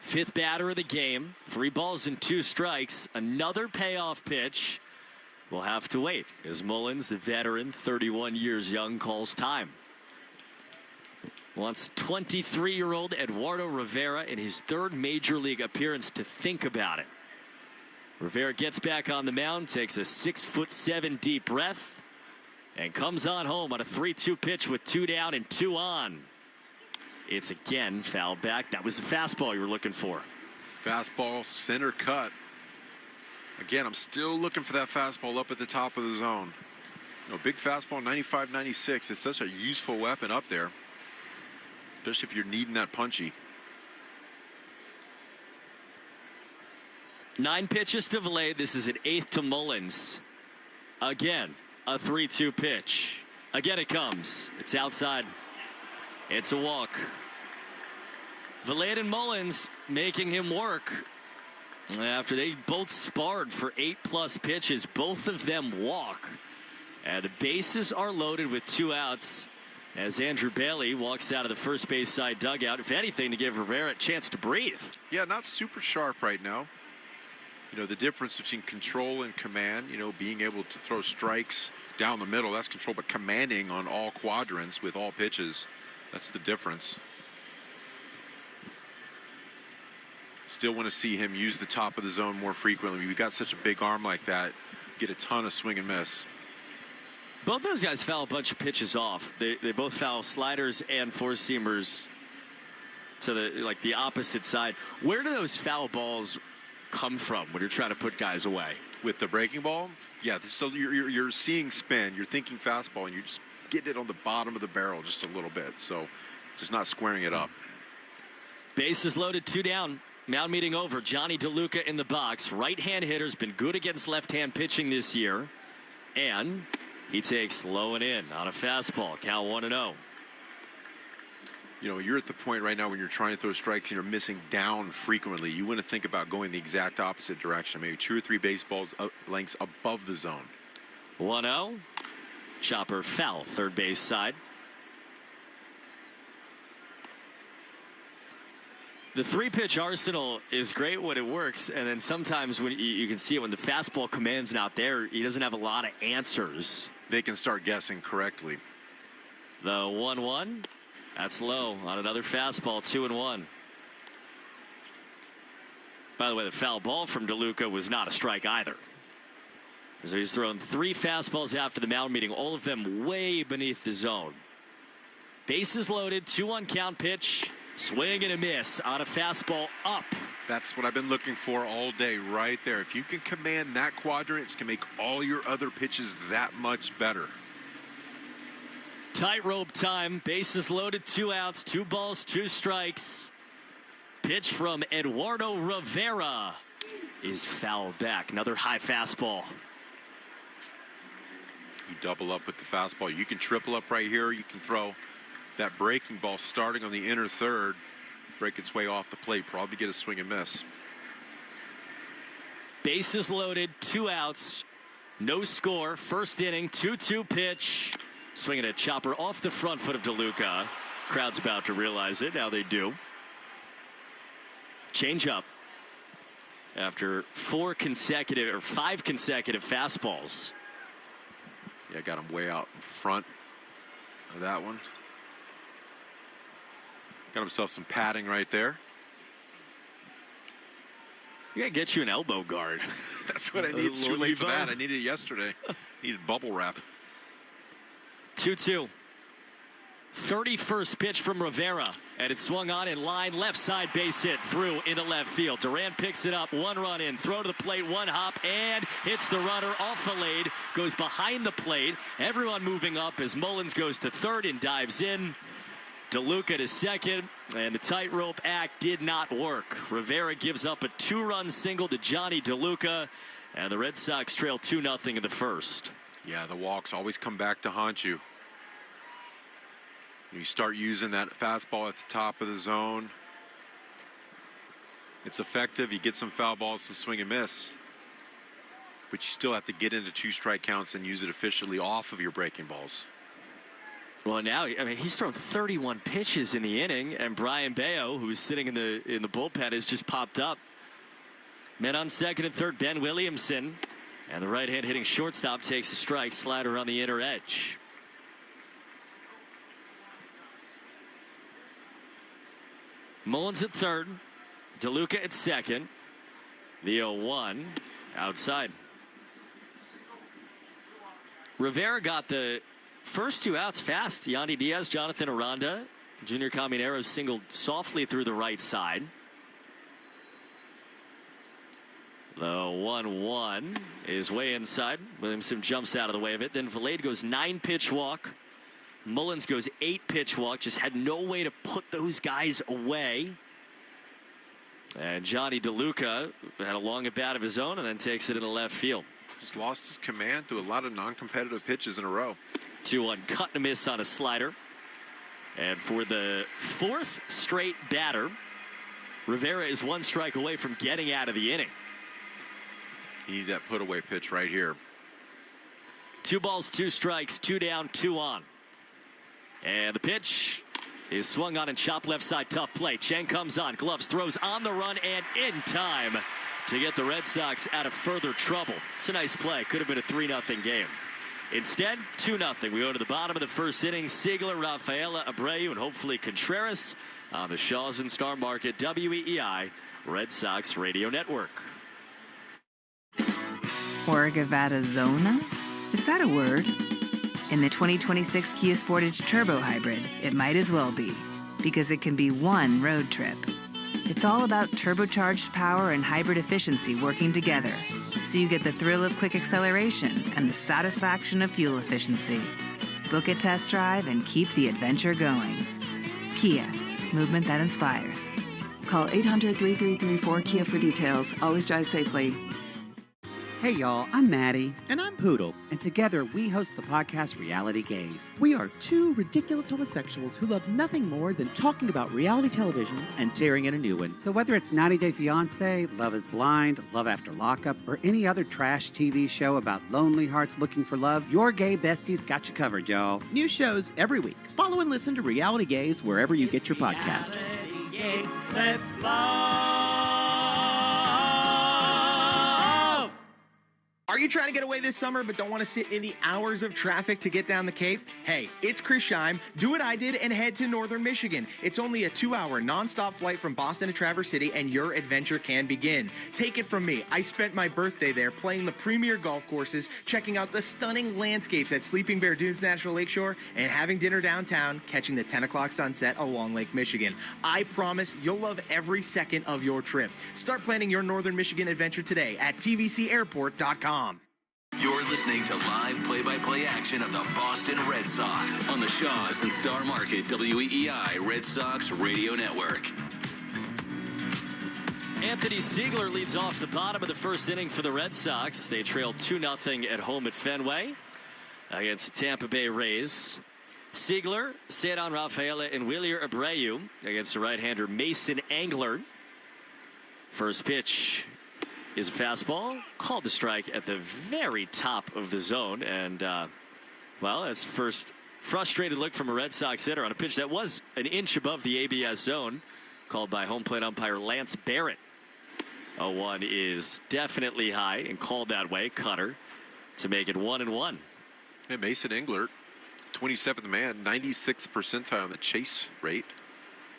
5th batter of the game. 3 balls and 2 strikes. Another payoff pitch. We'll have to wait as Mullins, the veteran, 31 years young, calls time. Wants 23-year-old Eduardo Rivera in his 3rd major league appearance to think about it. Rivera gets back on the mound, takes a 6'7" deep breath, and comes on home on a 3-2 pitch with 2 down and 2 on. It's again foul back. That was the fastball you were looking for. Fastball, center cut. Again, I'm still looking for that fastball up at the top of the zone. You know, big fastball, 95, 96. It's such a useful weapon up there, especially if you're needing that punchy. 9 pitches to Valade. This is an 8th to Mullins. Again, a 3-2 pitch. Again it comes. It's outside. It's a walk. Valade and Mullins making him work. After they both sparred for 8+ pitches, both of them walk. And the bases are loaded with 2 outs as Andrew Bailey walks out of the first base side dugout, if anything, to give Rivera a chance to breathe. Yeah, not super sharp right now. You know, the difference between control and command, you know, being able to throw strikes down the middle, that's control, but commanding on all quadrants with all pitches, that's the difference. Still want to see him use the top of the zone more frequently. We've got such a big arm like that, get a ton of swing and miss. Both those guys foul a bunch of pitches off. They both foul sliders and four-seamers to the opposite side. Where do those foul balls come from when you're trying to put guys away? With the breaking ball, yeah. So you're seeing spin, you're thinking fastball, and you're just getting it on the bottom of the barrel just a little bit. So just not squaring it up. Bases loaded, 2 down. Mound meeting over. Johnny DeLuca in the box. Right-hand hitter's been good against left-hand pitching this year. And he takes low and in on a fastball. Count 1-0. You know, you're at the point right now when you're trying to throw strikes and you're missing down frequently. You want to think about going the exact opposite direction. Maybe 2 or 3 baseballs lengths above the zone. 1-0. Chopper foul, third base side. The 3-pitch arsenal is great when it works, and then sometimes when you can see it when the fastball commands out there, he doesn't have a lot of answers. They can start guessing correctly. The 1-1. That's low on another fastball, 2-1. By the way, the foul ball from DeLuca was not a strike either. So he's thrown 3 fastballs after the mound meeting, all of them way beneath the zone. Bases loaded, 2-1 count pitch. Swing and a miss on a fastball up. That's what I've been looking for all day right there. If you can command that quadrant, it's going to make all your other pitches that much better. Tightrope time. Bases loaded, 2 outs, 2 balls, 2 strikes. Pitch from Eduardo Rivera is fouled back. Another high fastball. You double up with the fastball. You can triple up right here. You can throw that breaking ball starting on the inner third, break its way off the plate, probably get a swing and miss. Bases loaded, 2 outs, no score. First inning, 2-2 pitch. Swinging a chopper off the front foot of DeLuca. Crowd's about to realize it. Now they do. Change up after 5 consecutive fastballs. Yeah, got him way out in front of that one. Got himself some padding right there. You gotta get you an elbow guard. That's what I need. It's too late for that. I needed it yesterday. Needed bubble wrap. 2-2. 31st pitch from Rivera, and it swung on in line, left side base hit through into left field. Duran picks it up, 1 run in, throw to the plate, 1 hop, and hits the runner off the lane, goes behind the plate. Everyone moving up as Mullins goes to third and dives in. DeLuca to second, and the tightrope act did not work. Rivera gives up a 2-run single to Johnny DeLuca, and the Red Sox trail 2-0 in the first. Yeah, the walks always come back to haunt you. You start using that fastball at the top of the zone. It's effective. You get some foul balls, some swing and miss. But you still have to get into 2 strike counts and use it efficiently off of your breaking balls. Well, now, I mean, he's thrown 31 pitches in the inning, and Brian Bayo, who's sitting in the bullpen, has just popped up. Men on second and third, Ben Williamson. And the right-hand hitting shortstop takes a strike, slider on the inner edge. Mullins at third, DeLuca at second. The 0-1 outside. Rivera got the first 2 outs fast. Yandy Diaz, Jonathan Aranda. Junior Caminero singled softly through the right side. The 1-1 is way inside. Williamson jumps out of the way of it. Then Valade goes 9-pitch walk. Mullins goes 8-pitch walk. Just had no way to put those guys away. And Johnny DeLuca had a long at bat of his own and then takes it into left field. Just lost his command through a lot of non-competitive pitches in a row. 2-1 cut and a miss on a slider. And for the 4th straight batter, Rivera is 1 strike away from getting out of the inning. You need that put-away pitch right here. 2 balls, 2 strikes, 2 down, 2 on. And the pitch is swung on and chopped left side, tough play. Chang comes on, gloves, throws on the run and in time to get the Red Sox out of further trouble. It's a nice play. Could have been a 3-0 game. Instead, 2-0. We go to the bottom of the first inning. Siegler, Rafaela, Abreu, and hopefully Contreras on the Shaws and Star Market WEEI Red Sox Radio Network. Orgavattazona? Is that a word? In the 2026 Kia Sportage Turbo Hybrid, it might as well be, because it can be one road trip. It's all about turbocharged power and hybrid efficiency working together, so you get the thrill of quick acceleration and the satisfaction of fuel efficiency. Book a test drive and keep the adventure going. Kia, movement that inspires. Call 800-3334-KIA for details. Always drive safely. Hey y'all, I'm Maddie. And I'm Poodle. And together we host the podcast Reality Gaze. We are two ridiculous homosexuals who love nothing more than talking about reality television and tearing in a new one. So whether it's 90 Day Fiancé, Love is Blind, Love After Lockup, or any other trash TV show about lonely hearts looking for love, your gay besties got you covered, y'all. New shows every week. Follow and listen to Reality Gaze wherever you get your podcast. Gaze, let's love. Are you trying to get away this summer but don't want to sit in the hours of traffic to get down the Cape? Hey, it's Chris Scheim. Do what I did and head to Northern Michigan. It's only a 2-hour nonstop flight from Boston to Traverse City, and your adventure can begin. Take it from me. I spent my birthday there playing the premier golf courses, checking out the stunning landscapes at Sleeping Bear Dunes National Lakeshore, and having dinner downtown, catching the 10 o'clock sunset along Lake Michigan. I promise you'll love every second of your trip. Start planning your Northern Michigan adventure today at tvcairport.com. You're listening to live play-by-play action of the Boston Red Sox on the Shaws and Star Market WEEI Red Sox Radio Network. Anthony Siegler leads off the bottom of the first inning for the Red Sox. They trail 2-0 at home at Fenway against the Tampa Bay Rays. Siegler, Cedon Rafaela, and Wheeler Abreu against the right-hander Mason Angler. First pitch is a fastball, called the strike at the very top of the zone. And, well, that's first frustrated look from a Red Sox hitter on a pitch that was an inch above the ABS zone, called by home plate umpire Lance Barrett. 0-1 is definitely high and called that way. Cutter to make it 1-1. And Mason Englert, 27th man, 96th percentile on the chase rate.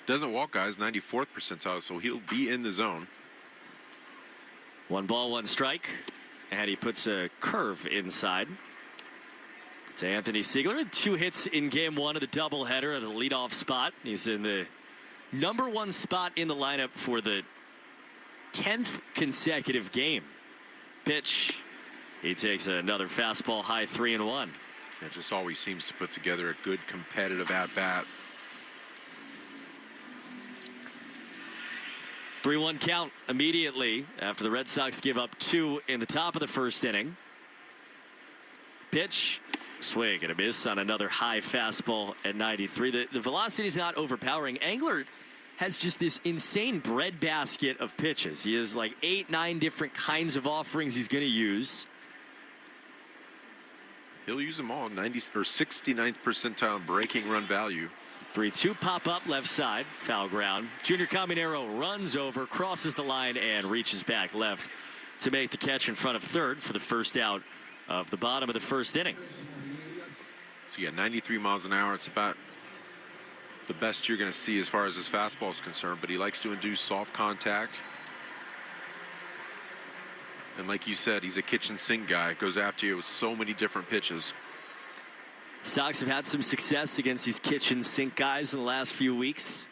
Doesn't walk guys, 94th percentile, so he'll be in the zone. 1 ball, 1 strike, and he puts a curve inside to Anthony Siegler. 2 hits in game 1 of the doubleheader at a leadoff spot. He's in the #1 spot in the lineup for the 10th consecutive game. Pitch, he takes another fastball, high 3-1. It just always seems to put together a good competitive at-bat. 3-1 count immediately after the Red Sox give up 2 in the top of the first inning. Pitch, swing and a miss on another high fastball at 93. The velocity is not overpowering. Angler has just this insane breadbasket of pitches. He has like 8-9 different kinds of offerings he's going to use. He'll use them all. 69th percentile breaking run value. 3-2 pop up left side, foul ground. Junior Caminero runs over, crosses the line, and reaches back left to make the catch in front of third for the first out of the bottom of the first inning. So yeah, 93 miles an hour. It's about the best you're going to see as far as his fastball is concerned, but he likes to induce soft contact. And like you said, he's a kitchen sink guy. Goes after you with so many different pitches. Sox have had some success against these kitchen sink guys in the last few weeks.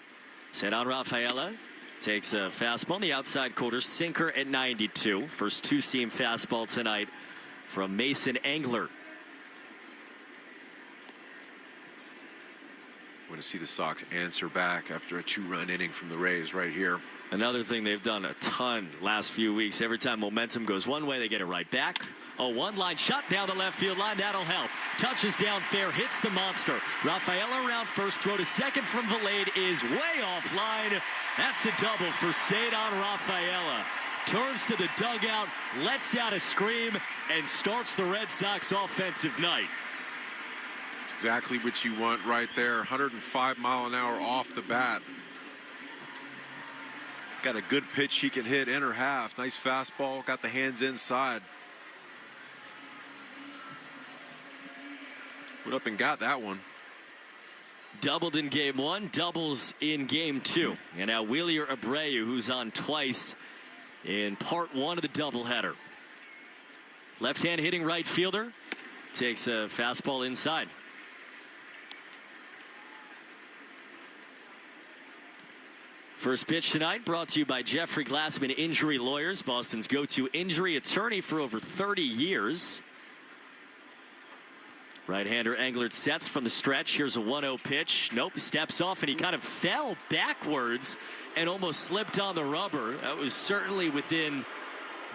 Cedon Rafaela takes a fastball in the outside quarter, sinker at 92. First 2-seam fastball tonight from Mason Angler. Want to see the Sox answer back after a 2-run inning from the Rays right here. Another thing they've done a ton last few weeks. Every time momentum goes one way, they get it right back. A one-line shot down the left field line. That'll help. Touches down fair, hits the monster. Rafaela around first, throw to second from Valade is way offline. That's a double for Cedon Rafaela. Turns to the dugout, lets out a scream, and starts the Red Sox offensive night. It's exactly what you want right there. 105 mile an hour off the bat. Got a good pitch he can hit inner half. Nice fastball. Got the hands inside. Went up and got that one. Doubled in game 1, doubles in game 2. And now Wheeler Abreu, who's on twice in part 1 of the doubleheader. Left-hand hitting right fielder. takes a fastball inside. First pitch tonight brought to you by Jeffrey Glassman Injury Lawyers, Boston's go-to injury attorney for over 30 years. Right-hander Englert sets from the stretch. Here's a 1-0 pitch. Nope, steps off, and he kind of fell backwards and almost slipped on the rubber. That was certainly within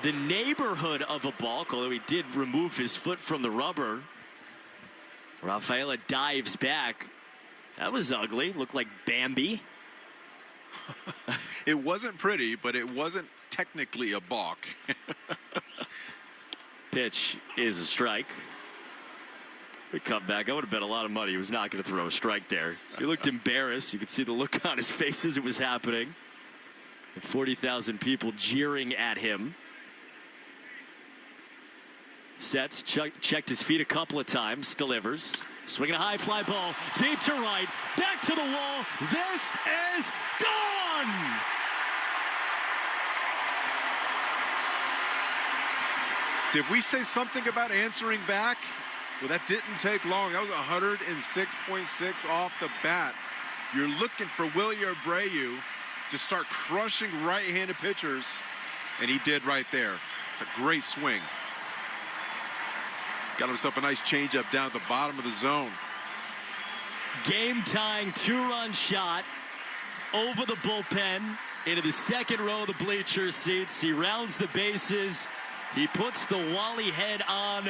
the neighborhood of a balk, although he did remove his foot from the rubber. Rafaela dives back. That was ugly. Looked like Bambi. It wasn't pretty, but it wasn't technically a balk. Pitch is a strike. We come back. I would have bet a lot of money he was not going to throw a strike there. He looked embarrassed. You could see the look on his face as it was happening. 40,000 people jeering at him. Sets, checked his feet a couple of times, delivers. Swinging a high fly ball, deep to right, back to the wall. This is gone! Did we say something about answering back? Well, that didn't take long. That was 106.6 off the bat. You're looking for Willie Abreu to start crushing right-handed pitchers, and he did right there. It's a great swing. Got himself a nice changeup down at the bottom of the zone. Game-tying two-run shot over the bullpen into the second row of the bleacher seats. He rounds the bases. He puts the Wally head on,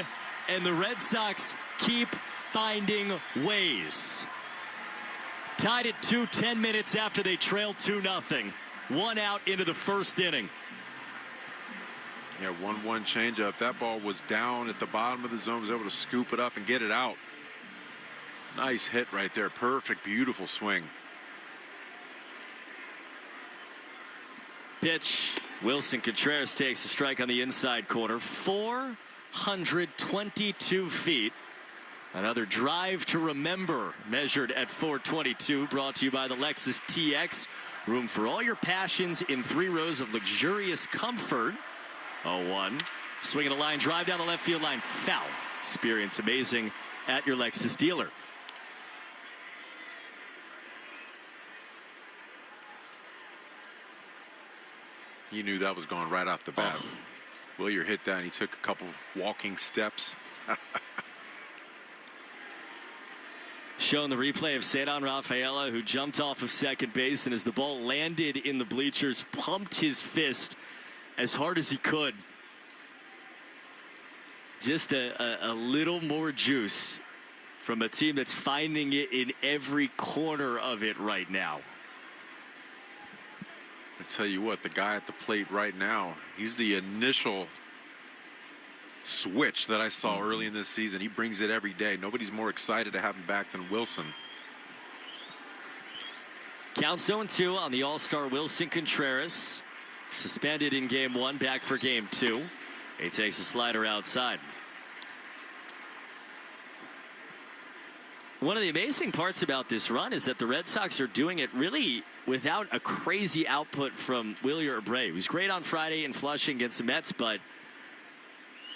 and the Red Sox keep finding ways. Tied at 2, 10 minutes after they trailed 2-0. 1 out into the first inning. Yeah, 1-1 changeup. That ball was down at the bottom of the zone. Was able to scoop it up and get it out. Nice hit right there. Perfect, beautiful swing. Pitch. Wilson Contreras takes a strike on the inside corner. 422 feet. Another drive to remember, measured at 422, brought to you by the Lexus TX. Room for all your passions in 3 rows of luxurious comfort. 0-1. Swinging a line drive down the left field line. Foul. Experience amazing at your Lexus dealer. He knew that was going right off the bat. Willier hit that, and he took a couple walking steps. Showing the replay of Cedar Rafaela, who jumped off of second base, and as the ball landed in the bleachers, pumped his fist as hard as he could. Just a little more juice from a team that's finding it in every corner of it right now. I tell you what, the guy at the plate right now, he's the initial switch that I saw early in this season. He brings it every day. Nobody's more excited to have him back than Wilson. Counts 0-2 on the All-Star Wilson Contreras. Suspended in game 1, back for game 2. He takes a slider outside. One of the amazing parts about this run is that the Red Sox are doing it really without a crazy output from Willie Abreu. He was great on Friday in Flushing against the Mets, but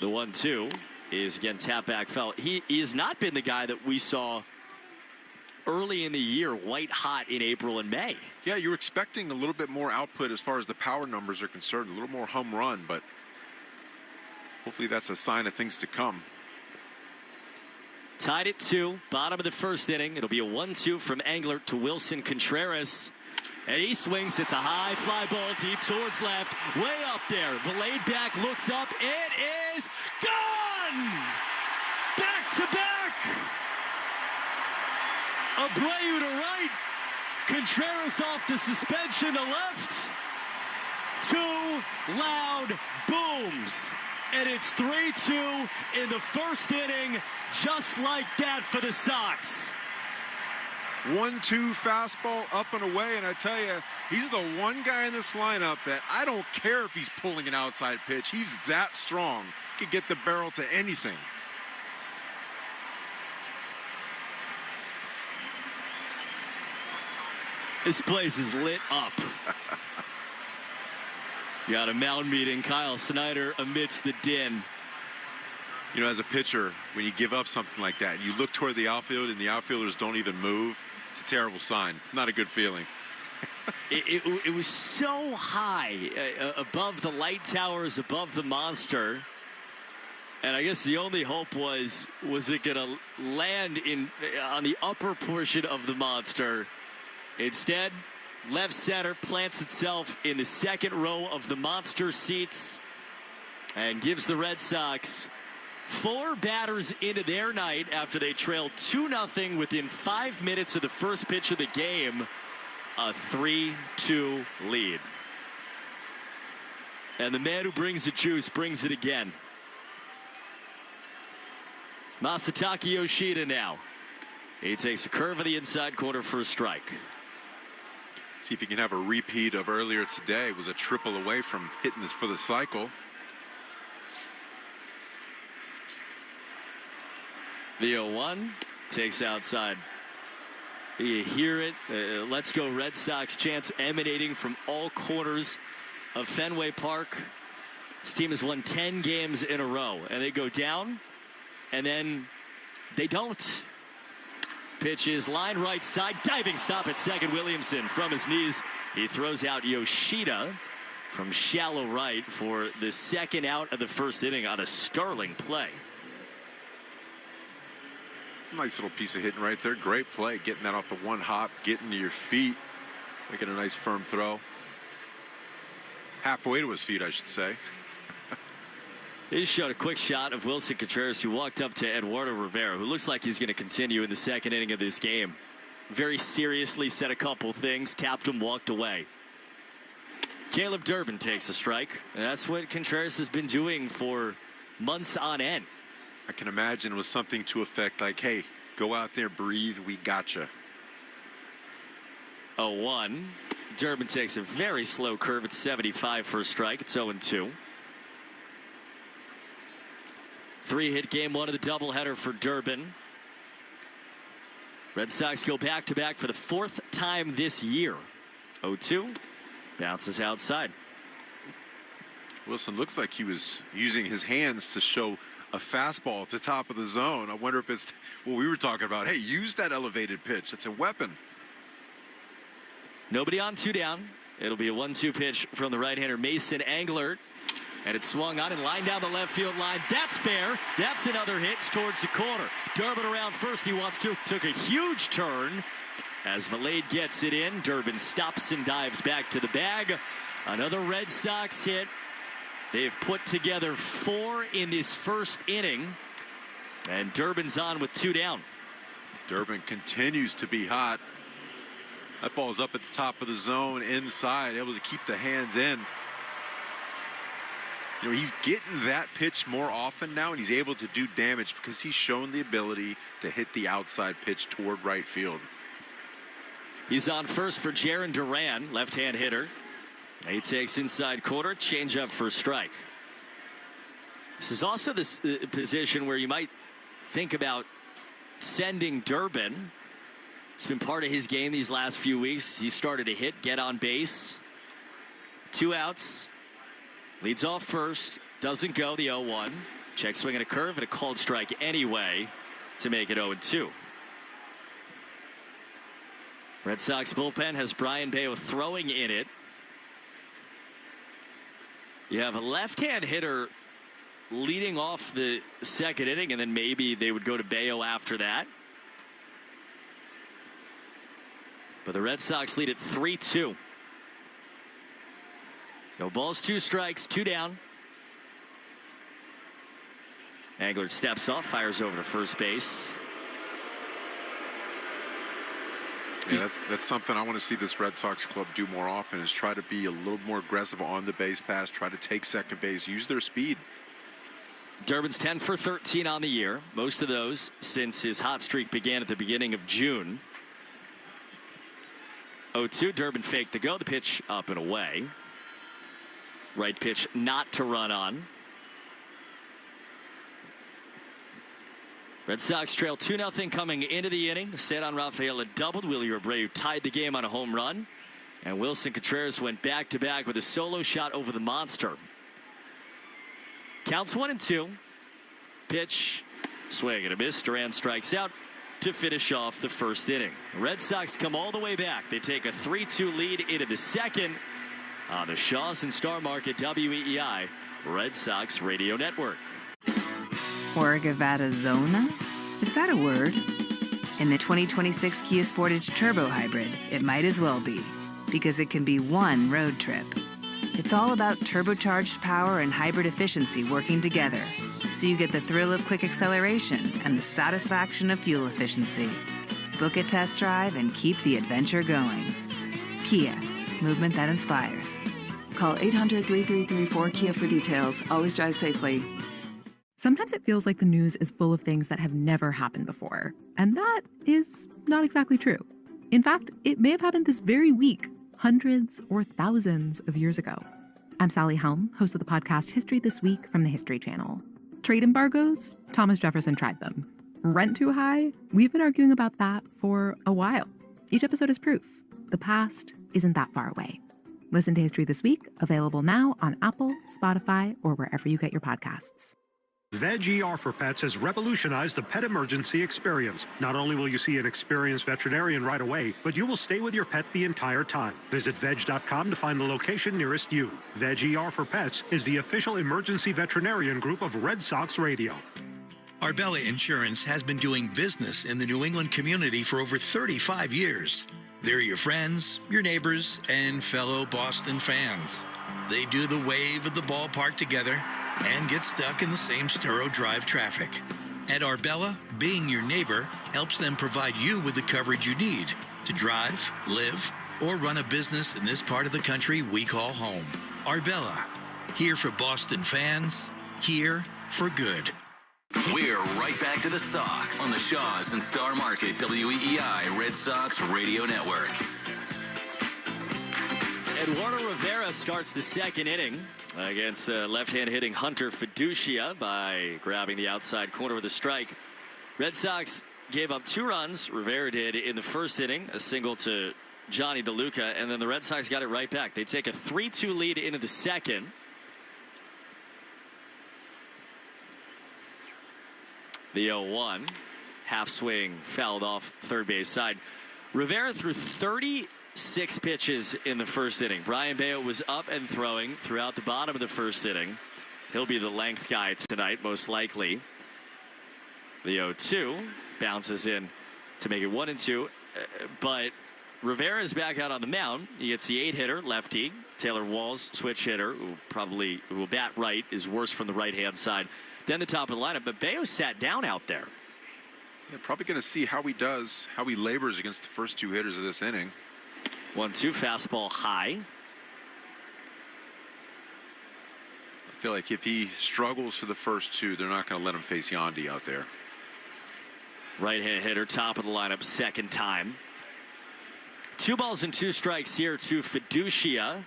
the 1-2 is again tap back foul. He has not been the guy that we saw early in the year, white hot in April and May. Yeah, you're expecting a little bit more output as far as the power numbers are concerned, a little more home run, but hopefully that's a sign of things to come. Tied at 2, bottom of the first inning. It'll be a 1-2 from Englert to Wilson Contreras. And he swings. It's a high fly ball deep towards left. Way up there. Valade back, looks up. It is gone! Back to back! Abreu to right. Contreras off the suspension to left. 2 loud booms. And it's 3-2 in the first inning, just like that for the Sox. 1-2 fastball up and away, and I tell you, he's the one guy in this lineup that I don't care if he's pulling an outside pitch. He's that strong. He could get the barrel to anything. This place is lit up. You got a mound meeting. Kyle Snyder amidst the din. You know, as a pitcher, when you give up something like that, and you look toward the outfield and the outfielders don't even move, it's a terrible sign. Not a good feeling. It was so high above the light towers, above the monster. And I guess the only hope was it going to land on the upper portion of the monster? Instead, left center plants itself in the second row of the monster seats and gives the Red Sox 4 batters into their night after they trailed 2-0 within 5 minutes of the first pitch of the game. A 3-2 lead. And the man who brings the juice brings it again. Masataka Yoshida now. He takes a curve of the inside corner for a strike. See if he can have a repeat of earlier today. It was a triple away from hitting this for the cycle. The 0-1 takes outside. You hear it. Let's go Red Sox chants emanating from all corners of Fenway Park. This team has won 10 games in a row, and they go down, and then they don't. Pitch is line right side. Diving stop at second. Williamson from his knees. He throws out Yoshida from shallow right for the second out of the first inning on a sterling play. Nice little piece of hitting right there. Great play. Getting that off the one hop. Getting to your feet. Making a nice firm throw. Halfway to his feet, I should say. They showed a quick shot of Wilson Contreras, who walked up to Eduardo Rivera, who looks like he's going to continue in the second inning of this game. Very seriously said a couple things, tapped him, walked away. Caleb Durbin takes a strike, and that's what Contreras has been doing for months on end. I can imagine it was something to effect like, hey, go out there, breathe, we gotcha. 0-1. Durbin takes a very slow curve at 75 for a strike. It's 0-2. 3-hit game, one of the doubleheader for Durbin. Red Sox go back-to-back for the 4th time this year. 0-2. Bounces outside. Wilson looks like he was using his hands to show a fastball at the top of the zone. I wonder if it's what we were talking about. Hey, use that elevated pitch. It's a weapon. Nobody on, 2 down. It'll be a 1-2 pitch from the right-hander Mason Englert. And it's swung on and lined down the left field line. That's fair. That's another hit towards the corner. Durbin around first. He took a huge turn as Valade gets it in. Durbin stops and dives back to the bag. Another Red Sox hit. They've put together 4 in this first inning. And Durbin's on with 2 down. Durbin continues to be hot. That ball's up at the top of the zone, inside, able to keep the hands in. You know, he's getting that pitch more often now, and he's able to do damage because he's shown the ability to hit the outside pitch toward right field. He's on first for Jarren Duran, left-hand hitter. He takes inside corner, changeup for a strike. This is also this position where you might think about sending Durbin. It's been part of his game these last few weeks. He started to hit, get on base. 2 outs. Leads off first. Doesn't go, the 0-1. Check swing and a curve and a called strike anyway to make it 0-2. Red Sox bullpen has Brian Bayo throwing in it. You have a left-hand hitter leading off the second inning, and then maybe they would go to Bayo after that. But the Red Sox lead at 3-2. No balls, 2 strikes, 2 down. Englert steps off, fires over to first base. Yeah, that's something I want to see this Red Sox club do more often, is try to be a little more aggressive on the base pass, try to take second base, use their speed. Durbin's 10 for 13 on the year. Most of those since his hot streak began at the beginning of June. 0-2, Durbin faked the go. The pitch up and away. Right pitch not to run on. Red Sox trail 2-0 coming into the inning. Cedon Rafaela doubled. Willie Abreu tied the game on a home run. And Wilson Contreras went back-to-back with a solo shot over the monster. Counts 1-2. pitch. Swing and a miss. Duran strikes out to finish off the first inning. The Red Sox come all the way back. They take a 3-2 lead into the second on the Shaws and Star Market WEEI Red Sox Radio Network. Zona? Is that a word? In the 2026 Kia Sportage Turbo Hybrid, it might as well be, because it can be one road trip. It's all about turbocharged power and hybrid efficiency working together, so you get the thrill of quick acceleration and the satisfaction of fuel efficiency. Book a test drive and keep the adventure going. Kia, movement that inspires. Call 800-3334-KIA for details. Always drive safely. Sometimes it feels like the news is full of things that have never happened before, and that is not exactly true. In fact, it may have happened this very week, hundreds or thousands of years ago. I'm Sally Helm, host of the podcast History This Week from the History Channel. Trade embargoes? Thomas Jefferson tried them. Rent too high? We've been arguing about that for a while. Each episode is proof. The past isn't that far away. Listen to History This Week, available now on Apple, Spotify, or wherever you get your podcasts. Veg ER for Pets has revolutionized the pet emergency experience. Not only will you see an experienced veterinarian right away, but you will stay with your pet the entire time. Visit veg.com to find the location nearest you. Veg ER for Pets is the official emergency veterinarian group of Red Sox Radio. Arbella Insurance has been doing business in the New England community for over 35 years. They're your friends, your neighbors, and fellow Boston fans. They do the wave at the ballpark together and get stuck in the same Sturo Drive traffic. At Arbella, being your neighbor helps them provide you with the coverage you need to drive, live, or run a business in this part of the country we call home. Arbella, here for Boston fans, here for good. We're right back to the Sox on the Shaws and Star Market WEEI Red Sox Radio Network. Eduardo Rivera starts the second inning against the left-hand hitting Hunter Fiducia by grabbing the outside corner with a strike. Red Sox gave up 2 runs. Rivera did in the first inning, a single to Johnny DeLuca, and then the Red Sox got it right back. They take a 3-2 lead into the second. The 0-1, half swing, fouled off third base side. Rivera threw 36 pitches in the first inning. Brian Bayo was up and throwing throughout the bottom of the first inning. He'll be the length guy tonight, most likely. The 0-2 bounces in to make it 1-2, but Rivera's back out on the mound. He gets the 8-hitter, lefty. Taylor Walls, switch hitter, who will bat right, is worse from the right-hand side. Then the top of the lineup, but Bayo sat down out there. Yeah, probably going to see how he does, how he labors against the first 2 hitters of this inning. 1-2, fastball high. I feel like if he struggles for the first 2, they're not going to let him face Yandy out there. Right-hand hitter, top of the lineup, second time. 2 balls and 2 strikes here to Fiducia.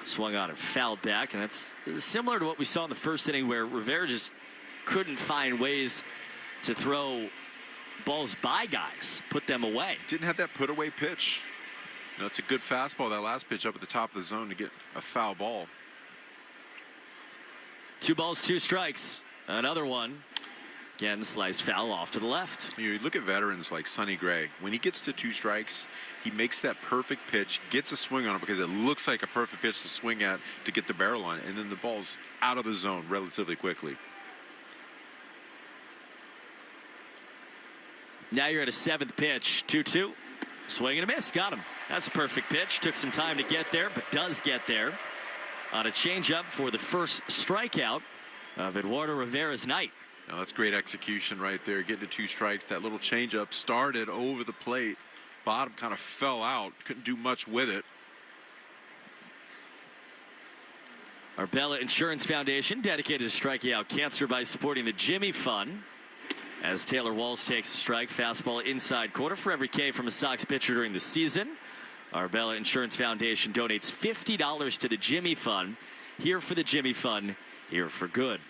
Swung on and fouled back, and that's similar to what we saw in the first inning where Rivera just couldn't find ways to throw balls by guys, put them away. Didn't have that put away pitch. You know, it's a good fastball, that last pitch up at the top of the zone to get a foul ball. 2 balls, 2 strikes. Another one. Again, slice foul off to the left. You look at veterans like Sonny Gray. When he gets to 2 strikes, he makes that perfect pitch, gets a swing on it because it looks like a perfect pitch to swing at to get the barrel on it, and then the ball's out of the zone relatively quickly. Now you're at a 7th pitch, 2-2. Swing and a miss, got him. That's a perfect pitch. Took some time to get there, but does get there on a changeup for the first strikeout of Eduardo Rivera's night. Now that's great execution right there, getting to 2 strikes. That little changeup started over the plate. Bottom kind of fell out, couldn't do much with it. Arbella Insurance Foundation dedicated to striking out cancer by supporting the Jimmy Fund. As Taylor Walls takes a strike, fastball inside corner for every K from a Sox pitcher during the season. Arbella Insurance Foundation donates $50 to the Jimmy Fund. Here for the Jimmy Fund, here for good.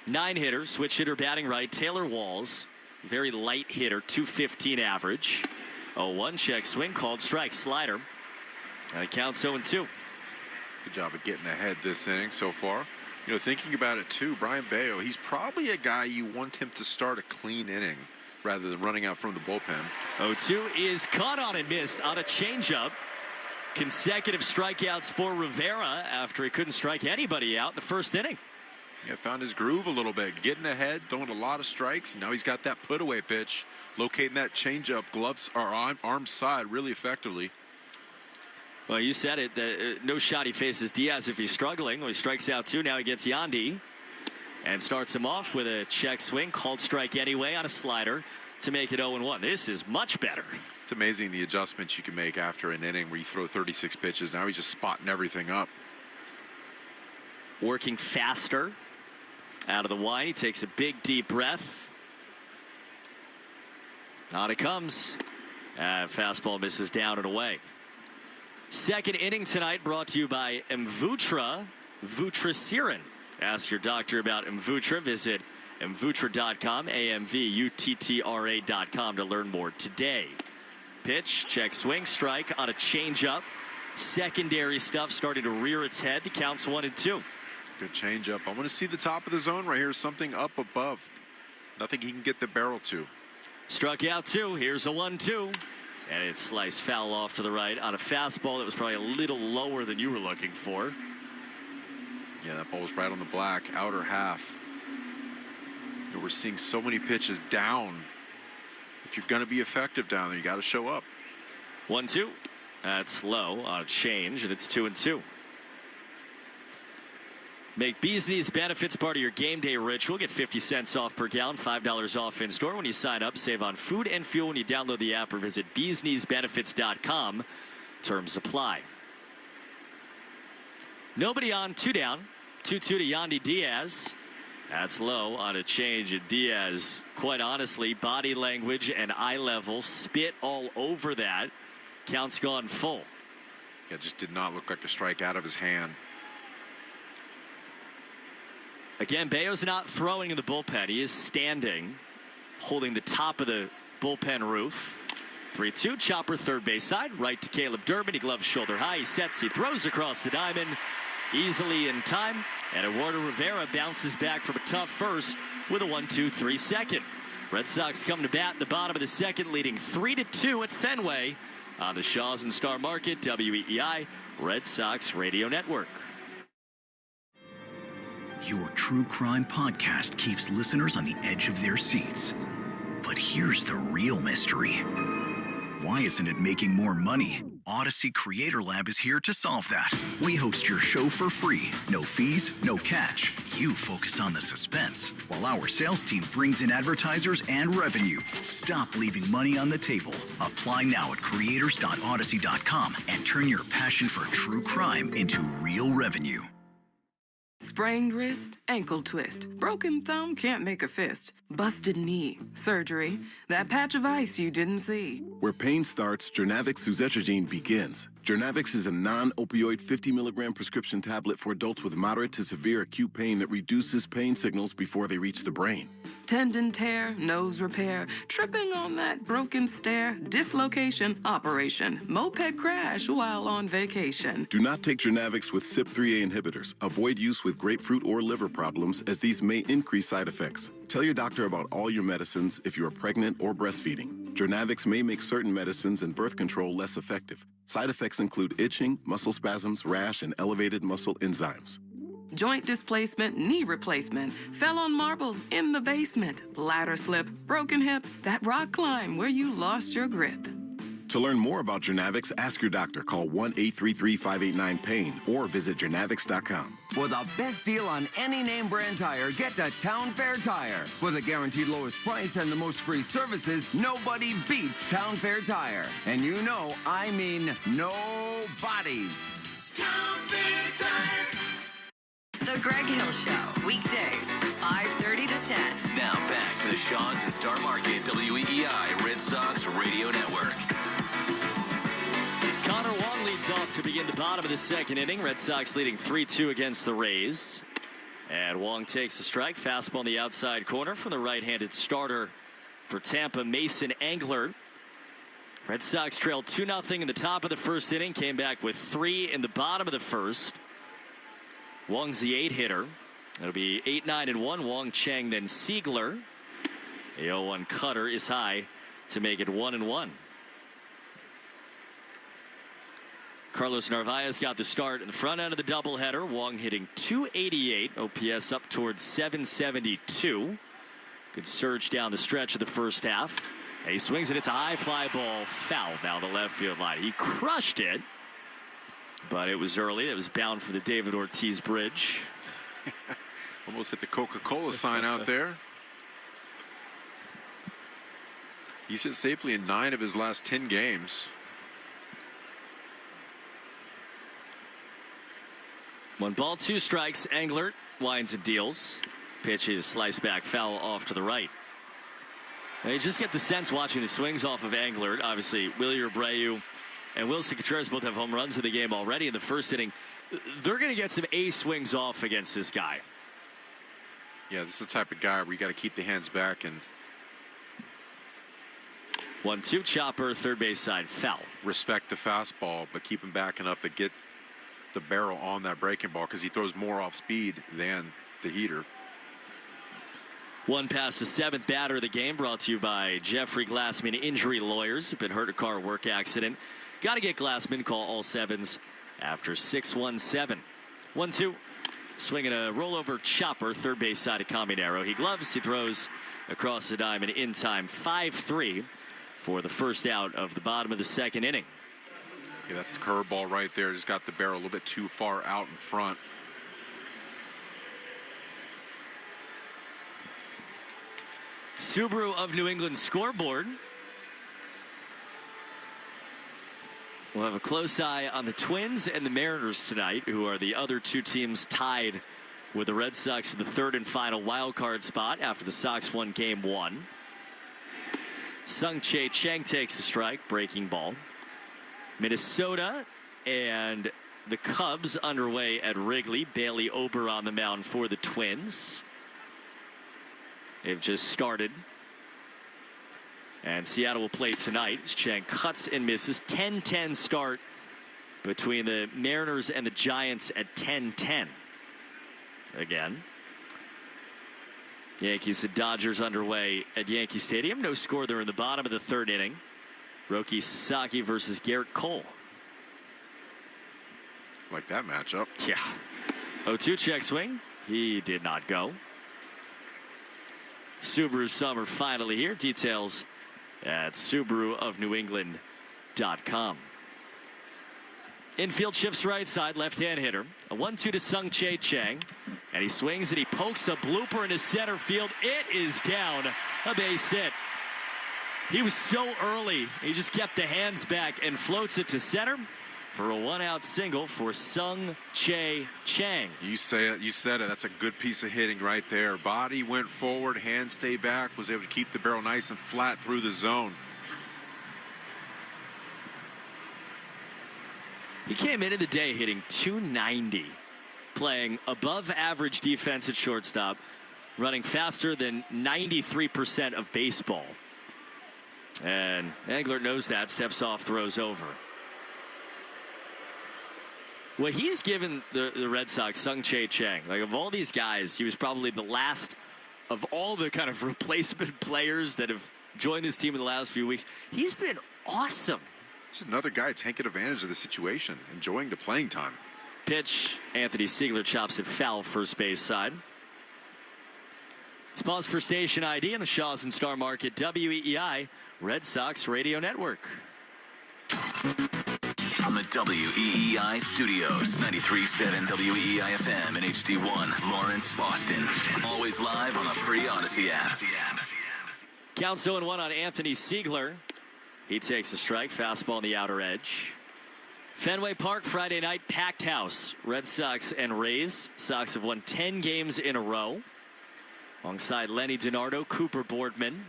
9 hitters, switch hitter batting right, Taylor Walls. Very light hitter, 215 average. 0-1 check swing, called strike, slider. And it counts 0-2. Good job of getting ahead this inning so far. You know, thinking about it too, Brian Bayo, he's probably a guy you want him to start a clean inning rather than running out from the bullpen. 0-2 is caught on and missed on a changeup. Consecutive strikeouts for Rivera after he couldn't strike anybody out in the first inning. Yeah, found his groove a little bit, getting ahead, throwing a lot of strikes. Now he's got that put-away pitch, locating that changeup, gloves or arm side really effectively. Well, you said it. No shot he faces Diaz if he's struggling. Well, he strikes out 2. Now he gets Yandy and starts him off with a check swing, called strike anyway on a slider to make it 0-1. This is much better. It's amazing the adjustments you can make after an inning where you throw 36 pitches. Now he's just spotting everything up. Working faster out of the wine. He takes a big, deep breath. On it comes. Fastball misses down and away. Second inning tonight brought to you by Mvutra Vutrisiran. Ask your doctor about Mvutra. Visit Mvutra.com, AMVUTTRA.com to learn more today. Pitch, check, swing, strike on a changeup. Secondary stuff starting to rear its head. The count's 1-2. Good changeup. I want to see the top of the zone right here. Something up above. Nothing he can get the barrel to. Struck out 2. Here's a 1-2. And it's sliced foul off to the right on a fastball that was probably a little lower than you were looking for. Yeah, that ball was right on the black, outer half. You know, we're seeing so many pitches down. If you're going to be effective down there, you got to show up. 1-2. That's low on a change, and it's 2-2. Make Bees Knees benefits part of your game day ritual. Get 50 cents off per gallon, $5 off in store when you sign up. Save on food and fuel when you download the app or visit beeskneesbenefits.com. Terms apply. Nobody on, 2 down. 2-2 to Yandy Diaz. That's low on a change. And Diaz, quite honestly, body language and eye level, spit all over that. Count's gone full. Yeah, just did not look like a strike out of his hand. Again, Bayo's not throwing in the bullpen. He is standing, holding the top of the bullpen roof. 3-2, chopper third base side, right to Caleb Durbin. He gloves shoulder high. He sets, he throws across the diamond easily in time. And Eduardo Rivera bounces back from a tough first with a 1-2-3 second. Red Sox come to bat in the bottom of the second, leading 3-2 at Fenway on the Shaws and Star Market, WEEI, Red Sox Radio Network. Your true crime podcast keeps listeners on the edge of their seats. But here's the real mystery. Why isn't it making more money? Odyssey Creator Lab is here to solve that. We host your show for free. No fees, no catch. You focus on the suspense, while our sales team brings in advertisers and revenue. Stop leaving money on the table. Apply now at creators.odyssey.com and turn your passion for true crime into real revenue. Sprained wrist, ankle twist, broken thumb, can't make a fist, busted knee, surgery, that patch of ice you didn't see. Where pain starts, Jernavix suzetrigine begins. Jernavix is a non-opioid 50-milligram prescription tablet for adults with moderate to severe acute pain that reduces pain signals before they reach the brain. Tendon tear, nose repair, tripping on that broken stair, dislocation, operation, moped crash while on vacation. Do not take Jernavix with CYP3A inhibitors. Avoid use with grapefruit or liver problems, as these may increase side effects. Tell your doctor about all your medicines if you are pregnant or breastfeeding. Jernavix may make certain medicines and birth control less effective. Side effects include itching, muscle spasms, rash, and elevated muscle enzymes. Joint displacement, knee replacement, fell on marbles in the basement, ladder slip, broken hip, that rock climb where you lost your grip. To learn more about Jernavix, ask your doctor. Call 1-833-589-PAIN or visit Jernavix.com. For the best deal on any name brand tire, get to Town Fair Tire. For the guaranteed lowest price and the most free services, nobody beats Town Fair Tire. And you know, I mean nobody. Town Fair Tire. The Greg Hill Show, weekdays, 5:30 to 10. Now back to the Shaws and Star Market, WEEI Red Sox Radio Network. Connor Wong leads off to begin the bottom of the second inning. Red Sox leading 3-2 against the Rays. And Wong takes a strike. Fastball in the outside corner from the right-handed starter for Tampa, Mason Angler. Red Sox trailed 2-0 in the top of the first inning. Came back with 3 in the bottom of the first. Wong's the 8-hitter. It'll be 8-9 and 1. Wong, Chang, then Siegler. The 0-1 cutter is high to make it 1-1. Carlos Narvaez got the start in the front end of the doubleheader. Wong hitting .288, OPS up towards .772. Good surge down the stretch of the first half. And he swings it. It's a high fly ball, foul down the left field line. He crushed it, but it was early. It was bound for the David Ortiz bridge. Almost hit the Coca-Cola sign out there. He's hit safely in 9 of his last 10 games. 1 ball, 2 strikes. Englert winds and deals. Pitch is slice back foul off to the right. And you just get the sense watching the swings off of Englert. Obviously, Willie Abreu and Wilson Contreras both have home runs in the game already in the first inning. They're going to get some A swings off against this guy. Yeah, this is the type of guy where you got to keep the hands back and 1-2 chopper, third base side, foul. Respect the fastball, but keep him backing up to get the barrel on that breaking ball because he throws more off speed than the heater. 1 past the 7th batter of the game, brought to you by Jeffrey Glassman Injury Lawyers. Been hurt in a car work accident. Got to get Glassman. Call all 7s after 617. 1-2. Swinging a rollover chopper, third base side of Caminero. He gloves, he throws across the diamond in time. 5-3 for the first out of the bottom of the second inning. Yeah, that curveball right there just got the barrel a little bit too far out in front. Subaru of New England scoreboard. We'll have a close eye on the Twins and the Mariners tonight, who are the other 2 teams tied with the Red Sox for the 3rd and final wild card spot after the Sox won game 1. Sung-Chae Chang takes a strike, breaking ball. Minnesota and the Cubs underway at Wrigley. Bailey Ober on the mound for the Twins. They've just started. And Seattle will play tonight. Chang cuts and misses. 10-10 start between the Mariners and the Giants at 10-10. Again. Yankees and Dodgers underway at Yankee Stadium. No score there in the bottom of the 3rd inning. Roki Sasaki versus Garrett Cole. Like that matchup. Yeah. 0-2 check swing. He did not go. Subaru summer finally here. Details at SubaruofNewEngland.com. Infield shifts right side, left-hand hitter. A 1-2 to Sung-Chae Chang. And he swings and he pokes a blooper into center field. It is down. A base hit. He was so early. He just kept the hands back and floats it to center for a 1-out single for Sung-Chae Chang. You say it. You said it. That's a good piece of hitting right there. Body went forward, hands stayed back, was able to keep the barrel nice and flat through the zone. He came into the day hitting .290, playing above average defense at shortstop, running faster than 93% of baseball. And Englert knows that, steps off, throws over. Well, he's given the Red Sox, Sung-Chae Chang, like of all these guys, he was probably the last of all the kind of replacement players that have joined this team in the last few weeks. He's been awesome. Just another guy taking advantage of the situation, enjoying the playing time. Pitch, Anthony Siegler chops it foul, first base side. It's pause for station ID in the Shaws and Star Market WEEI Red Sox Radio Network. From the WEEI studios, 93.7 WEEI FM and HD1, Lawrence, Boston. Always live on the free Odyssey app. Count 0-1 on Anthony Siegler. He takes a strike, fastball on the outer edge. Fenway Park, Friday night, packed house. Red Sox and Rays. Sox have won 10 games in a row. Alongside Lenny DiNardo, Cooper Boardman.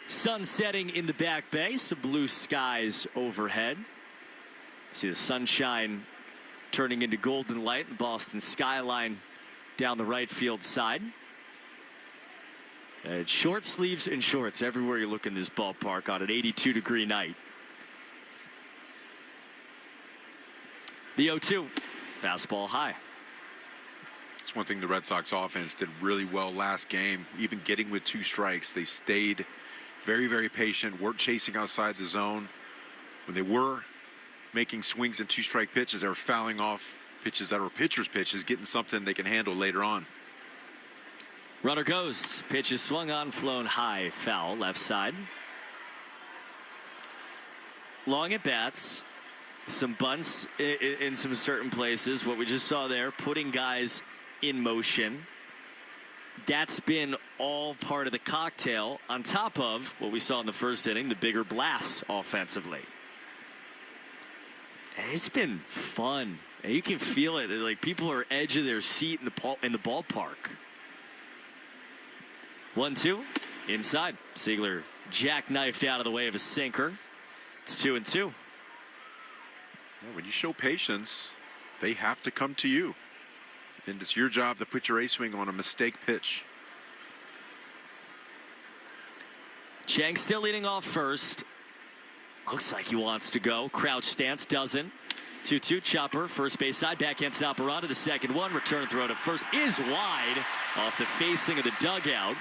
Sun setting in the back bay, some blue skies overhead. See the sunshine turning into golden light, the Boston skyline down the right field side. Short sleeves and shorts everywhere you look in this ballpark on an 82-degree night. The 0-2, fastball high. That's one thing the Red Sox offense did really well last game. Even getting with 2 strikes, they stayed very, very patient, weren't chasing outside the zone. When they were making swings and 2-strike pitches, they were fouling off pitches that were pitcher's pitches, getting something they can handle later on. Runner goes. Pitch is swung on, flown high, foul, left side. Long at bats. Some bunts in some certain places. What we just saw there, putting guys in motion. That's been all part of the cocktail on top of what we saw in the first inning, the bigger blasts offensively. It's been fun. You can feel it. Like people are edge of their seat in the ballpark. 1-2 inside. Siegler jackknifed out of the way of a sinker. It's 2-2. When you show patience, they have to come to you. And it's your job to put your A swing on a mistake pitch. Chang still leading off first. Looks like he wants to go. Crouch stance, doesn't. 2-2 chopper, first base side, backhand stop around to second one. Return throw to first is wide off the facing of the dugout.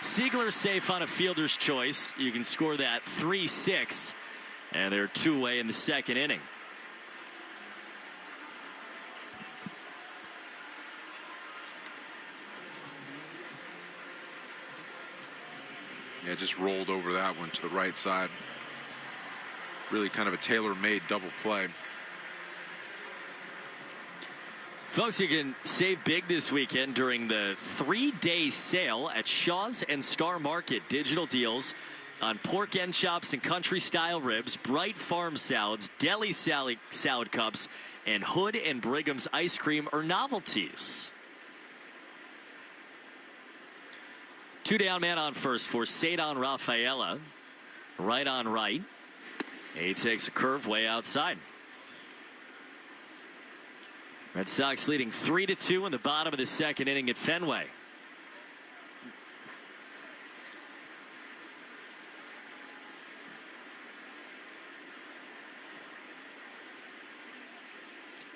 Siegler safe on a fielder's choice. You can score that 3-6. And they're 2-away in the second inning. Yeah, just rolled over that one to the right side. Really kind of a tailor-made double play. Folks, you can save big this weekend during the 3-day sale at Shaw's and Star Market. Digital deals on pork end chops and country-style ribs, Bright Farm salads, deli salad cups, and Hood and Brigham's ice cream or novelties. 2 down, man on first for Cedon Rafaela. Right on right. He takes a curve way outside. Red Sox leading 3-2 in the bottom of the second inning at Fenway.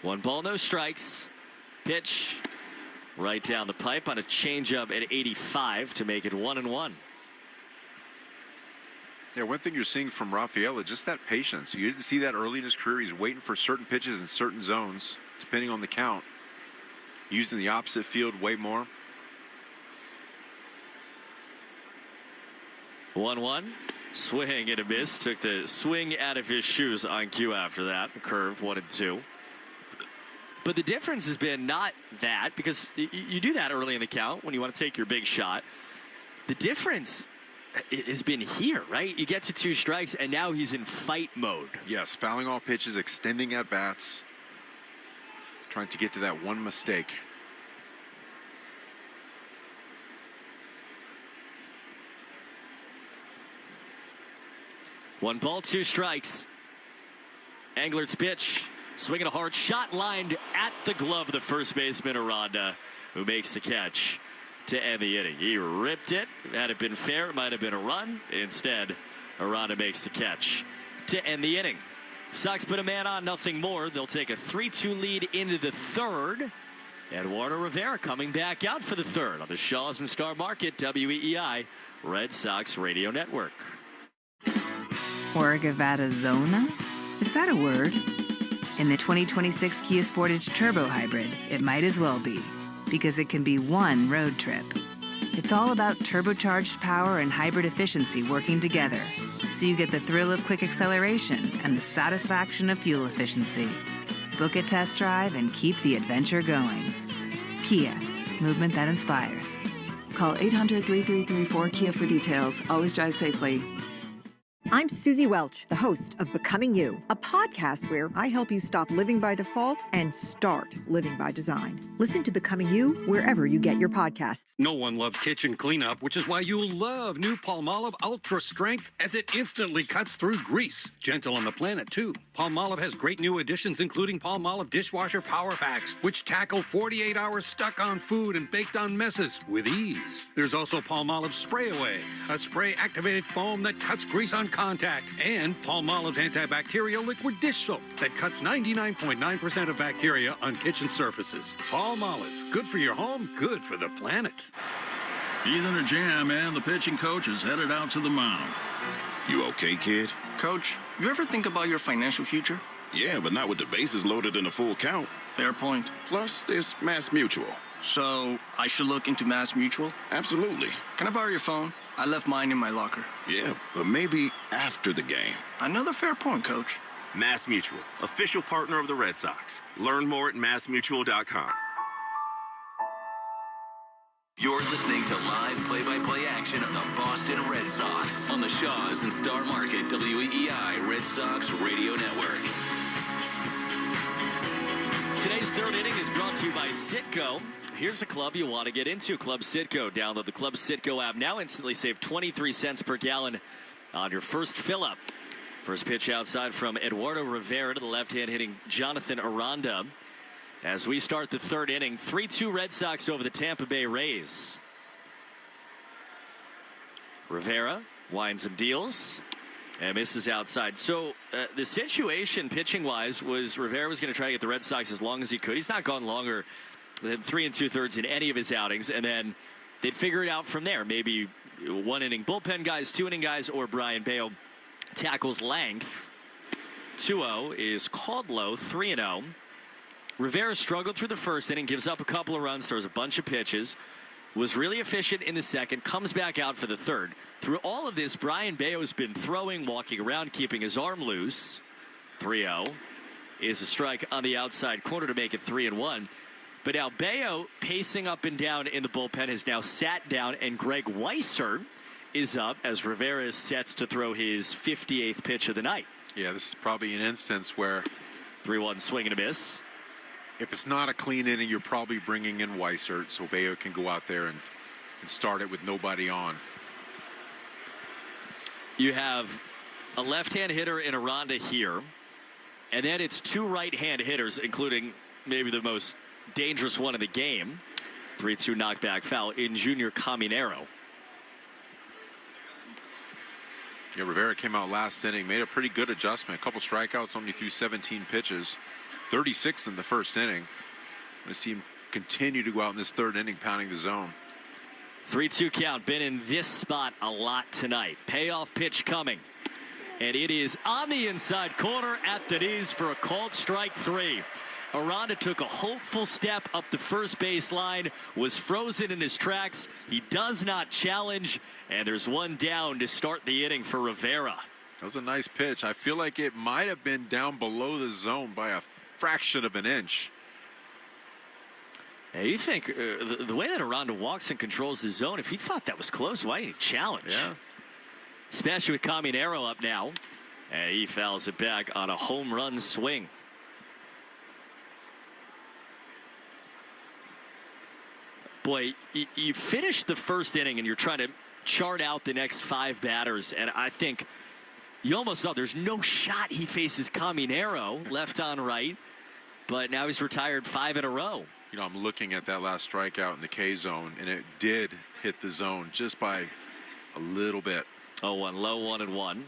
One ball, no strikes. Pitch right down the pipe on a changeup at 85 to make it 1-1. Yeah, one thing you're seeing from Rafaela, just that patience. You didn't see that early in his career. He's waiting for certain pitches in certain zones, depending on the count. Using the opposite field way more. 1-1. Swing and a miss. Took the swing out of his shoes on cue after that. Curve 1-2. But the difference has been not that, because you do that early in the count when you want to take your big shot. The difference has been here, right? You get to 2 strikes, and now he's in fight mode. Yes, fouling off pitches, extending at bats, trying to get to that one mistake. One ball, 2 strikes. Englert's pitch. Swinging a hard shot lined at the glove of the first baseman, Aranda, who makes the catch to end the inning. He ripped it. Had it been fair, it might have been a run. Instead, Aranda makes the catch to end the inning. Sox put a man on, nothing more. They'll take a 3-2 lead into the third. Eduardo Rivera coming back out for the third on the Shaw's and Star Market, WEEI, Red Sox Radio Network. Orgavada Zona? Is that a word? In the 2026 Kia Sportage Turbo Hybrid, it might as well be, because it can be one road trip. It's all about turbocharged power and hybrid efficiency working together, so you get the thrill of quick acceleration and the satisfaction of fuel efficiency. Book a test drive and keep the adventure going. Kia, movement that inspires. Call 800-3334-KIA for details. Always drive safely. I'm Susie Welch, the host of Becoming You, a podcast where I help you stop living by default and start living by design. Listen to Becoming You wherever you get your podcasts. No one loves kitchen cleanup, which is why you'll love new Palmolive Ultra Strength, as it instantly cuts through grease. Gentle on the planet, too. Palmolive has great new additions, including Palmolive Dishwasher Power Packs, which tackle 48 hours stuck on food and baked on messes with ease. There's also Palmolive Spray Away, a spray-activated foam that cuts grease on contact. And Palmolive's antibacterial liquid dish soap that cuts 99.9% of bacteria on kitchen surfaces. Palmolive, good for your home, good for the planet. He's in a jam, and the pitching coach is headed out to the mound. You okay, kid? Coach, you ever think about your financial future? Yeah, but not with the bases loaded in a full count. Fair point. Plus, there's Mass Mutual. So, I should look into Mass Mutual? Absolutely. Can I borrow your phone? I left mine in my locker. Yeah, but maybe after the game. Another fair point, Coach. Mass Mutual, official partner of the Red Sox. Learn more at massmutual.com. You're listening to live play-by-play action of the Boston Red Sox on the Shaws and Star Market WEEI Red Sox Radio Network. Today's third inning is brought to you by Citgo. Here's a club you want to get into, Club Citgo. Download the Club Citgo app now. Instantly save 23 cents per gallon on your first fill-up. First pitch outside from Eduardo Rivera to the left-hand hitting Jonathan Aranda. As we start the third inning, 3-2 Red Sox over the Tampa Bay Rays. Rivera winds and deals and misses outside. So the situation pitching-wise was Rivera was going to try to get the Red Sox as long as he could. He's not gone longer than 3 2/3 in any of his outings, and then they'd figure it out from there. Maybe one-inning bullpen guys, two-inning guys, or Brian Bayo tackles length. 2-0 is called low, 3-0. Rivera struggled through the first inning, gives up a couple of runs, throws a bunch of pitches, was really efficient in the second, comes back out for the third. Through all of this, Brian Bayo has been throwing, walking around, keeping his arm loose. 3-0 is a strike on the outside corner to make it 3-1. But now Bayo, pacing up and down in the bullpen, has now sat down, and Greg Weisser is up as Rivera sets to throw his 58th pitch of the night. Yeah, this is probably an instance where 3-1 swing and a miss. If it's not a clean inning, you're probably bringing in Weisser so Bayo can go out there and start it with nobody on. You have a left-hand hitter in Aranda here, and then it's two right-hand hitters, including maybe the most dangerous one in the game. 3-2 knockback foul in Junior Caminero. Yeah, Rivera came out last inning, made a pretty good adjustment. A couple strikeouts, only threw 17 pitches. 36 in the first inning. I see him continue to go out in this third inning, pounding the zone. 3-2 count. Been in this spot a lot tonight. Payoff pitch coming. And it is on the inside corner at the knees for a called strike 3. Aranda took a hopeful step up the first base line, was frozen in his tracks. He does not challenge, and there's one down to start the inning for Rivera. That was a nice pitch. I feel like it might have been down below the zone by a fraction of an inch. Yeah, you think the way that Aranda walks and controls the zone, if he thought that was close, why didn't he challenge? Yeah. Especially with Caminero up now. And he fouls it back on a home run swing. Boy, you finish the first inning and you're trying to chart out the next 5 batters, and I think you almost thought there's no shot he faces Caminero left on right, but now he's retired 5 in a row. You know, I'm looking at that last strikeout in the K zone, and it did hit the zone just by a little bit. 0-1, low 1-1.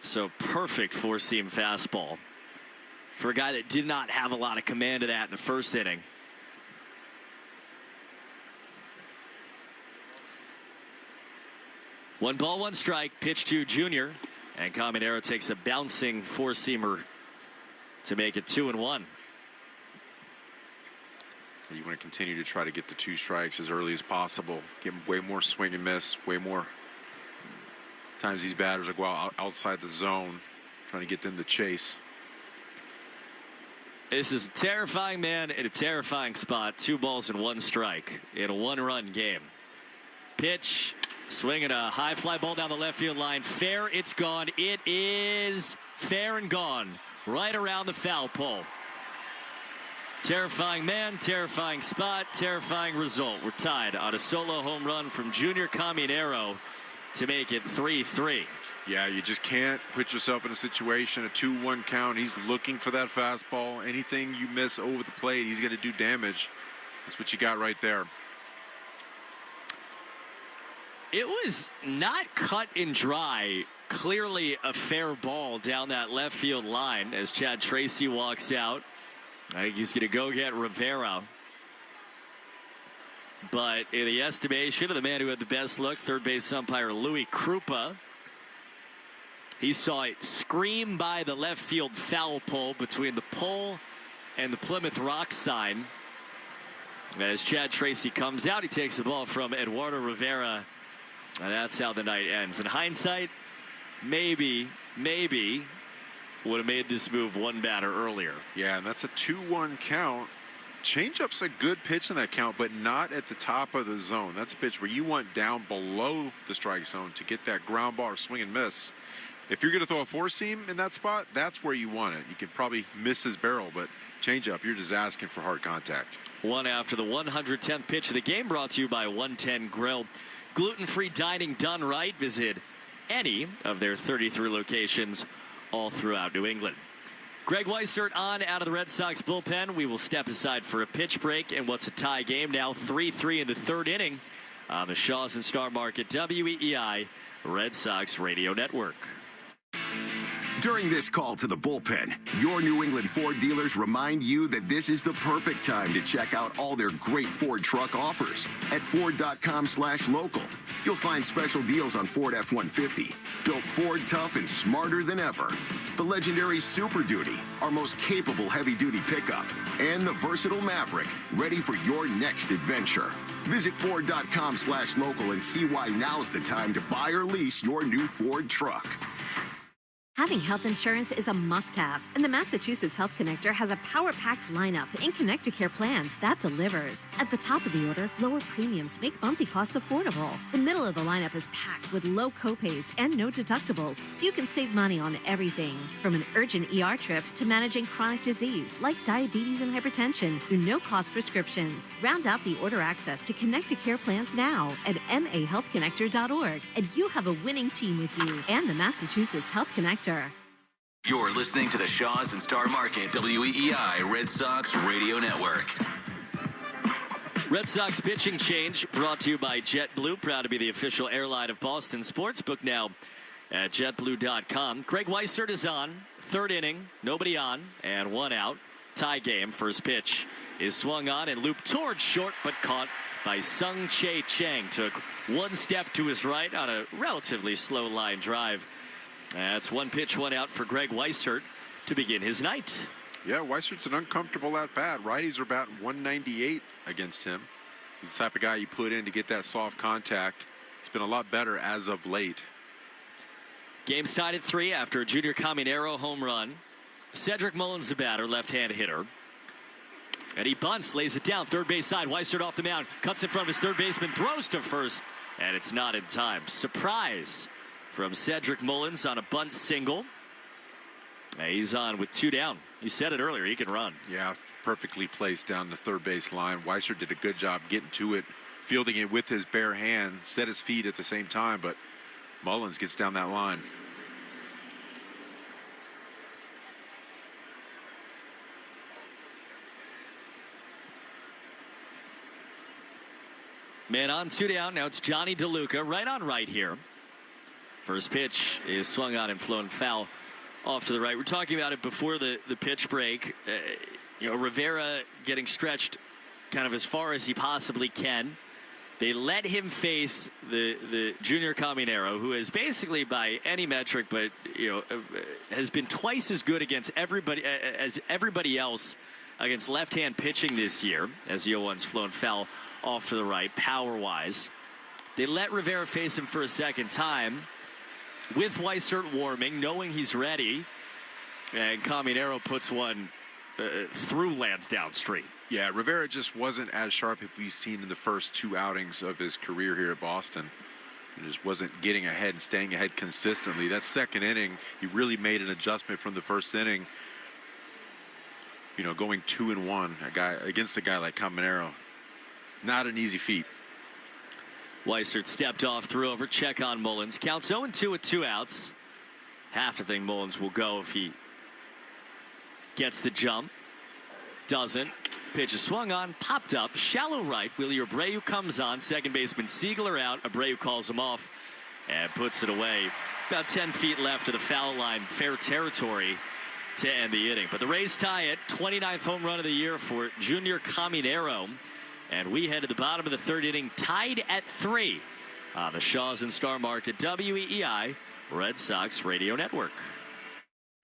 So perfect four-seam fastball for a guy that did not have a lot of command of that in the first inning. One ball, one strike, pitch to Junior, and Caminero takes a bouncing four-seamer to make it 2-1. You want to continue to try to get the 2 strikes as early as possible. Get way more swing and miss, way more times these batters will go outside the zone, trying to get them to chase. This is a terrifying man in a terrifying spot. 2 balls and 1 strike in a 1-run game. Pitch, swinging a high fly ball down the left field line. Fair, it's gone. It is fair and gone. Right around the foul pole. Terrifying man, terrifying spot, terrifying result. We're tied on a solo home run from Junior Caminero to make it 3-3. Yeah, you just can't put yourself in a situation, a 2-1 count. He's looking for that fastball. Anything you miss over the plate, he's going to do damage. That's what you got right there. It was not cut and dry. Clearly a fair ball down that left field line as Chad Tracy walks out. I think he's going to go get Rivera. But in the estimation of the man who had the best look, third base umpire Louis Krupa, he saw it scream by the left field foul pole between the pole and the Plymouth Rock sign. As Chad Tracy comes out, he takes the ball from Eduardo Rivera, and that's how the night ends. In hindsight, maybe would have made this move one batter earlier. Yeah, and that's a 2-1 count. Changeup's a good pitch in that count, but not at the top of the zone. That's a pitch where you want down below the strike zone to get that ground ball or swing and miss. If you're going to throw a four-seam in that spot, that's where you want it. You could probably miss his barrel, but changeup, you're just asking for hard contact. One after the 110th pitch of the game, brought to you by 110 Grill. Gluten-free dining done right. Visit any of their 33 locations all throughout New England. Greg Weissert on out of the Red Sox bullpen. We will step aside for a pitch break and what's a tie game now, 3-3 in the third inning on the Shaws and Star Market WEEI Red Sox Radio Network. During this call to the bullpen, your New England Ford dealers remind you that this is the perfect time to check out all their great Ford truck offers at Ford.com/local. You'll find special deals on Ford F-150, built Ford tough and smarter than ever. The legendary Super Duty, our most capable heavy-duty pickup, and the versatile Maverick, ready for your next adventure. Visit Ford.com/local and see why now's the time to buy or lease your new Ford truck. Having health insurance is a must-have, and the Massachusetts Health Connector has a power-packed lineup in Connecticut plans that delivers. At the top of the order, lower premiums make monthly costs affordable. The middle of the lineup is packed with low copays and no deductibles, so you can save money on everything. From an urgent ER trip to managing chronic disease like diabetes and hypertension through no-cost prescriptions. Round out the order access to Connecticut plans now at mahealthconnector.org, and you have a winning team with you and the Massachusetts Health Connector. You're listening to the Shaws and Star Market WEEI Red Sox Radio Network. Red Sox pitching change brought to you by JetBlue, proud to be the official airline of Boston Sports. Book now at jetblue.com. Greg Weissert is on, third inning, nobody on, and one out. Tie game. First pitch is swung on and looped towards short, but caught by Sung Chae Chang. Took one step to his right on a relatively slow line drive. That's one pitch, one out for Greg Weissert to begin his night. Yeah, Weissert's an uncomfortable at-bat. Righties are batting 198 against him. He's the type of guy you put in to get that soft contact. He's been a lot better as of late. Game's tied at 3 after a Junior Caminero home run. Cedric Mullins, the batter, left-hand hitter. And he bunts, lays it down, third base side. Weissert off the mound, cuts in front of his third baseman, throws to first, and it's not in time. Surprise from Cedric Mullins on a bunt single. He's on with 2 down. You said it earlier, he can run. Yeah, perfectly placed down the third base line. Weissert did a good job getting to it, fielding it with his bare hand, set his feet at the same time, but Mullins gets down that line. Man on, 2 down. Now it's Johnny DeLuca right on right here. First pitch is swung on and flown foul off to the right. We're talking about it before the pitch break. Rivera getting stretched kind of as far as he possibly can. They let him face the Junior Caminero, who is basically by any metric, but has been twice as good against everybody else against left-hand pitching this year, as the 0-1's flown foul off to the right, power-wise. They let Rivera face him for a second time, with Weissert warming, knowing he's ready, and Caminero puts one through Lansdowne Street. Yeah, Rivera just wasn't as sharp as we've seen in the first 2 outings of his career here at Boston. He just wasn't getting ahead and staying ahead consistently. That second inning, he really made an adjustment from the first inning. Going 2-1 against a guy like Caminero, not an easy feat. Weissert stepped off, threw over, check on Mullins. Counts 0-2 with 2 outs. Half to think Mullins will go if he gets the jump. Doesn't. Pitch is swung on, popped up, shallow right. Willie Abreu comes on. Second baseman Siegler out. Abreu calls him off and puts it away. About 10 feet left of the foul line. Fair territory to end the inning. But the Rays tie it. 29th home run of the year for Junior Caminero. And we head to the bottom of the third inning, tied at 3 on the Shaws and Star Market WEEI Red Sox Radio Network.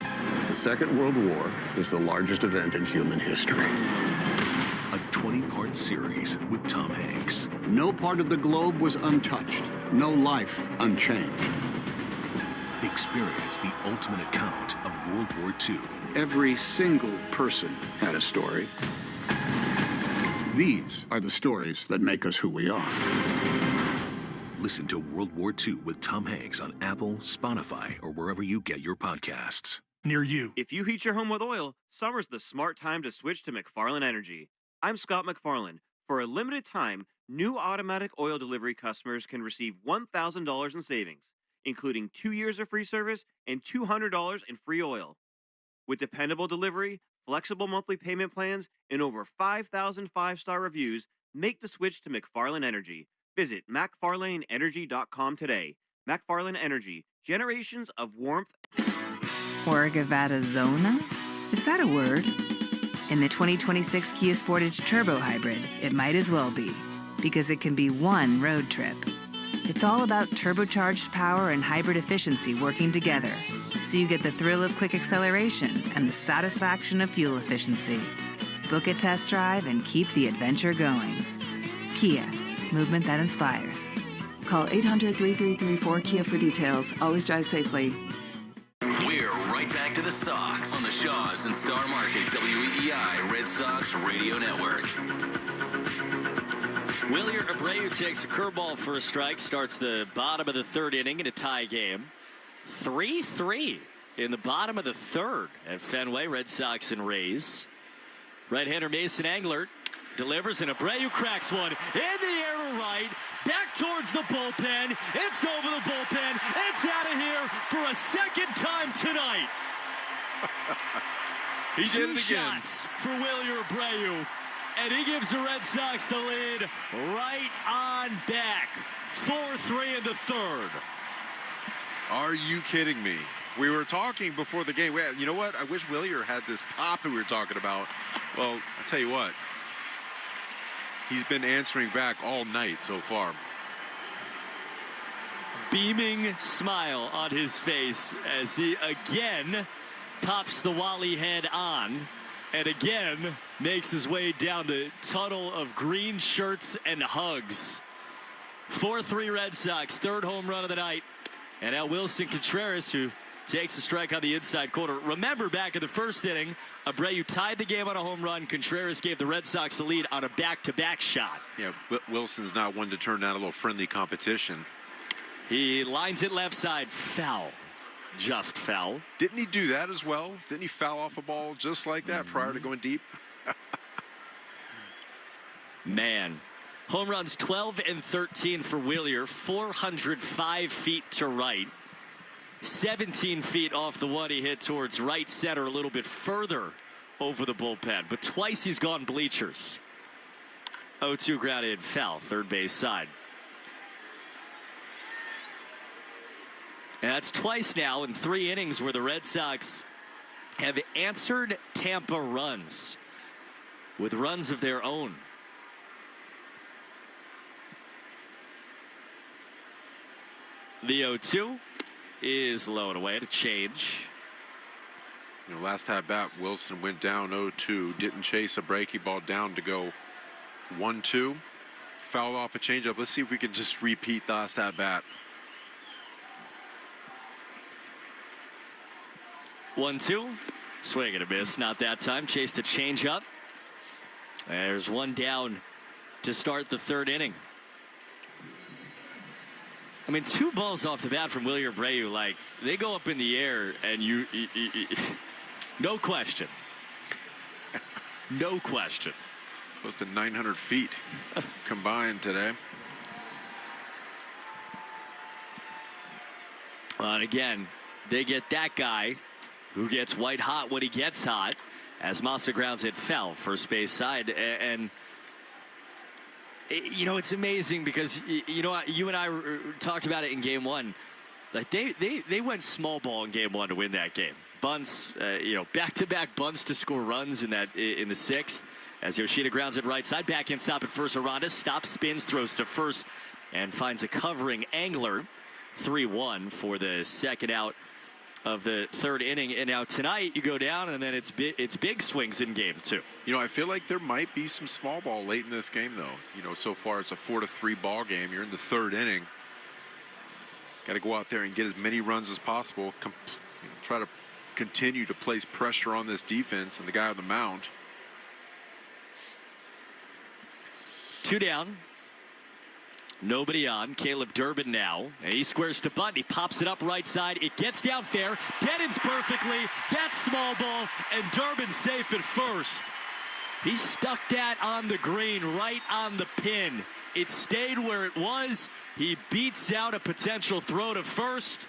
The Second World War is the largest event in human history. A 20-part series with Tom Hanks. No part of the globe was untouched. No life unchanged. Experience the ultimate account of World War II. Every single person had a story. These are the stories that make us who we are. Listen to World War II with Tom Hanks on Apple, Spotify, or wherever you get your podcasts. Near you. If you heat your home with oil, summer's the smart time to switch to McFarland Energy. I'm Scott McFarland. For a limited time, new automatic oil delivery customers can receive $1,000 in savings, including 2 years of free service and $200 in free oil. With dependable delivery, flexible monthly payment plans, and over 5,000 five-star reviews, make the switch to McFarland Energy. Visit McFarlaneEnergy.com today. McFarland Energy, generations of warmth. Zona? Is that a word? In the 2026 Kia Sportage Turbo Hybrid, it might as well be, because it can be one road trip. It's all about turbocharged power and hybrid efficiency working together, so you get the thrill of quick acceleration and the satisfaction of fuel efficiency. Book a test drive and keep the adventure going. Kia, movement that inspires. Call 800-3334-KIA for details. Always drive safely. We're right back to the Sox on the Shaws and Star Market WEEI Red Sox Radio Network. Willie Abreu takes a curveball for a strike, starts the bottom of the third inning in a tie game. 3-3 in the bottom of the third at Fenway, Red Sox and Rays. Right-hander Mason Englert delivers, and Abreu cracks one in the air to right, back towards the bullpen. It's over the bullpen. It's out of here for a second time tonight. He did it again. 2 shots for Willie Abreu, and he gives the Red Sox the lead right on back. 4-3 in the third. Are you kidding me? We were talking before the game. You know what? I wish Willier had this pop that we were talking about. Well, I'll tell you what. He's been answering back all night so far. Beaming smile on his face as he again pops the Wally head on and again makes his way down the tunnel of green shirts and hugs. 4-3 Red Sox, third home run of the night. And now Wilson Contreras, who takes a strike on the inside corner. Remember, back in the first inning, Abreu tied the game on a home run. Contreras gave the Red Sox the lead on a back-to-back shot. Yeah, Wilson's not one to turn down a little friendly competition. He lines it left side, foul. Just foul. Didn't he do that as well? Didn't he foul off a ball just like that prior to going deep? Man. Home runs 12 and 13 for Willier, 405 feet to right. 17 feet off the one he hit towards right center, a little bit further over the bullpen. But twice he's gone bleachers. 0-2 grounded foul, third base side. And that's twice now in 3 innings where the Red Sox have answered Tampa runs with runs of their own. The 0-2 is low and away to change. You know, last at bat, Wilson went down 0-2, didn't chase a breaking ball down to go 1-2. Fouled off a changeup. Let's see if we can just repeat the last at bat. 1-2. Swing and a miss. Not that time. Chased a changeup. There's one down to start the third inning. I mean, 2 balls off the bat from Willie Abreu, like, they go up in the air, and you no question. No question. Close to 900 feet combined today. And again, they get that guy who gets white hot when he gets hot, as Massa grounds it foul, first base side. And you know, it's amazing because, you know, you and I talked about it in game one. Like they went small ball in game one to win that game. Bunts, you know, back-to-back bunts to score runs in the sixth. As Yoshida grounds it right side, back in, stop at first. Aranda stops, spins, throws to first, and finds a covering angler. 3-1 for the second out of the third inning. And now tonight you go down, and then it's big swings in game two. You know, I feel like there might be some small ball late in this game, though. You know, so far it's a 4-3 ball game. You're in the third inning. Got to go out there and get as many runs as possible. Try to continue to place pressure on this defense and the guy on the mound. 2 down. Nobody on. Caleb Durbin now. And he squares to bunt. He pops it up right side. It gets down fair. Deadens perfectly. That's small ball. And Durbin safe at first. He stuck that on the green, right on the pin. It stayed where it was. He beats out a potential throw to first.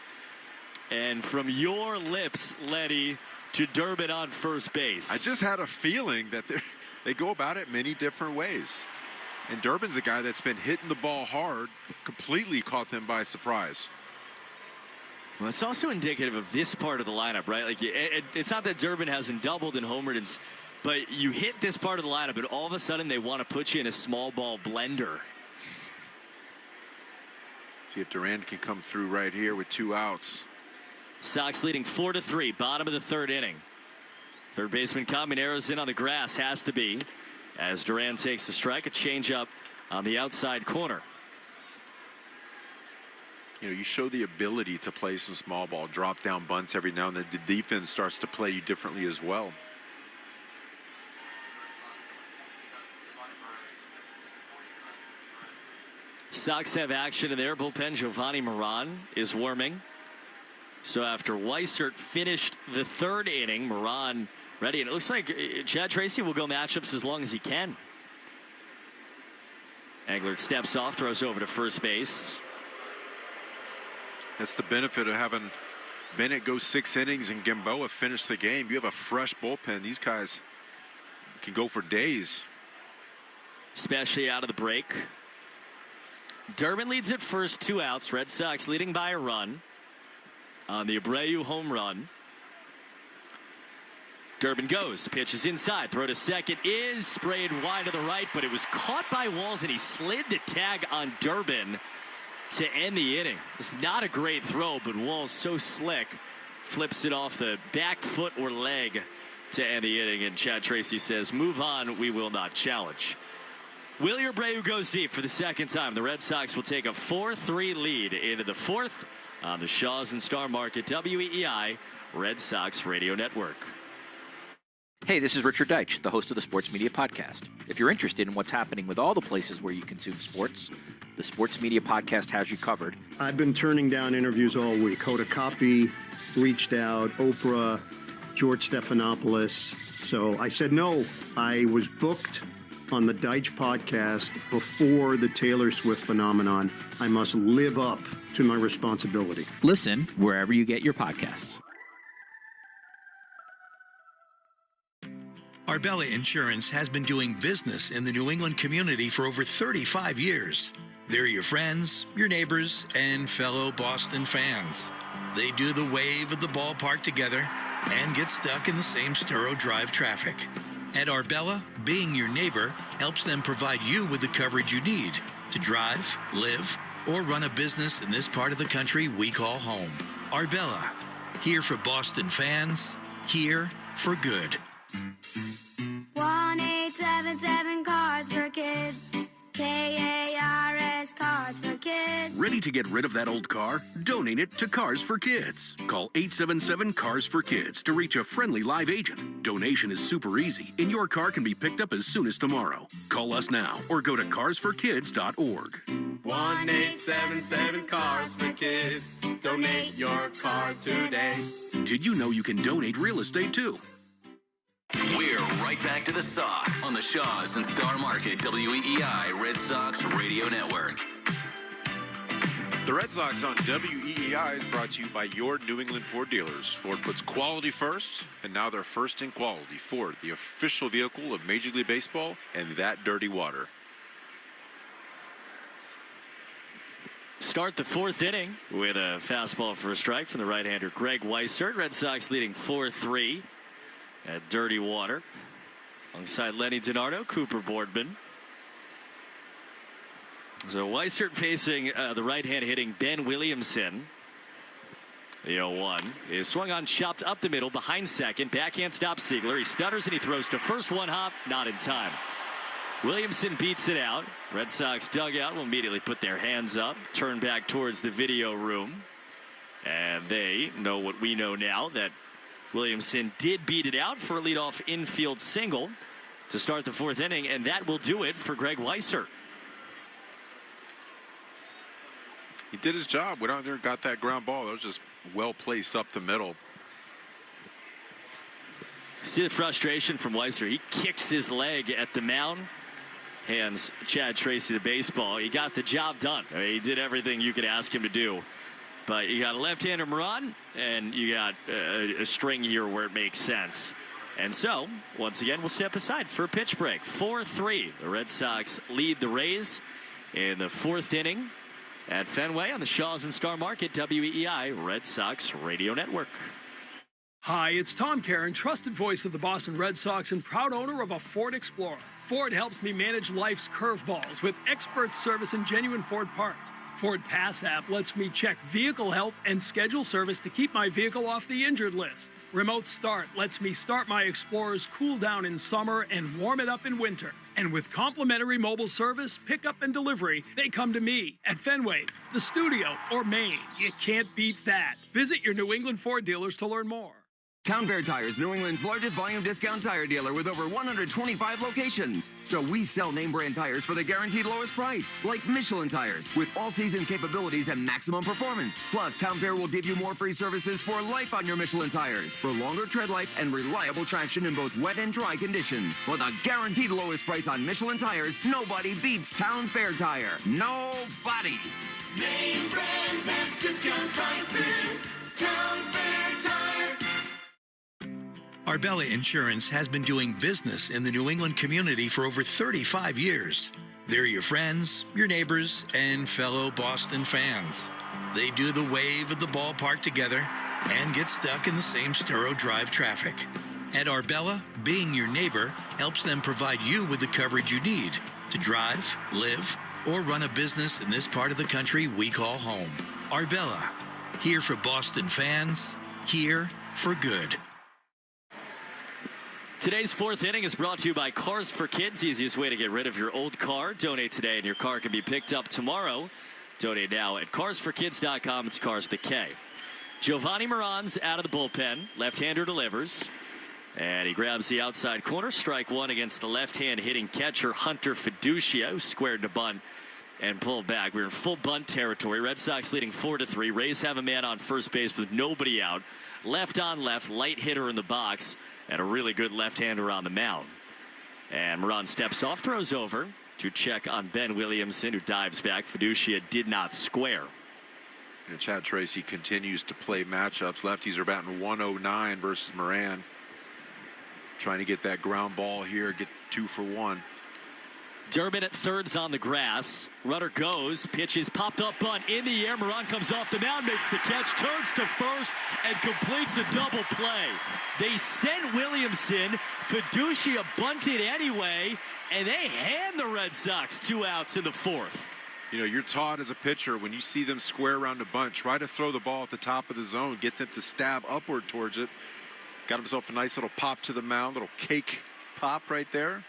And from your lips, Letty, to Durbin on first base. I just had a feeling that they go about it many different ways. And Durbin's a guy that's been hitting the ball hard, completely caught them by surprise. Well, it's also indicative of this part of the lineup, right? Like, it's not that Durbin hasn't doubled and homered, but you hit this part of the lineup, and all of a sudden they want to put you in a small ball blender. See if Durand can come through right here with 2 outs. Sox leading 4-3, bottom of the third inning. Third baseman Camineiro's in on the grass, has to be. As Duran takes a strike, a changeup on the outside corner. You know, you show the ability to play some small ball, drop down bunts every now and then. The defense starts to play you differently as well. Sox have action in their bullpen. Giovanni Moran is warming. So after Weissert finished the third inning, Moran ready, and it looks like Chad Tracy will go matchups as long as he can. Englert steps off, throws over to first base. That's the benefit of having Bennett go 6 innings and Gamboa finish the game. You have a fresh bullpen. These guys can go for days. Especially out of the break. Durbin leads at first, 2 outs. Red Sox leading by a run on the Abreu home run. Durbin goes, pitches inside, throw to second is sprayed wide to the right, but it was caught by Walls, and he slid the tag on Durbin to end the inning. It's not a great throw, but Walls so slick, flips it off the back foot or leg to end the inning, and Chad Tracy says, move on, we will not challenge. Willie Abreu goes deep for the second time. The Red Sox will take a 4-3 lead into the fourth on the Shaws and Star Market WEEI Red Sox Radio Network. Hey, this is Richard Deitch, the host of the Sports Media Podcast. If you're interested in what's happening with all the places where you consume sports, the Sports Media Podcast has you covered. I've been turning down interviews all week. Hoda Kotb reached out, Oprah, George Stephanopoulos. So I said no. I was booked on the Deitch podcast before the Taylor Swift phenomenon. I must live up to my responsibility. Listen wherever you get your podcasts. Arbella Insurance has been doing business in the New England community for over 35 years. They're your friends, your neighbors, and fellow Boston fans. They do the wave at the ballpark together and get stuck in the same Sturo Drive traffic. At Arbella, being your neighbor helps them provide you with the coverage you need to drive, live, or run a business in this part of the country we call home. Arbella, here for Boston fans, here for good. 1-877 Cards for Kids. KARS Cards for Kids. Ready to get rid of that old car? Donate it to Cars for Kids. Call 877 Cars for Kids to reach a friendly live agent. Donation is super easy, and your car can be picked up as soon as tomorrow. Call us now or go to carsforkids.org. 1-877 Cars for Kids. Donate your car today. Did you know you can donate real estate too? We're right back to the Sox on the Shaws and Star Market WEEI Red Sox Radio Network. The Red Sox on WEEI is brought to you by your New England Ford dealers. Ford puts quality first, and now they're first in quality. Ford, the official vehicle of Major League Baseball and that dirty water. Start the fourth inning with a fastball for a strike from the right-hander Greg Weissert. Red Sox leading 4-3 at Dirty Water. Alongside Lenny DiNardo, Cooper Boardman. So Weissert facing the right-hand hitting Ben Williamson. The 0-1 is swung on, chopped up the middle behind second. Backhand stops Siegler. He stutters and he throws to first, one hop, not in time. Williamson beats it out. Red Sox dugout will immediately put their hands up, turn back towards the video room. And they know what we know now, that Williamson did beat it out for a leadoff infield single to start the fourth inning, and that will do it for Greg Weissert. He did his job. Went out there and got that ground ball. That was just well placed up the middle. See the frustration from Weissert. He kicks his leg at the mound. Hands Chad Tracy the baseball. He got the job done. I mean, he did everything you could ask him to do. But you got a left-hander Moran, and you got a string here where it makes sense. And so, once again, we'll step aside for a pitch break. 4-3. The Red Sox lead the Rays in the fourth inning at Fenway on the Shaws and Star Market, WEEI Red Sox Radio Network. Hi, it's Tom Caron, trusted voice of the Boston Red Sox and proud owner of a Ford Explorer. Ford helps me manage life's curveballs with expert service and genuine Ford parts. Ford Pass app lets me check vehicle health and schedule service to keep my vehicle off the injured list. Remote Start lets me start my Explorer's cool down in summer and warm it up in winter. And with complimentary mobile service, pickup and delivery, they come to me at Fenway, the studio, or Maine. You can't beat that. Visit your New England Ford dealers to learn more. Town Fair Tires, New England's largest volume discount tire dealer with over 125 locations. So we sell name brand tires for the guaranteed lowest price, like Michelin tires, with all-season capabilities and maximum performance. Plus, Town Fair will give you more free services for life on your Michelin tires, for longer tread life and reliable traction in both wet and dry conditions. For the guaranteed lowest price on Michelin tires, nobody beats Town Fair Tire. Nobody. Name brands and discount prices. Town Fair Tire. Arbella Insurance has been doing business in the New England community for over 35 years. They're your friends, your neighbors, and fellow Boston fans. They do the wave at the ballpark together and get stuck in the same Sturo Drive traffic. At Arbella, being your neighbor helps them provide you with the coverage you need to drive, live, or run a business in this part of the country we call home. Arbella, here for Boston fans, here for good. Today's fourth inning is brought to you by Cars for Kids. Easiest way to get rid of your old car. Donate today and your car can be picked up tomorrow. Donate now at carsforkids.com. It's Cars with a K. Giovanni Moran's out of the bullpen. Left-hander delivers. And he grabs the outside corner. Strike one against the left-hand hitting catcher Hunter Fiducia, who squared to bunt and pulled back. We're in full bunt territory. Red Sox leading 4-3. Rays have a man on first base with nobody out. Left on left, light hitter in the box, and a really good left-hander on the mound. And Moran steps off, throws over to check on Ben Williamson, who dives back. Fiducia did not square. And Chad Tracy continues to play matchups. Lefties are batting 109 versus Moran. Trying to get that ground ball here, get 2 for 1. Durbin at third's on the grass. Runner goes, pitches, popped up bunt in the air. Moran comes off the mound, makes the catch, turns to first, and completes a double play. They sent Williamson. Fiducia bunted anyway, and they hand the Red Sox 2 outs in the fourth. You know, you're taught as a pitcher, when you see them square around the bunt, try to throw the ball at the top of the zone, get them to stab upward towards it. Got himself a nice little pop to the mound, little cake pop right there.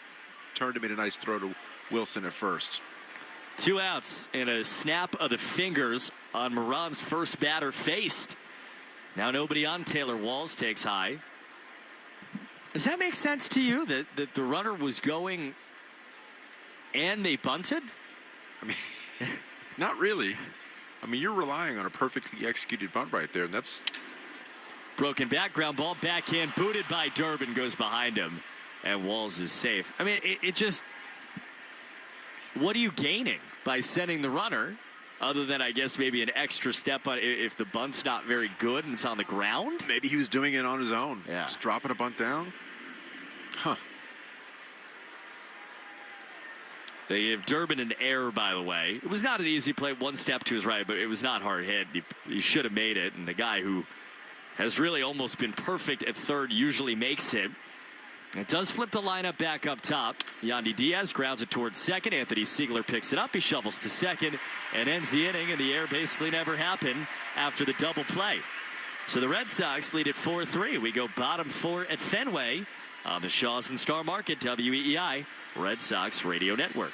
Turned him in a nice throw to Wilson at first. 2 outs and a snap of the fingers on Moran's first batter faced. Now nobody on. Taylor Walls takes high. Does that make sense to you that the runner was going and they bunted? I mean, not really. I mean, you're relying on a perfectly executed bunt right there, and that's... Broken back, ground ball, backhand, booted by Durbin, goes behind him, and Walls is safe. I mean, it just... What are you gaining by sending the runner? other than, I guess, maybe an extra step on if the bunt's not very good and it's on the ground. Maybe he was doing it on his own. Yeah. Just dropping a bunt down. Huh. They gave Durbin an error, by the way. It was not an easy play, one step to his right, but it was not hard hit. He should have made it, and the guy who has really almost been perfect at third usually makes it. It does flip the lineup back up top. Yandy Diaz grounds it towards second. Anthony Siegler picks it up. He shovels to second and ends the inning, and the error basically never happened after the double play. So the Red Sox lead at 4-3. We go bottom four at Fenway on the Shaws and Star Market, WEEI, Red Sox Radio Network.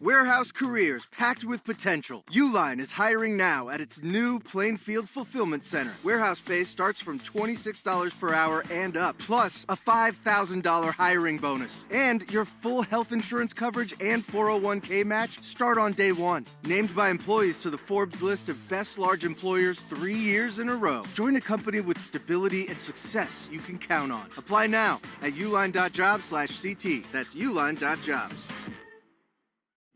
Warehouse careers packed with potential. Uline is hiring now at its new Plainfield Fulfillment Center. Warehouse pay starts from $26 per hour and up, plus a $5,000 hiring bonus. And your full health insurance coverage and 401k match start on day one. Named by employees to the Forbes list of best large employers 3 years in a row. Join a company with stability and success you can count on. Apply now at uline.jobs/CT. That's uline.jobs.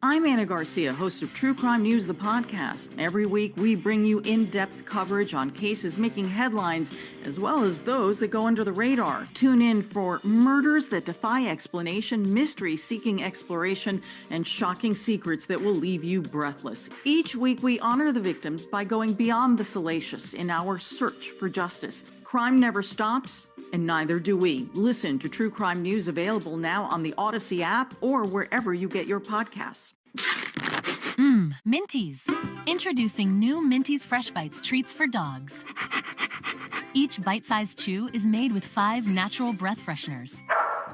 I'm Anna Garcia, host of True Crime News, the podcast. Every week, we bring you in-depth coverage on cases making headlines, as well as those that go under the radar. Tune in for murders that defy explanation, mysteries seeking exploration, and shocking secrets that will leave you breathless. Each week, we honor the victims by going beyond the salacious in our search for justice. Crime never stops, and neither do we. Listen to True Crime News, available now on the Odyssey app or wherever you get your podcasts. Minties. Introducing new Minties Fresh Bites treats for dogs. Each bite-sized chew is made with 5 natural breath fresheners.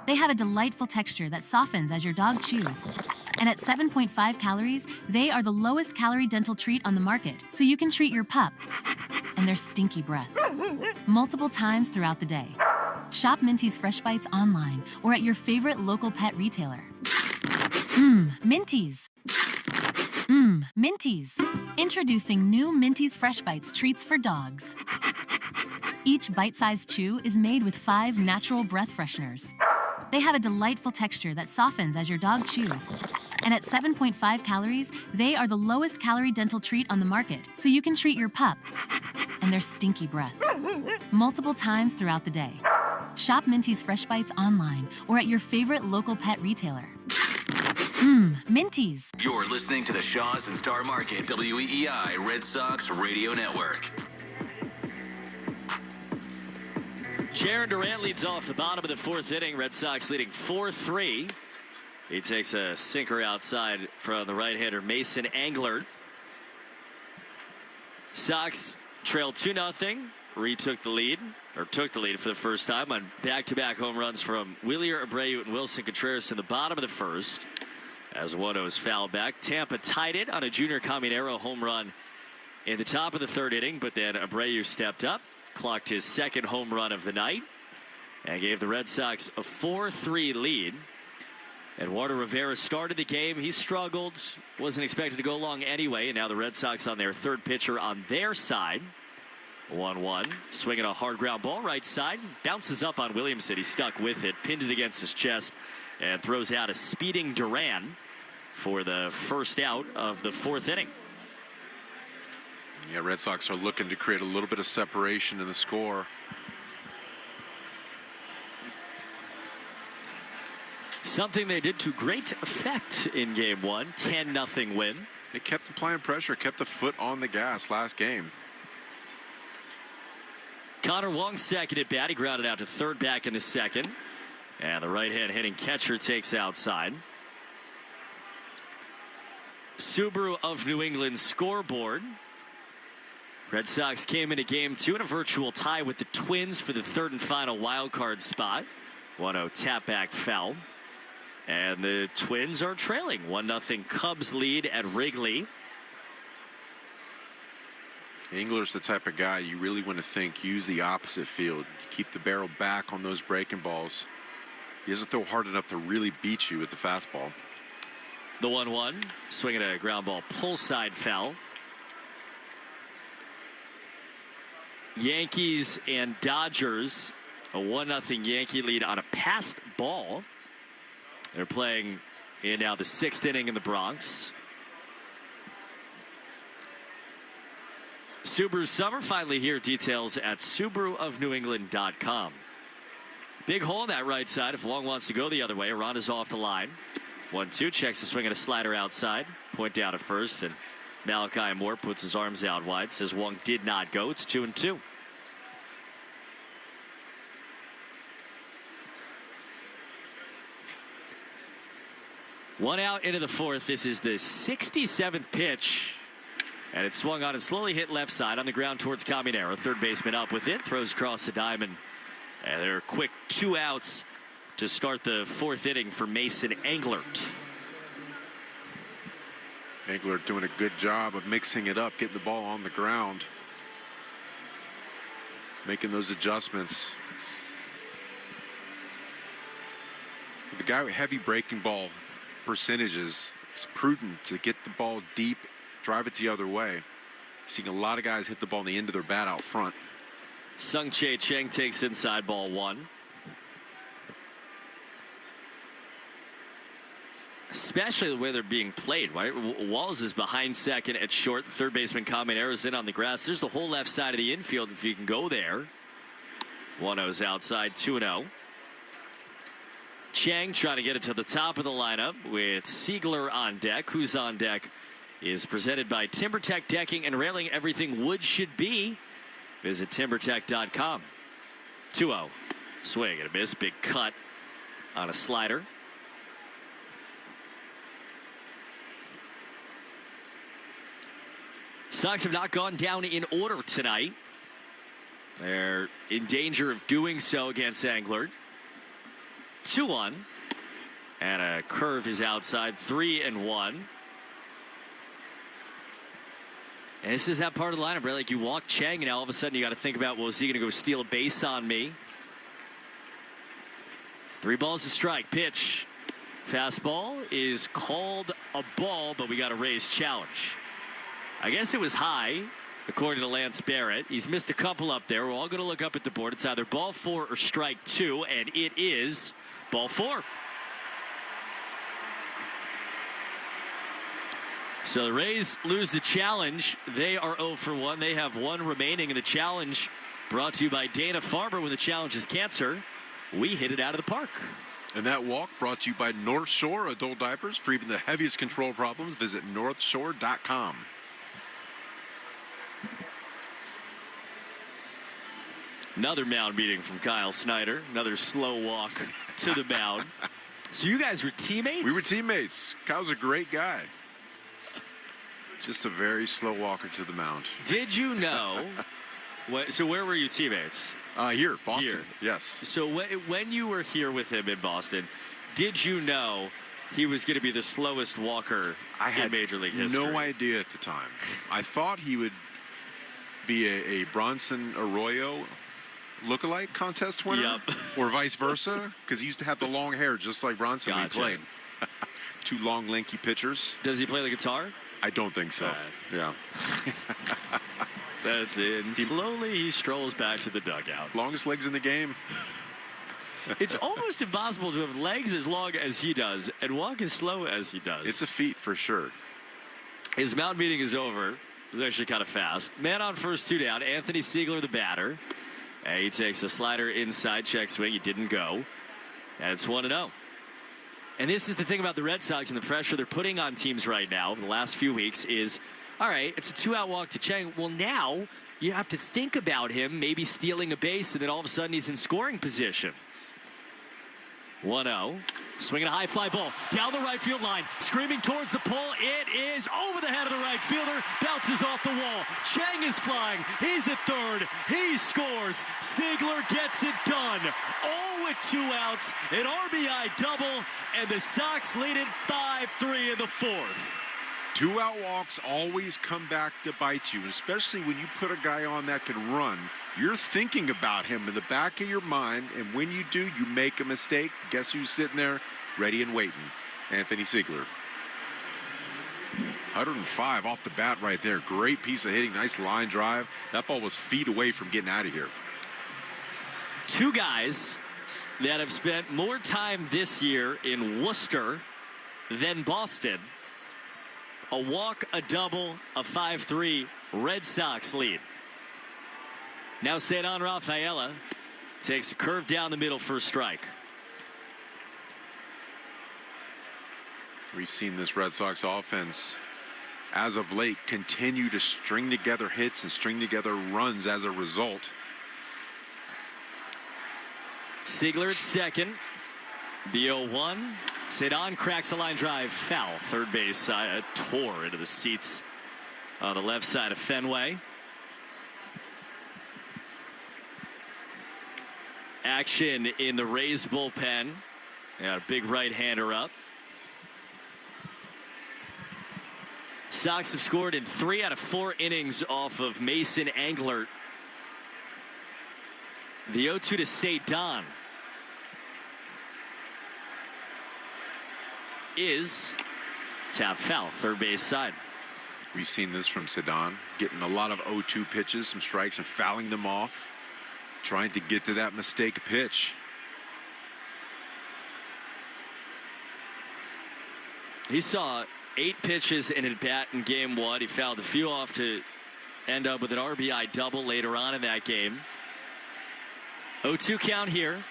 They have a delightful texture that softens as your dog chews. And at 7.5 calories, they are the lowest calorie dental treat on the market, so you can treat your pup and their stinky breath multiple times throughout the day. Shop Minties Fresh Bites online or at your favorite local pet retailer. Minties. Minties. Introducing new Minties Fresh Bites treats for dogs. Each bite-sized chew is made with 5 natural breath fresheners. They have a delightful texture that softens as your dog chews. And at 7.5 calories, they are the lowest calorie dental treat on the market, so you can treat your pup and their stinky breath multiple times throughout the day. Shop Minties Fresh Bites online or at your favorite local pet retailer. Minties. You're listening to the Shaws and Star Market, WEEI Red Sox Radio Network. Jaron Durant leads off the bottom of the 4th inning. Red Sox leading 4-3. He takes a sinker outside from the right-hander Mason Angler. Sox trailed 2-0. Took the lead for the first time on back-to-back home runs from Wilyer Abreu and Wilson Contreras in the bottom of the first. As Wano is fouled back. Tampa tied it on a Junior Caminero home run in the top of the 3rd inning, but then Abreu stepped up, clocked his 2nd home run of the night, and gave the Red Sox a 4-3 lead. Eduardo Rivera started the game. He struggled, wasn't expected to go long anyway, and now the Red Sox on their 3rd pitcher on their side. 1-1, swinging a hard ground ball right side, bounces up on Williamson. He's stuck with it, pinned it against his chest, and throws out a speeding Duran for the first out of the 4th inning. Yeah, Red Sox are looking to create a little bit of separation in the score. Something they did to great effect in Game 1, 10-0 win. They kept applying pressure, kept the foot on the gas last game. Connor Wong's second at bat. He grounded out to 3rd back in the 2nd. And the right-hand hitting catcher takes outside. Subaru of New England scoreboard. Red Sox came into Game 2 in a virtual tie with the Twins for the 3rd and final wild card spot. 1-0 tap back foul. And the Twins are trailing 1-0 Cubs lead at Wrigley. Engler's the type of guy you really want to think use the opposite field. You keep the barrel back on those breaking balls. He doesn't throw hard enough to really beat you with the fastball. The 1-1, swinging a ground ball, pull side foul. Yankees and Dodgers, a 1-0 Yankee lead on a passed ball. They're playing in now the 6th inning in the Bronx. Subaru Summer finally here. Details at SubaruofNewEngland.com. Big hole on that right side if Wong wants to go the other way. Arana's off the line. 1-2, checks the swing and a slider outside. Point down at first, and Malachi Moore puts his arms out wide. Says Wong did not go. It's 2-2. One out into the fourth. This is the 67th pitch. And it swung on and slowly hit left side on the ground towards Caminero. Third baseman up with it. Throws across the diamond. And there are quick 2 outs to start the fourth inning for Mason Englert. Englert doing a good job of mixing it up, getting the ball on the ground, making those adjustments. The guy with heavy breaking ball percentages, it's prudent to get the ball deep, drive it the other way. Seeing a lot of guys hit the ball in the end of their bat out front. Sung Chae Cheng takes inside, ball 1. Especially the way they're being played, right? Walls is behind second at short. Third baseman Caminera's in on the grass. There's the whole left side of the infield if you can go there. 1-0's outside, 2-0. Chang trying to get it to the top of the lineup with Siegler on deck. Who's on deck is presented by TimberTech Decking and Railing. Everything wood should be. Visit TimberTech.com. 2-0. Swing and a miss. Big cut on a slider. Sox have not gone down in order tonight. They're in danger of doing so against Englert. 2-1. And a curve is outside. 3-1. And this is that part of the lineup, right? Like you walk Chang, and all of a sudden you got to think about, well, is he going to go steal a base on me? 3 balls to strike. Pitch. Fastball is called a ball, but we got a raised challenge. I guess it was high, according to Lance Barrett. He's missed a couple up there. We're all going to look up at the board. It's either ball 4 or strike 2, and it is ball 4. So the Rays lose the challenge. They are 0 for 1. They have 1 remaining in the challenge. Brought to you by Dana Farber. When the challenge is cancer, we hit it out of the park. And that walk brought to you by North Shore Adult Diapers. For even the heaviest control problems, visit northshore.com. Another mound meeting from Kyle Snyder. Another slow walk to the mound. So you guys were teammates? We were teammates. Kyle's a great guy. Just a very slow walker to the mound. Did you know? So where were you teammates? Here, Boston. Here. Yes. So when you were here with him in Boston, did you know he was going to be the slowest walker in Major League history? No idea at the time. I thought he would be a Bronson Arroyo lookalike contest winner, yep. Or vice versa, because he used to have the long hair just like Bronson when he Gotcha. played. 2 long, lanky pitchers. Does he play the guitar? I don't think so. Yeah. That's it. And slowly he strolls back to the dugout. Longest legs in the game. It's almost impossible to have legs as long as he does and walk as slow as he does. It's a feat for sure. His mound meeting is over. It was actually kind of fast. Man on first, 2 down. Anthony Siegler, the batter. And he takes a slider inside, check swing. He didn't go. And it's 1-0. And this is the thing about the Red Sox and the pressure they're putting on teams right now in the last few weeks is, all right, it's a 2-out walk to Chang. Well, now you have to think about him maybe stealing a base, and then all of a sudden he's in scoring position. 1-0. Swinging a high fly ball down the right field line. Screaming towards the pole. It is over the head of the right fielder. Bounces off the wall. Chang is flying. He's at third. He scores. Siegler gets it done. All with 2 outs. An RBI double. And the Sox lead it 5-3 in the fourth. 2-out walks always come back to bite you, especially when you put a guy on that can run. You're thinking about him in the back of your mind, and when you do, you make a mistake. Guess who's sitting there ready and waiting? Anthony Siegler. 105 off the bat right there. Great piece of hitting, nice line drive. That ball was feet away from getting out of here. 2 guys that have spent more time this year in Worcester than Boston. A walk, a double, a 5-3 Red Sox lead. Now Cedar Rafaela takes a curve down the middle for a strike. We've seen this Red Sox offense, as of late, continue to string together hits and string together runs as a result. Siegler at second. The 0-1. Cedar cracks a line drive foul. Third base side, tore into the seats on the left side of Fenway. Action in the Rays bullpen. Got a big right-hander up. Sox have scored in 3 out of 4 innings off of Mason Englert. The 0-2 to Cedar is tap foul, third base side. We've seen this from Cedar, getting a lot of 0-2 pitches, some strikes, and fouling them off, trying to get to that mistake pitch. He saw 8 pitches in at bat in game 1. He fouled a few off to end up with an RBI double later on in that game. 0-2 count here.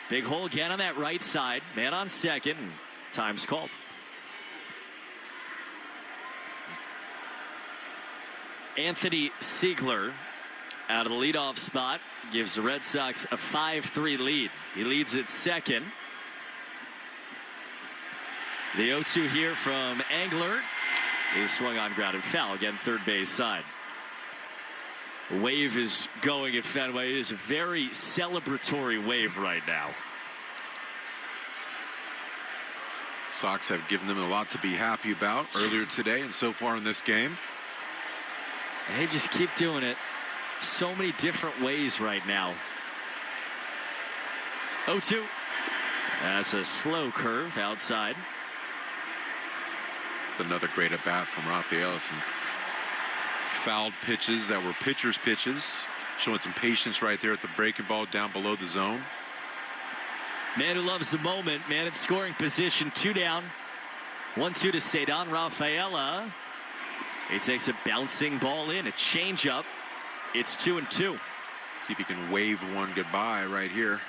Big hole again on that right side. Man on second. And time's called. Anthony Siegler out of the leadoff spot gives the Red Sox a 5-3 lead. He leads at second. The 0-2 here from Englert is swung on, grounded foul. Again, third base side. Wave is going at Fenway. It is a very celebratory wave right now. Sox have given them a lot to be happy about earlier today and so far in this game. They just keep doing it so many different ways right now. 0-2. That's a slow curve outside. Another great at bat from Rafaela. Some fouled pitches that were pitcher's pitches, showing some patience right there at the breaking ball down below the zone. Man who loves the moment. Man in scoring position. 2 down. 1-2 to Cedar Rafaela. He takes a bouncing ball in, a changeup. It's 2-2. See if he can wave one goodbye right here.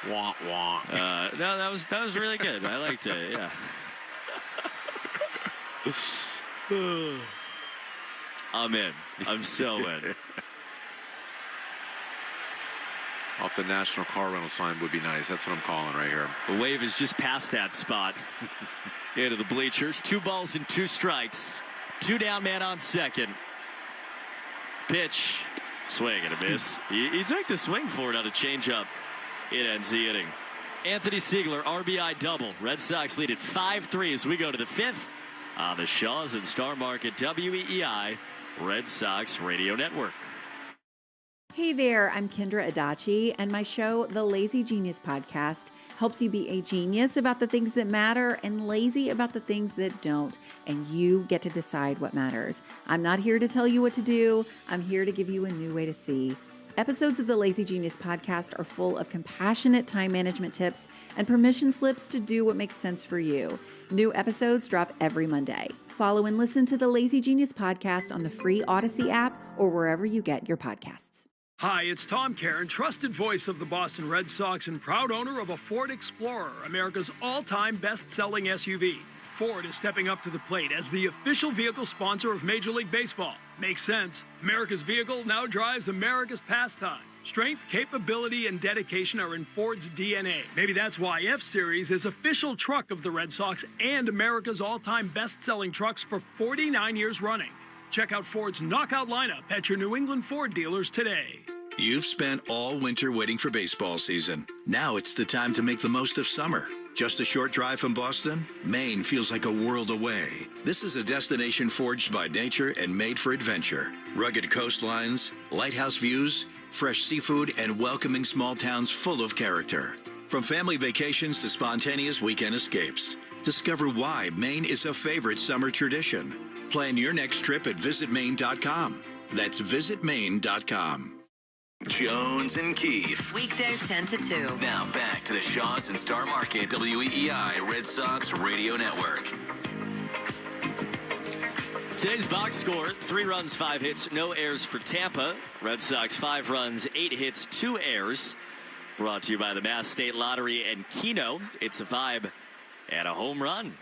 Wah, wah. No, that was really good. I liked it. Yeah. I'm in. I'm so in. Off the National Car Rental sign would be nice. That's what I'm calling right here. The wave is just past that spot. Into the bleachers. 2 balls and 2 strikes. 2 down, man on second. Pitch. Swing and a miss. He took the swing for it on a changeup. It ends the inning. Anthony Siegler, RBI double. Red Sox lead at 5-3 as we go to the 5th on the Shaws and Star Market WEEI Red Sox Radio Network. Hey there, I'm Kendra Adachi, and my show, The Lazy Genius Podcast, helps you be a genius about the things that matter and lazy about the things that don't, and you get to decide what matters. I'm not here to tell you what to do. I'm here to give you a new way to see. Episodes of the Lazy Genius Podcast are full of compassionate time management tips and permission slips to do what makes sense for you. New episodes drop every Monday. Follow and listen to the Lazy Genius Podcast on the free Odyssey app or wherever you get your podcasts. Hi, it's Tom Caron, trusted voice of the Boston Red Sox and proud owner of a Ford Explorer, America's all-time best-selling SUV. Ford is stepping up to the plate as the official vehicle sponsor of Major League Baseball. Makes sense. America's vehicle now drives America's pastime. Strength, capability, and dedication are in Ford's DNA. Maybe that's why F-Series is official truck of the Red Sox and America's all-time best-selling trucks for 49 years running. Check out Ford's knockout lineup at your New England Ford dealers today. You've spent all winter waiting for baseball season. Now it's the time to make the most of summer. Just a short drive from Boston, Maine feels like a world away. This is a destination forged by nature and made for adventure. Rugged coastlines, lighthouse views, fresh seafood, and welcoming small towns full of character. From family vacations to spontaneous weekend escapes. Discover why Maine is a favorite summer tradition. Plan your next trip at visitmaine.com. That's visitmaine.com. Jones and Keefe. Weekdays 10 to 2. Now back to the Shaws and Star Market WEEI Red Sox Radio Network. Today's box score, 3 runs, 5 hits, no errors for Tampa. Red Sox 5 runs, 8 hits, 2 errors. Brought to you by the Mass State Lottery and Keno. It's a vibe and a home run.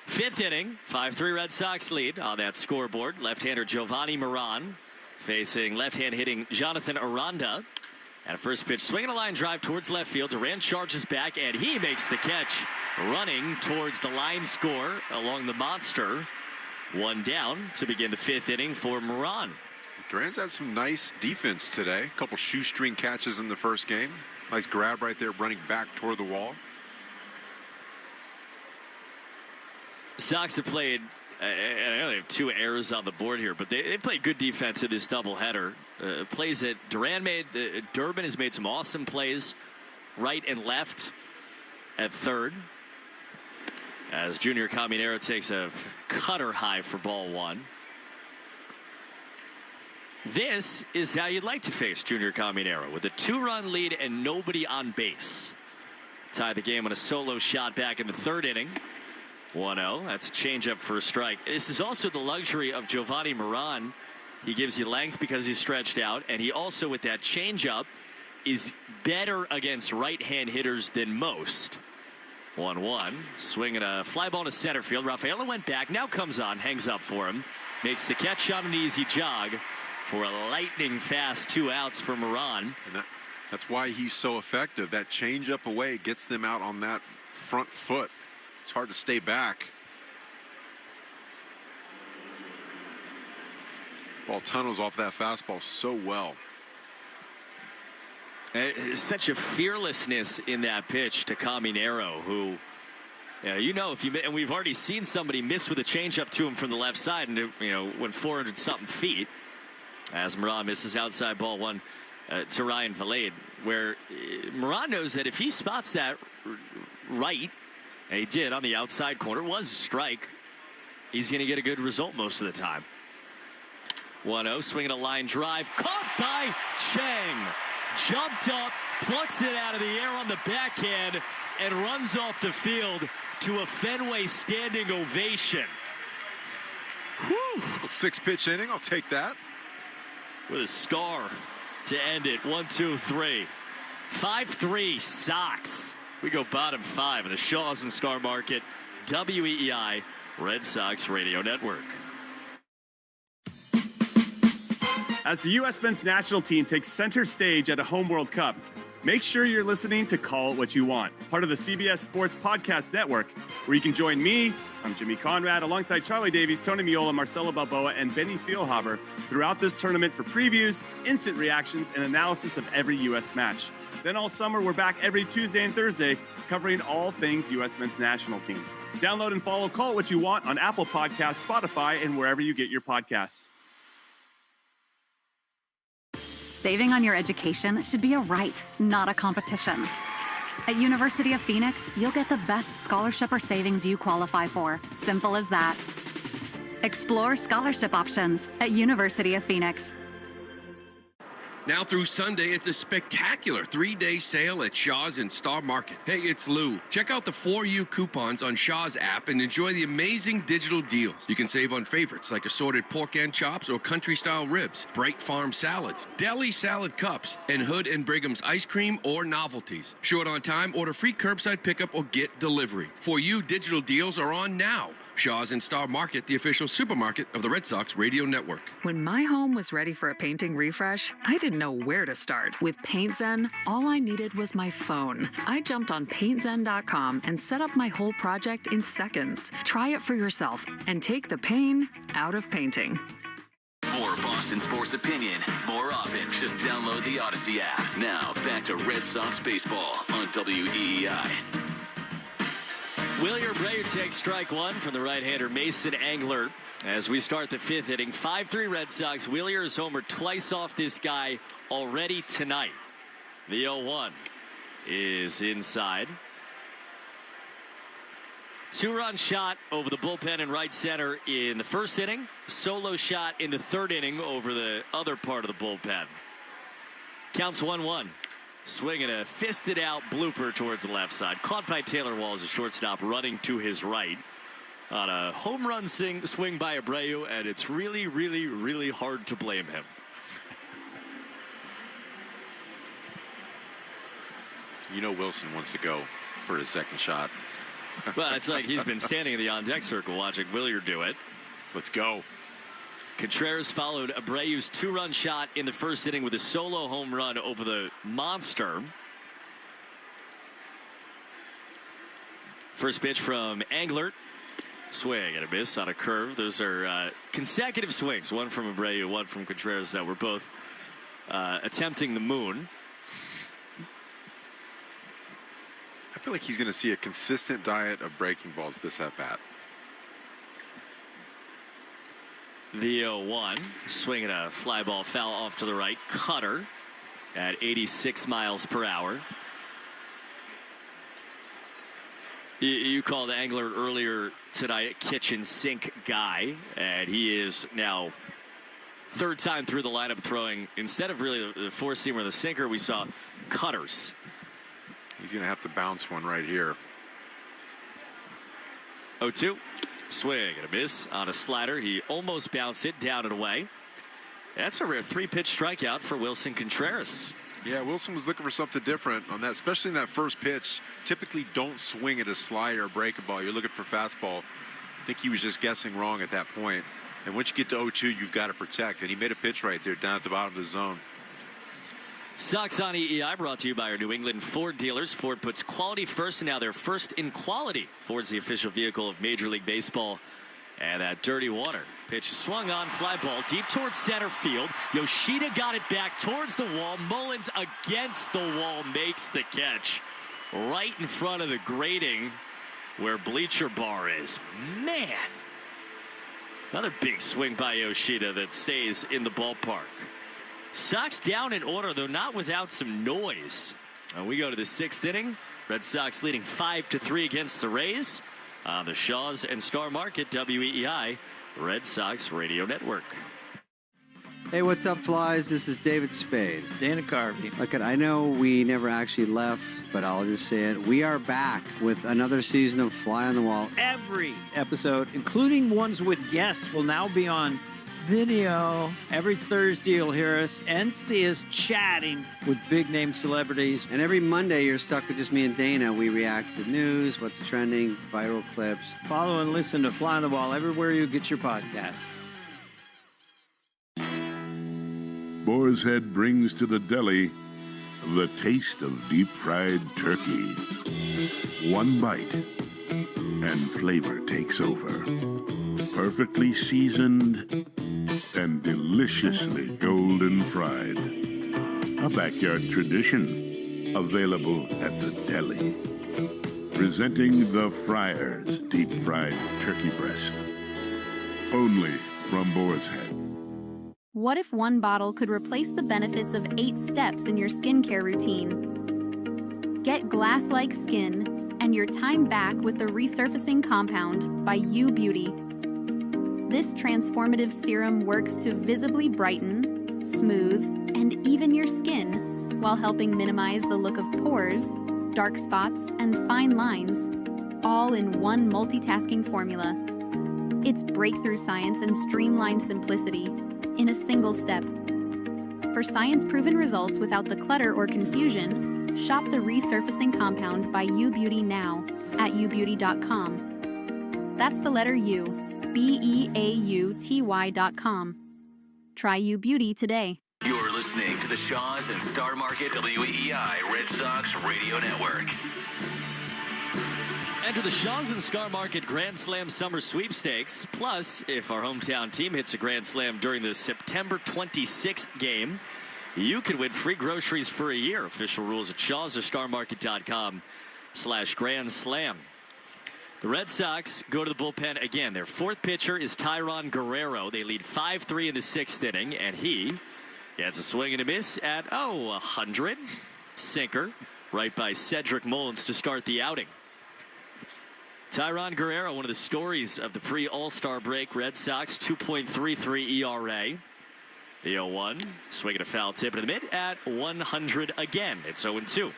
5th inning, 5-3 Red Sox lead on that scoreboard. Left-hander Giovanni Moran facing left-hand hitting Jonathan Aranda. And a first pitch swinging a line drive towards left field. Durant charges back and he makes the catch, running towards the line score along the monster. 1 down to begin the 5th inning for Moran. Durant's had some nice defense today. A couple shoestring catches in the first game. Nice grab right there, running back toward the wall. Sox have played, I know they have 2 errors on the board here, but they played good defense in this doubleheader. Plays that Durant made, Durbin has made some awesome plays right and left at third. As Junior Caminero takes a cutter high for ball 1. This is how you'd like to face Junior Caminero with a 2-run lead and nobody on base. Tie the game on a solo shot back in the 3rd inning. 1-0. That's a changeup for a strike. This is also the luxury of Giovanni Moran. He gives you length because he's stretched out, and he also, with that changeup, is better against right-hand hitters than most. 1-1. Swinging a fly ball to center field. Rafaela went back, now comes on, hangs up for him. Makes the catch on an easy jog for a lightning fast 2 outs for Moran. And that's why he's so effective. That changeup away gets them out on that front foot. It's hard to stay back. Ball tunnels off that fastball so well. Such a fearlessness in that pitch to Caminero, who, if you, and we've already seen somebody miss with a changeup to him from the left side, and went 400-something feet. As Moran misses outside ball 1 to Ryan Valade, where Moran knows that if he spots that right, and he did on the outside corner, was a strike, he's going to get a good result most of the time. 1-0, swinging a line drive, caught by Chang. Jumped up, plucks it out of the air on the backhand, and runs off the field to a Fenway standing ovation. Whew. 6-pitch inning, I'll take that. With a star to end it. 1, 2, 3. 5-3 Sox. We go bottom 5 in the Shaw's and Star Market WEEI Red Sox Radio Network. As the U.S. men's national team takes center stage at a home World Cup, make sure you're listening to Call It What You Want, part of the CBS Sports Podcast Network, where you can join me, I'm Jimmy Conrad, alongside Charlie Davies, Tony Miola, Marcelo Balboa, and Benny Feilhaber throughout this tournament for previews, instant reactions, and analysis of every U.S. match. Then all summer, we're back every Tuesday and Thursday, covering all things U.S. men's national team. Download and follow Call It What You Want on Apple Podcasts, Spotify, and wherever you get your podcasts. Saving on your education should be a right, not a competition. At University of Phoenix, you'll get the best scholarship or savings you qualify for. Simple as that. Explore scholarship options at University of Phoenix. Now through Sunday, it's a spectacular 3-day sale at Shaw's and Star Market. Hey, it's Lou. Check out the 4U coupons on Shaw's app and enjoy the amazing digital deals. You can save on favorites like assorted pork and chops or country-style ribs, Bright Farm salads, deli salad cups, and Hood and Brigham's ice cream or novelties. Short on time, order free curbside pickup or get delivery. 4U digital deals are on now. Shaw's and Star Market, the official supermarket of the Red Sox Radio Network. When my home was ready for a painting refresh, I didn't know where to start. With PaintZen, all I needed was my phone. I jumped on paintzen.com and set up my whole project in seconds. Try it for yourself and take the pain out of painting. More Boston sports opinion, more often. Just download the Odyssey app. Now, back to Red Sox baseball on WEEI. Wilyer Breyer takes strike 1 from the right-hander Mason Angler as we start the 5th inning. 5-3 Red Sox. Wilyer has homered twice off this guy already tonight. The 0-1 is inside. 2-run shot over the bullpen in right center in the 1st inning. Solo shot in the 3rd inning over the other part of the bullpen. Counts 1-1. Swinging a fisted out blooper towards the left side. Caught by Taylor Walls, a shortstop running to his right. on a home run swing by Abreu, and it's really, really, really hard to blame him. You know Wilson wants to go for his second shot. Well, it's like he's been standing in the on-deck circle watching Williard do it. Let's go. Contreras followed Abreu's 2-run shot in the first inning with a solo home run over the monster. First pitch from Englert. Swing and a miss on a curve. Those are consecutive swings, one from Abreu, one from Contreras, that were both attempting the moon. I feel like he's going to see a consistent diet of breaking balls this at bat. The 0-1, swinging a fly ball foul off to the right. Cutter at 86 miles per hour. You called Englert earlier tonight kitchen sink guy, and he is now third time through the lineup throwing, instead of really the four-seamer or the sinker, we saw cutters. He's going to have to bounce one right here. 0-2. Swing and a miss on a slider. He almost bounced it down and away. That's a rare 3-pitch strikeout for Wilson Contreras. Yeah, Wilson was looking for something different on that, especially in that first pitch. Typically don't swing at a slider or breaking ball. You're looking for fastball. I think he was just guessing wrong at that point. And once you get to 0-2, you've got to protect. And he made a pitch right there down at the bottom of the zone. Sox on EEI brought to you by our New England Ford dealers. Ford puts quality first, and now they're first in quality. Ford's the official vehicle of Major League Baseball. And that dirty water. Pitch swung on, fly ball deep towards center field. Yoshida got it back towards the wall. Mullins against the wall makes the catch. Right in front of the grating where bleacher bar is. Man. Another big swing by Yoshida that stays in the ballpark. Sox down in order, though not without some noise. And we go to the 6th inning. Red Sox leading 5-3 against the Rays on the Shaws and Star Market WEEI Red Sox Radio Network. Hey, what's up, Flies? This is David Spade. Dana Carvey. Look, I know we never actually left, but I'll just say it. We are back with another season of Fly on the Wall. Every episode, including ones with guests, will now be on video. Every Thursday, you'll hear us and see us chatting with big-name celebrities. And every Monday, you're stuck with just me and Dana. We react to news, what's trending, viral clips. Follow and listen to Fly on the Wall everywhere you get your podcasts. Boar's Head brings to the deli the taste of deep-fried turkey. One bite, and flavor takes over. Perfectly seasoned and deliciously golden fried. A backyard tradition available at the deli. Presenting the Friar's deep-fried turkey breast. Only from Boar's Head. What if one bottle could replace the benefits of 8 steps in your skincare routine? Get glass-like skin and your time back with the resurfacing compound by U Beauty. This transformative serum works to visibly brighten, smooth, and even your skin while helping minimize the look of pores, dark spots, and fine lines, all in one multitasking formula. It's breakthrough science and streamlined simplicity in a single step. For science-proven results without the clutter or confusion, shop the resurfacing compound by U Beauty now at ubeauty.com. That's the letter U. BEAUTY.com. Try U Beauty today. You're listening to the Shaws and Star Market WEEI Red Sox Radio Network. Enter the Shaws and Star Market Grand Slam Summer Sweepstakes. Plus, if our hometown team hits a Grand Slam during the September 26th game, you can win free groceries for a year. Official rules at shawsorStarMarket.com/Grand Slam. The Red Sox go to the bullpen again. Their 4th pitcher is Tyron Guerrero. They lead 5-3 in the 6th inning, and he gets a swing and a miss at, 100. Sinker right by Cedric Mullins to start the outing. Tyron Guerrero, one of the stories of the pre-All-Star break. Red Sox, 2.33 ERA. The 0-1, swinging a foul tip into the mid at 100 again. It's 0-2.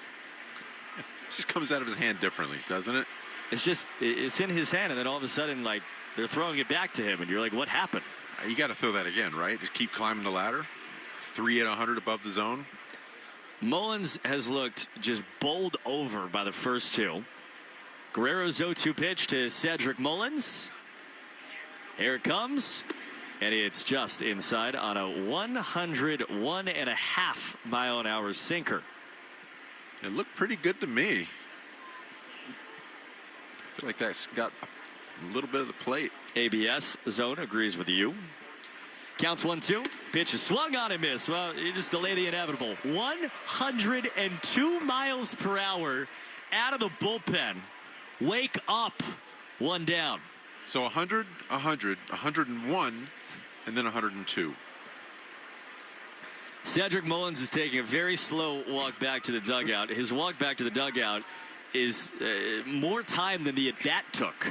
Just comes out of his hand differently, doesn't it? It's in his hand, and then all of a sudden, like, they're throwing it back to him, and you're like, what happened? You got to throw that again, right? Just keep climbing the ladder. 3 at 100 above the zone. Mullins has looked just bowled over by the first two. Guerrero's 0-2 pitch to Cedric Mullins. Here it comes, and it's just inside on a 101.5 mile-an-hour sinker. It looked pretty good to me. I feel like that's got a little bit of the plate. ABS zone agrees with you. Counts 1-2. Pitch is swung on and missed. Well, you just delay the inevitable. 102 miles per hour out of the bullpen. Wake up. One down. So 100, 100, 101, and then 102. Cedric Mullins is taking a very slow walk back to the dugout. His walk back to the dugout is more time than the at-bat took.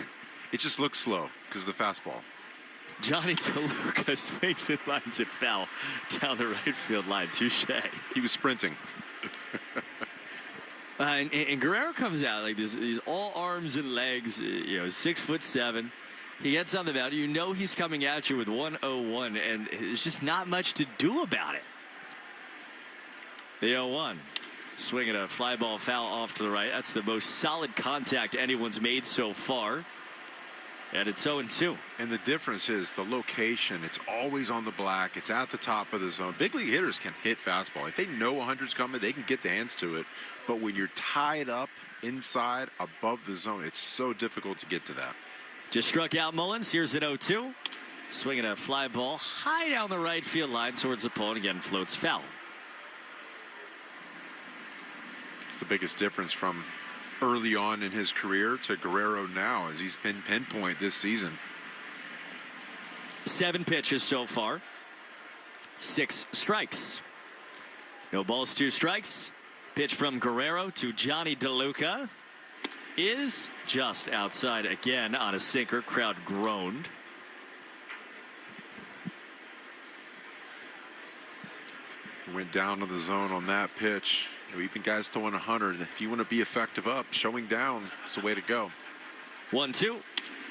It just looks slow because of the fastball. Johnny DeLuca swings and lines it foul down the right field line. Touche. He was sprinting. And Guerrero comes out like this. He's all arms and legs. 6'7". He gets on the mound. You know he's coming at you with 101, and there's just not much to do about it. The 0-1. Swinging a fly ball foul off to the right. That's the most solid contact anyone's made so far. And it's 0-2. And the difference is the location. It's always on the black. It's at the top of the zone. Big league hitters can hit fastball. If they know 100's coming, they can get the hands to it. But when you're tied up inside above the zone, it's so difficult to get to that. Just struck out Mullins. Here's an 0-2. Swinging a fly ball high down the right field line towards the pole, and again floats foul. It's the biggest difference from early on in his career to Guerrero now, as he's been pinpoint this season. 7 pitches so far. 6 strikes. No balls, 2 strikes. Pitch from Guerrero to Johnny DeLuca is just outside again on a sinker. Crowd groaned. Went down to the zone on that pitch. Even guys throwing 100, if you want to be effective up, showing down is the way to go. 1-2.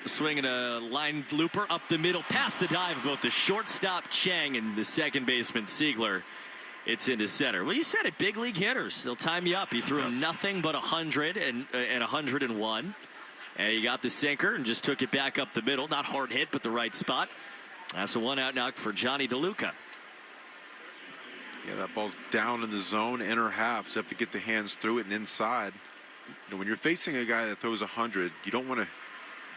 Swinging a line looper up the middle, past the dive of both the shortstop Chang and the second baseman Siegler. It's into center. Well, you said it, big league hitters. They'll time you up. He threw nothing but 100 and 101. And he got the sinker and just took it back up the middle. Not hard hit, but the right spot. That's a 1-out knock for Johnny DeLuca. Yeah, that ball's down in the zone, inner half, so you have to get the hands through it and inside. When you're facing a guy that throws 100, you don't want to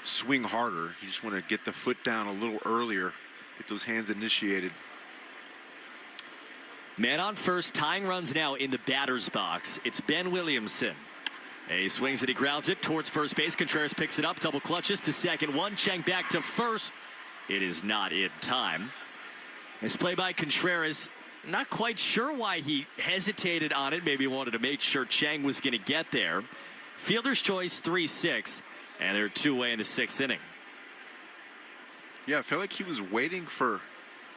swing harder. You just want to get the foot down a little earlier, get those hands initiated. Man on first, tying runs now in the batter's box. It's Ben Williamson. And he swings it, he grounds it towards first base. Contreras picks it up, double clutches to second. One, Chang back to first. It is not in time. Nice play by Contreras. Not quite sure why he hesitated on it. Maybe wanted to make sure Chang was going to get there. Fielder's choice, 3-6, and they're 2-away in the 6th inning. Yeah, I feel like he was waiting for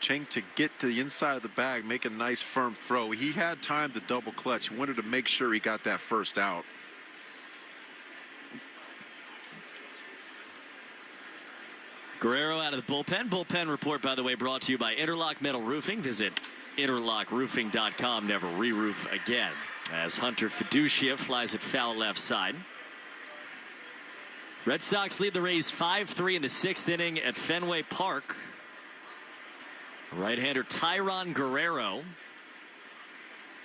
Chang to get to the inside of the bag, make a nice firm throw. He had time to double clutch. He wanted to make sure he got that first out. Guerrero out of the bullpen. Bullpen report, by the way, brought to you by Interlock Metal Roofing. Visit interlockroofing.com. Never re-roof again. As Hunter Fiducia flies it foul left side. Red Sox lead the Rays 5-3 in the 6th inning at Fenway Park. Right-hander Tyron Guerrero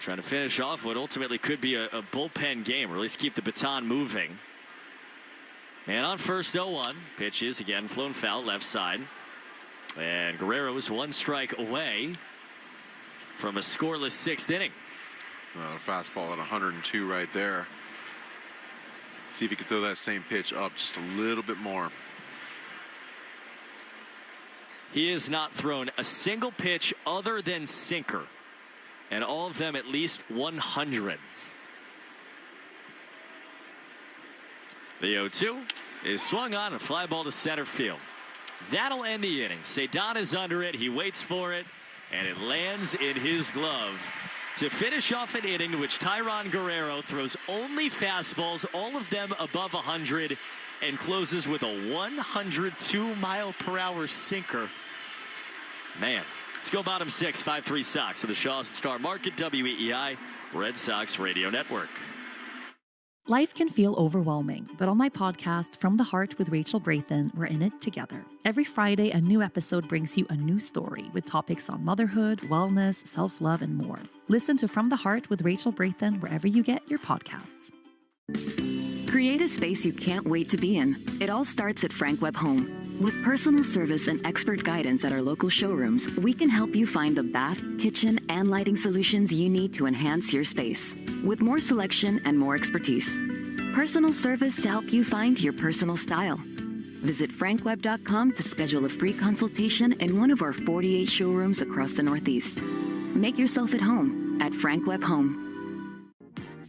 trying to finish off what ultimately could be a bullpen game, or at least keep the baton moving. And on first, 0-1. Pitches again, flown foul left side. And Guerrero is 1 strike away from a scoreless 6th inning. Fastball at 102 right there. See if he can throw that same pitch up just a little bit more. He has not thrown a single pitch other than sinker, and all of them at least 100. The 0-2 is swung on, a fly ball to center field. That'll end the inning. Cedon is under it. He waits for it, and it lands in his glove to finish off an inning in which Tyron Guerrero throws only fastballs, all of them above 100, and closes with a 102-mile-per-hour sinker. Man. Let's go bottom six, 5-3 Sox of the Shaws and Star Market, WEEI, Red Sox Radio Network. Life can feel overwhelming, but on my podcast, From the Heart with Rachel Brathen, we're in it together. Every Friday, a new episode brings you a new story with topics on motherhood, wellness, self-love, and more. Listen to From the Heart with Rachel Brathen wherever you get your podcasts. Create a space you can't wait to be in. It all starts at Frank Webb Home. With personal service and expert guidance at our local showrooms, we can help you find the bath, kitchen, and lighting solutions you need to enhance your space. With more selection and more expertise. Personal service to help you find your personal style. Visit frankwebb.com to schedule a free consultation in one of our 48 showrooms across the Northeast. Make yourself at home at Frank Webb Home.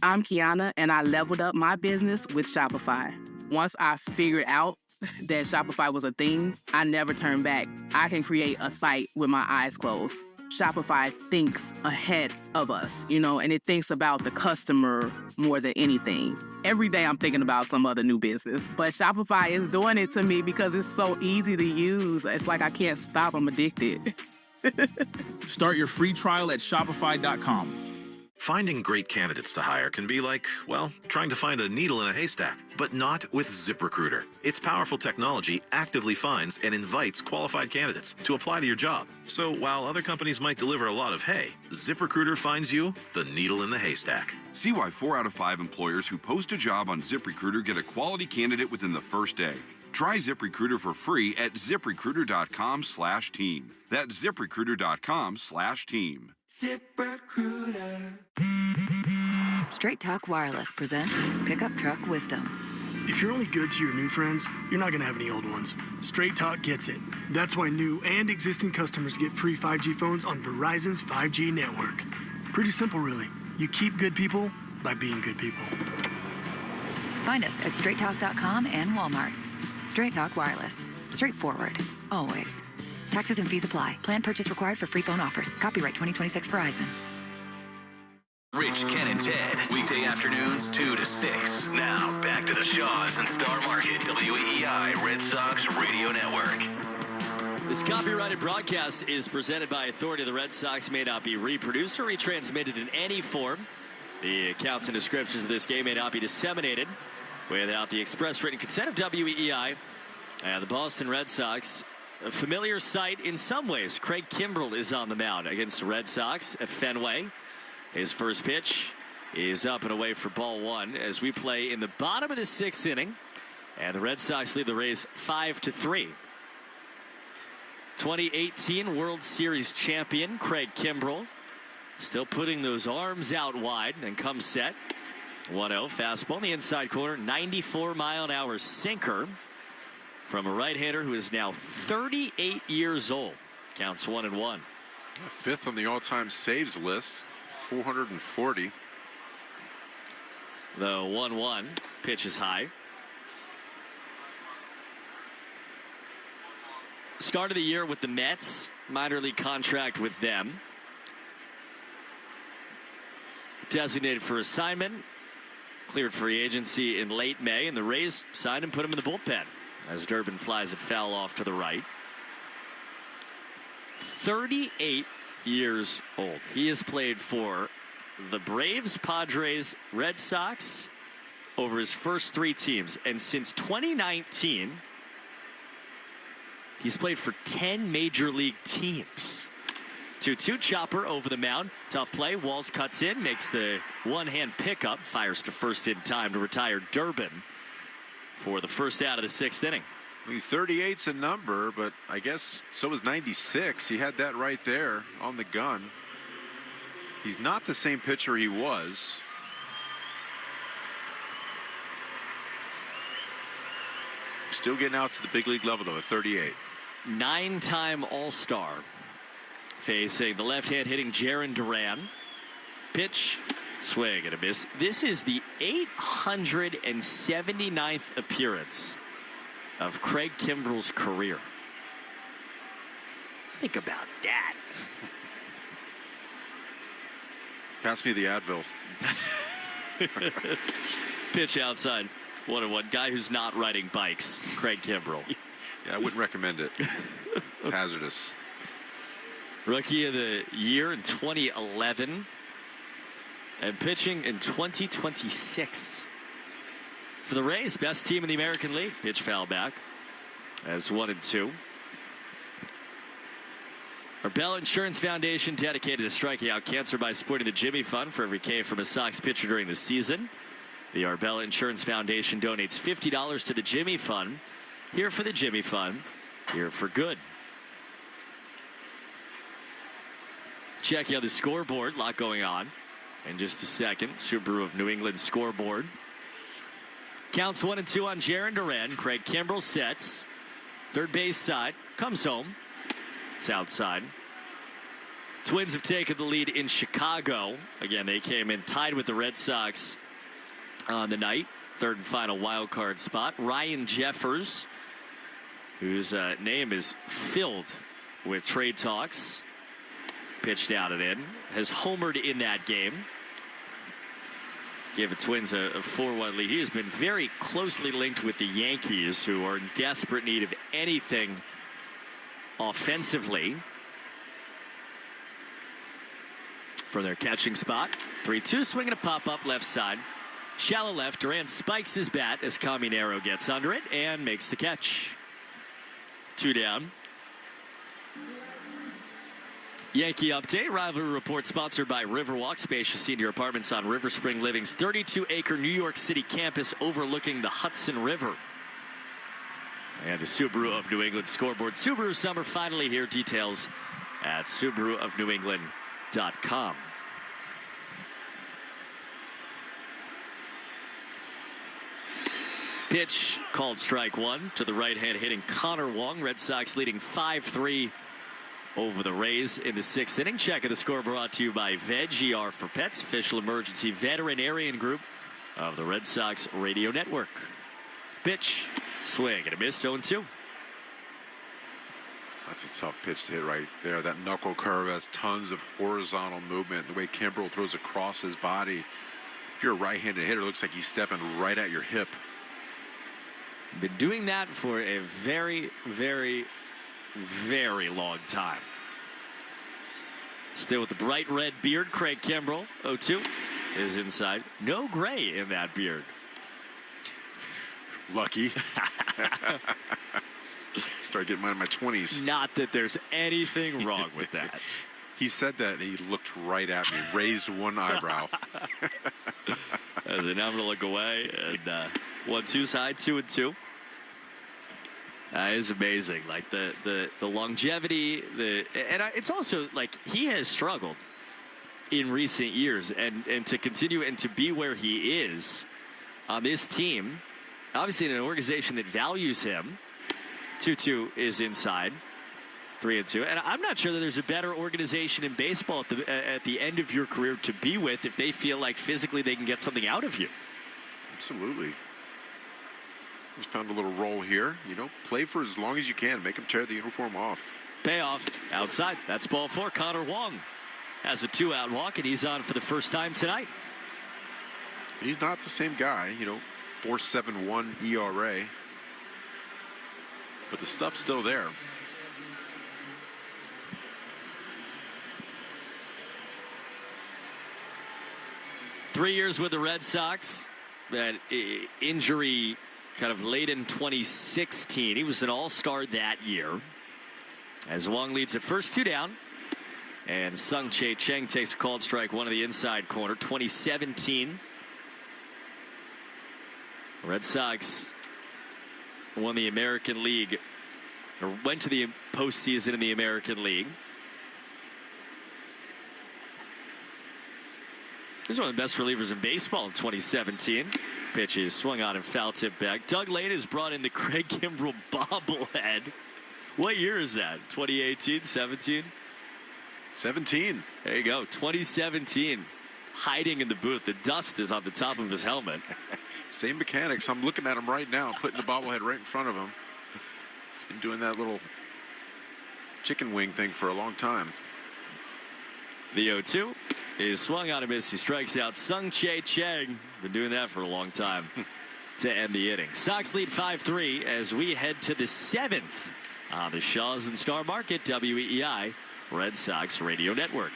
I'm Kiana, and I leveled up my business with Shopify. Once I figured out that Shopify was a thing, I never turned back. I can create a site with my eyes closed. Shopify thinks ahead of us, and it thinks about the customer more than anything. Every day I'm thinking about some other new business, but Shopify is doing it to me because it's so easy to use. It's like I can't stop. I'm addicted. Start your free trial at shopify.com. Finding great candidates to hire can be like, well, trying to find a needle in a haystack, but not with ZipRecruiter. Its powerful technology actively finds and invites qualified candidates to apply to your job. So while other companies might deliver a lot of hay, ZipRecruiter finds you the needle in the haystack. See why 4 out of 5 employers who post a job on ZipRecruiter get a quality candidate within the first day. Try ZipRecruiter for free at ZipRecruiter.com/team. That's ZipRecruiter.com/team. ZipRecruiter. Straight Talk Wireless presents Pickup Truck Wisdom. If you're only good to your new friends, you're not going to have any old ones. Straight Talk gets it. That's why new and existing customers get free 5G phones on Verizon's 5G network. Pretty simple, really. You keep good people by being good people. Find us at straighttalk.com and Walmart. Straight Talk Wireless. Straightforward. Always. Taxes and fees apply. Plan purchase required for free phone offers. Copyright 2026 Verizon. Rich, Ken, and Ted. Weekday afternoons 2 to 6. Now, back to the Shaws and Star Market. WEEI Red Sox Radio Network. This copyrighted broadcast is presented by authority. The Red Sox may not be reproduced or retransmitted in any form. The accounts and descriptions of this game may not be disseminated without the express written consent of WEEI. And the Boston Red Sox, a familiar sight in some ways. Craig Kimbrell is on the mound against the Red Sox at Fenway. His first pitch is up and away for ball one as we play in the bottom of the 6th inning. And the Red Sox lead the Rays 5-3. 2018 World Series champion Craig Kimbrell still putting those arms out wide and comes set. 1-0 fastball in the inside corner, 94-mile-an-hour sinker from a right-hander who is now 38 years old. Counts 1-1. 5th on the all-time saves list, 440. The 1-1 pitch is high. Start of the year with the Mets, minor league contract with them. Designated for assignment, cleared free agency in late May, and the Rays signed him, put him in the bullpen as Durbin flies it foul off to the right. 38 years old. He has played for the Braves, Padres, Red Sox over his first 3 teams. And since 2019, he's played for 10 major league teams. 2-2 chopper over the mound. Tough play. Walls cuts in, makes the one-hand pickup, fires to first in time to retire Durbin for the first out of the 6th inning. I mean, 38's a number, but I guess so is 96. He had that right there on the gun. He's not the same pitcher he was. Still getting out to the big league level, though, at 38. 9-time All-Star. Facing the left-hand hitting Jarren Duran. Pitch, swing and a miss. This is the 879th appearance of Craig Kimbrell's career. Think about that. Pass me the Advil. Pitch outside. 1-1. Guy who's not riding bikes, Craig Kimbrell. Yeah, I wouldn't recommend it. Hazardous. Rookie of the year in 2011. And pitching in 2026. For the Rays, best team in the American League. Pitch foul back as 1-2. Arbella Insurance Foundation dedicated to striking out cancer by supporting the Jimmy Fund for every K from a Sox pitcher during the season. The Arbella Insurance Foundation donates $50 to the Jimmy Fund. Here for the Jimmy Fund, here for good. Checking out the scoreboard, a lot going on. In just a second, Subaru of New England scoreboard. Counts 1-2 on Jarren Duran. Craig Kimbrell sets. Third base side, comes home. It's outside. Twins have taken the lead in Chicago. Again, they came in tied with the Red Sox on the night. Third and final wild card spot. Ryan Jeffers, whose name is filled with trade talks, pitched out and in, has homered in that game. Gave the Twins a 4-1 lead. He has been very closely linked with the Yankees, who are in desperate need of anything offensively for their catching spot. 3-2, swinging a pop-up left side. Shallow left. Duran spikes his bat as Caminero gets under it and makes the catch. 2 down. Yankee update. Rivalry report sponsored by Riverwalk, spacious senior apartments on River Spring Living's 32-acre New York City campus overlooking the Hudson River. And the Subaru of New England scoreboard. Subaru summer finally here. Details at SubaruofNewEngland.com. Pitch called strike one to the right hand hitting Connor Wong. Red Sox leading 5-3 over the Rays in the 6th inning. Check of the score brought to you by VEG for Pets, official emergency veterinarian group of the Red Sox radio network. Pitch, swing and a miss, 0-2. That's a tough pitch to hit right there. That knuckle curve has tons of horizontal movement. The way Kimbrell throws across his body. If you're a right-handed hitter, it looks like he's stepping right at your hip. Been doing that for a very, very, very long time. Still with the bright red beard, Craig Kimbrell. 0-2 is inside. No gray in that beard. Lucky. Started getting mine in my 20s. Not that there's anything wrong with that. He said that and he looked right at me, raised one eyebrow. As now I'm going to look away. And 1-2 side, 2-2. It's amazing, like the longevity, it's also like he has struggled in recent years, and to continue and to be where he is on this team, obviously in an organization that values him. 2-2 is inside, 3-2, and I'm not sure that there's a better organization in baseball at the end of your career to be with if they feel like physically they can get something out of you. Absolutely. Just found a little roll here. You know, play for as long as you can. Make him tear the uniform off. Payoff outside. That's ball 4. Connor Wong has a 2-out walk, and he's on for the first time tonight. He's not the same guy, you know, 4.71 ERA. But the stuff's still there. Three years with the Red Sox. That injury kind of late in 2016. He was an all-star that year. As Wong leads at first, 2 down. And Sung Chae Cheng takes a called strike, one of the inside corner. 2017. Red Sox won the American League, or went to the postseason in the American League. He's one of the best relievers in baseball in 2017. Pitches swung on and foul tip back. Doug Lane has brought in the Craig Kimbrell bobblehead. What year is that? 2018, 17? 17. There you go. 2017. Hiding in the booth. The dust is on the top of his helmet. Same mechanics. I'm looking at him right now, putting the bobblehead right in front of him. He's been doing that little chicken wing thing for a long time. The 0-2 is swung on a miss. He strikes out Sung Chae Cheng. Been doing that for a long time. to end the inning. Sox lead 5-3 as we head to the 7th on the Shaw's and Star Market WEEI Red Sox Radio Network.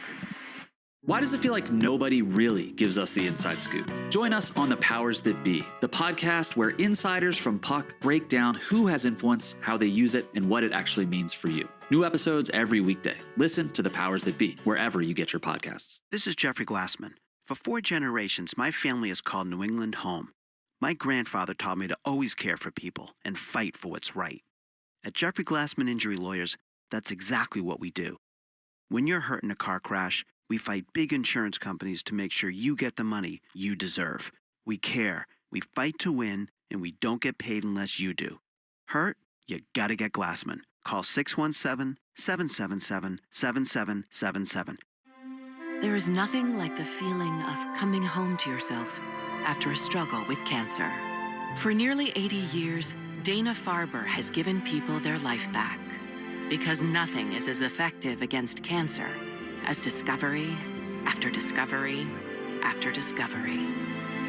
Why does it feel like nobody really gives us the inside scoop? Join us on The Powers That Be, the podcast where insiders from Puck break down who has influence, how they use it, and what it actually means for you. New episodes every weekday. Listen to The Powers That Be wherever you get your podcasts. This is Jeffrey Glassman. For 4 generations, my family has called New England home. My grandfather taught me to always care for people and fight for what's right. At Jeffrey Glassman Injury Lawyers, that's exactly what we do. When you're hurt in a car crash, we fight big insurance companies to make sure you get the money you deserve. We care, we fight to win, and we don't get paid unless you do. Hurt? You gotta get Glassman. Call 617-777-7777. There is nothing like the feeling of coming home to yourself after a struggle with cancer. For nearly 80 years, Dana-Farber has given people their life back. Because nothing is as effective against cancer as discovery after discovery after discovery.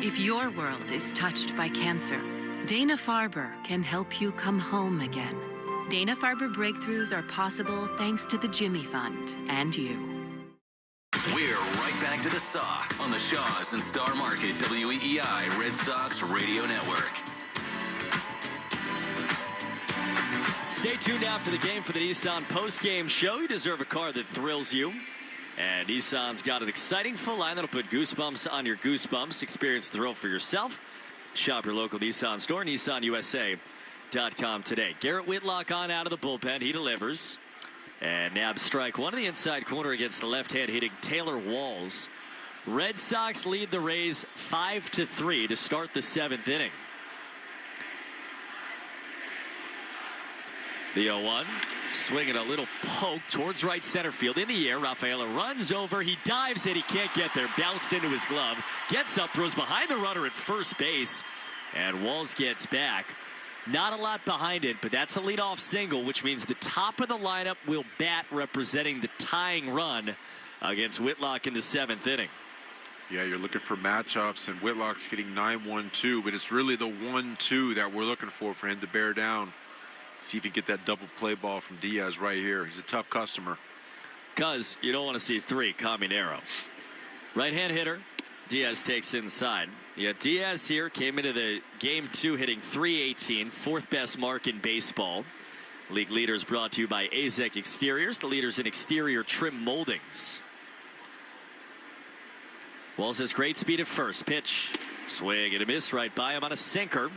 If your world is touched by cancer, Dana-Farber can help you come home again. Dana-Farber breakthroughs are possible thanks to the Jimmy Fund and you. We're right back to the Sox on the Shaw's and Star Market WEEI Red Sox Radio Network. Stay tuned after the game for the Nissan post-game show. You deserve a car that thrills you. And Nissan's got an exciting full line that'll put goosebumps on your goosebumps. Experience the thrill for yourself. Shop your local Nissan store, NissanUSA.com today. Garrett Whitlock on out of the bullpen. He delivers. And nab strike one in the inside corner against the left-hand hitting Taylor Walls. Red Sox lead the Rays 5-3 to start the 7th inning. The 0-1, swinging a little poke towards right center field. In the air, Rafaela runs over. He dives and he can't get there. Bounced into his glove. Gets up, throws behind the runner at first base. And Walls gets back. Not a lot behind it, but that's a leadoff single, which means the top of the lineup will bat, representing the tying run against Whitlock in the 7th inning. Yeah, you're looking for matchups, and Whitlock's hitting 9-1-2, but it's really the 1-2 that we're looking for him to bear down. See if you get that double play ball from Diaz right here. He's a tough customer. Because you don't want to see 3, Caminero. Right-hand hitter. Diaz takes inside. Yeah, Diaz here came into the game 2 hitting .318, 4th best mark in baseball. League leaders brought to you by AZEK Exteriors, the leaders in exterior trim moldings. Walls has great speed at first. Pitch, swing and a miss right by him on a sinker.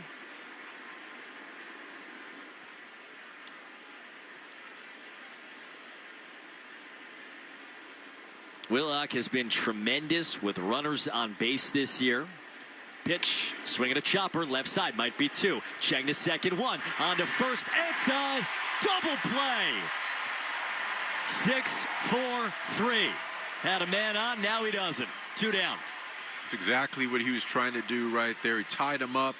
Whitlock has been tremendous with runners on base this year. Pitch, swinging a chopper, left side, might be 2. Chang to second, 1. On to first, it's a double play. 6-4-3. Had a man on, now he doesn't. 2 down. That's exactly what he was trying to do right there. He tied him up,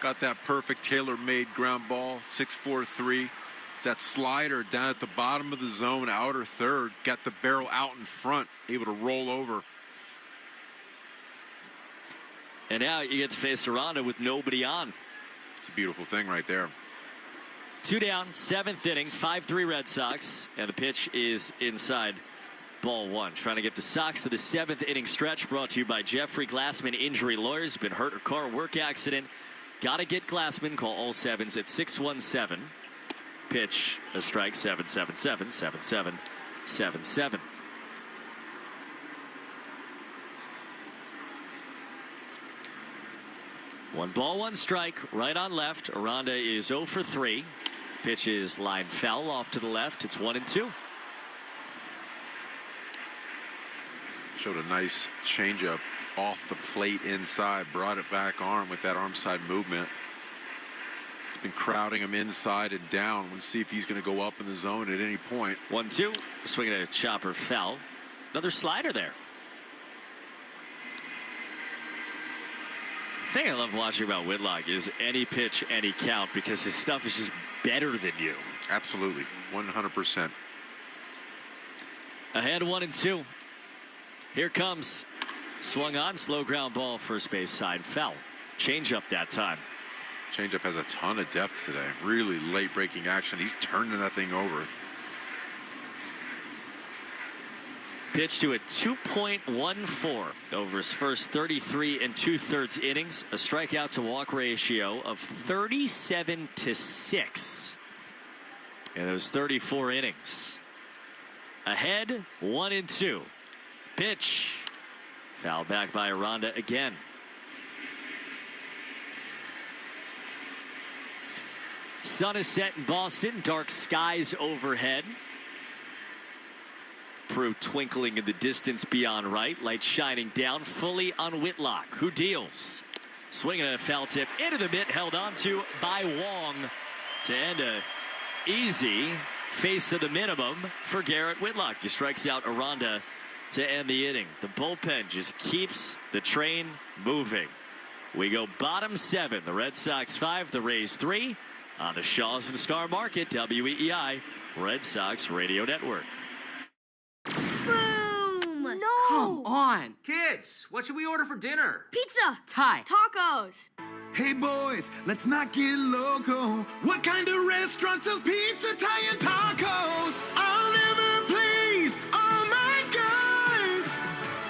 got that perfect tailor-made ground ball, 6-4-3. That slider down at the bottom of the zone, outer third, got the barrel out in front, able to roll over. And now you get to face Aranda with nobody on. It's a beautiful thing right there. 2 down, 7th inning, 5-3 Red Sox, and the pitch is inside, ball 1. Trying to get the Sox to the 7th inning stretch, brought to you by Jeffrey Glassman Injury Lawyers. Been hurt or car work accident. Got to get Glassman. Call all 7s at 617. Pitch, a strike, 7-7-7, 7-7, 7-7. One ball, 1 strike, right on left. Aranda is 0 for 3. Pitch is line foul off to the left. It's 1-2. Showed a nice changeup off the plate inside, brought it back arm with that arm side movement. He's been crowding him inside and down. We'll see if he's going to go up in the zone at any point. 1-2, swinging at a chopper foul. Another slider there. The thing I love watching about Whitlock is any pitch, any count, because his stuff is just better than you. Absolutely, 100%. Ahead 1-2. Here comes, swung on, slow ground ball, first base side foul. changeup that time. Changeup has a ton of depth today. Really late breaking action. He's turning that thing over. Pitch to a 2.14 over his first 33 2/3 innings. A strikeout to walk ratio of 37-6 in those 34 innings. Ahead 1-2. Pitch. Fouled back by Aranda again. Sun is set in Boston. Dark skies overhead. Prue twinkling in the distance beyond right. Light shining down fully on Whitlock, who deals. Swinging a foul tip into the mitt, held on to by Wong to end a easy face of the minimum for Garrett Whitlock. He strikes out Aranda to end the inning. The bullpen just keeps the train moving. We go bottom 7. The Red Sox 5, the Rays 3 on the Shaws and Star Market, WEEI, Red Sox Radio Network. Boom! No! Come on! Kids, what should we order for dinner? Pizza! Thai! Tacos! Hey boys, let's not get loco. What kind of restaurant sells pizza, Thai, and tacos? I'll never please all my guys.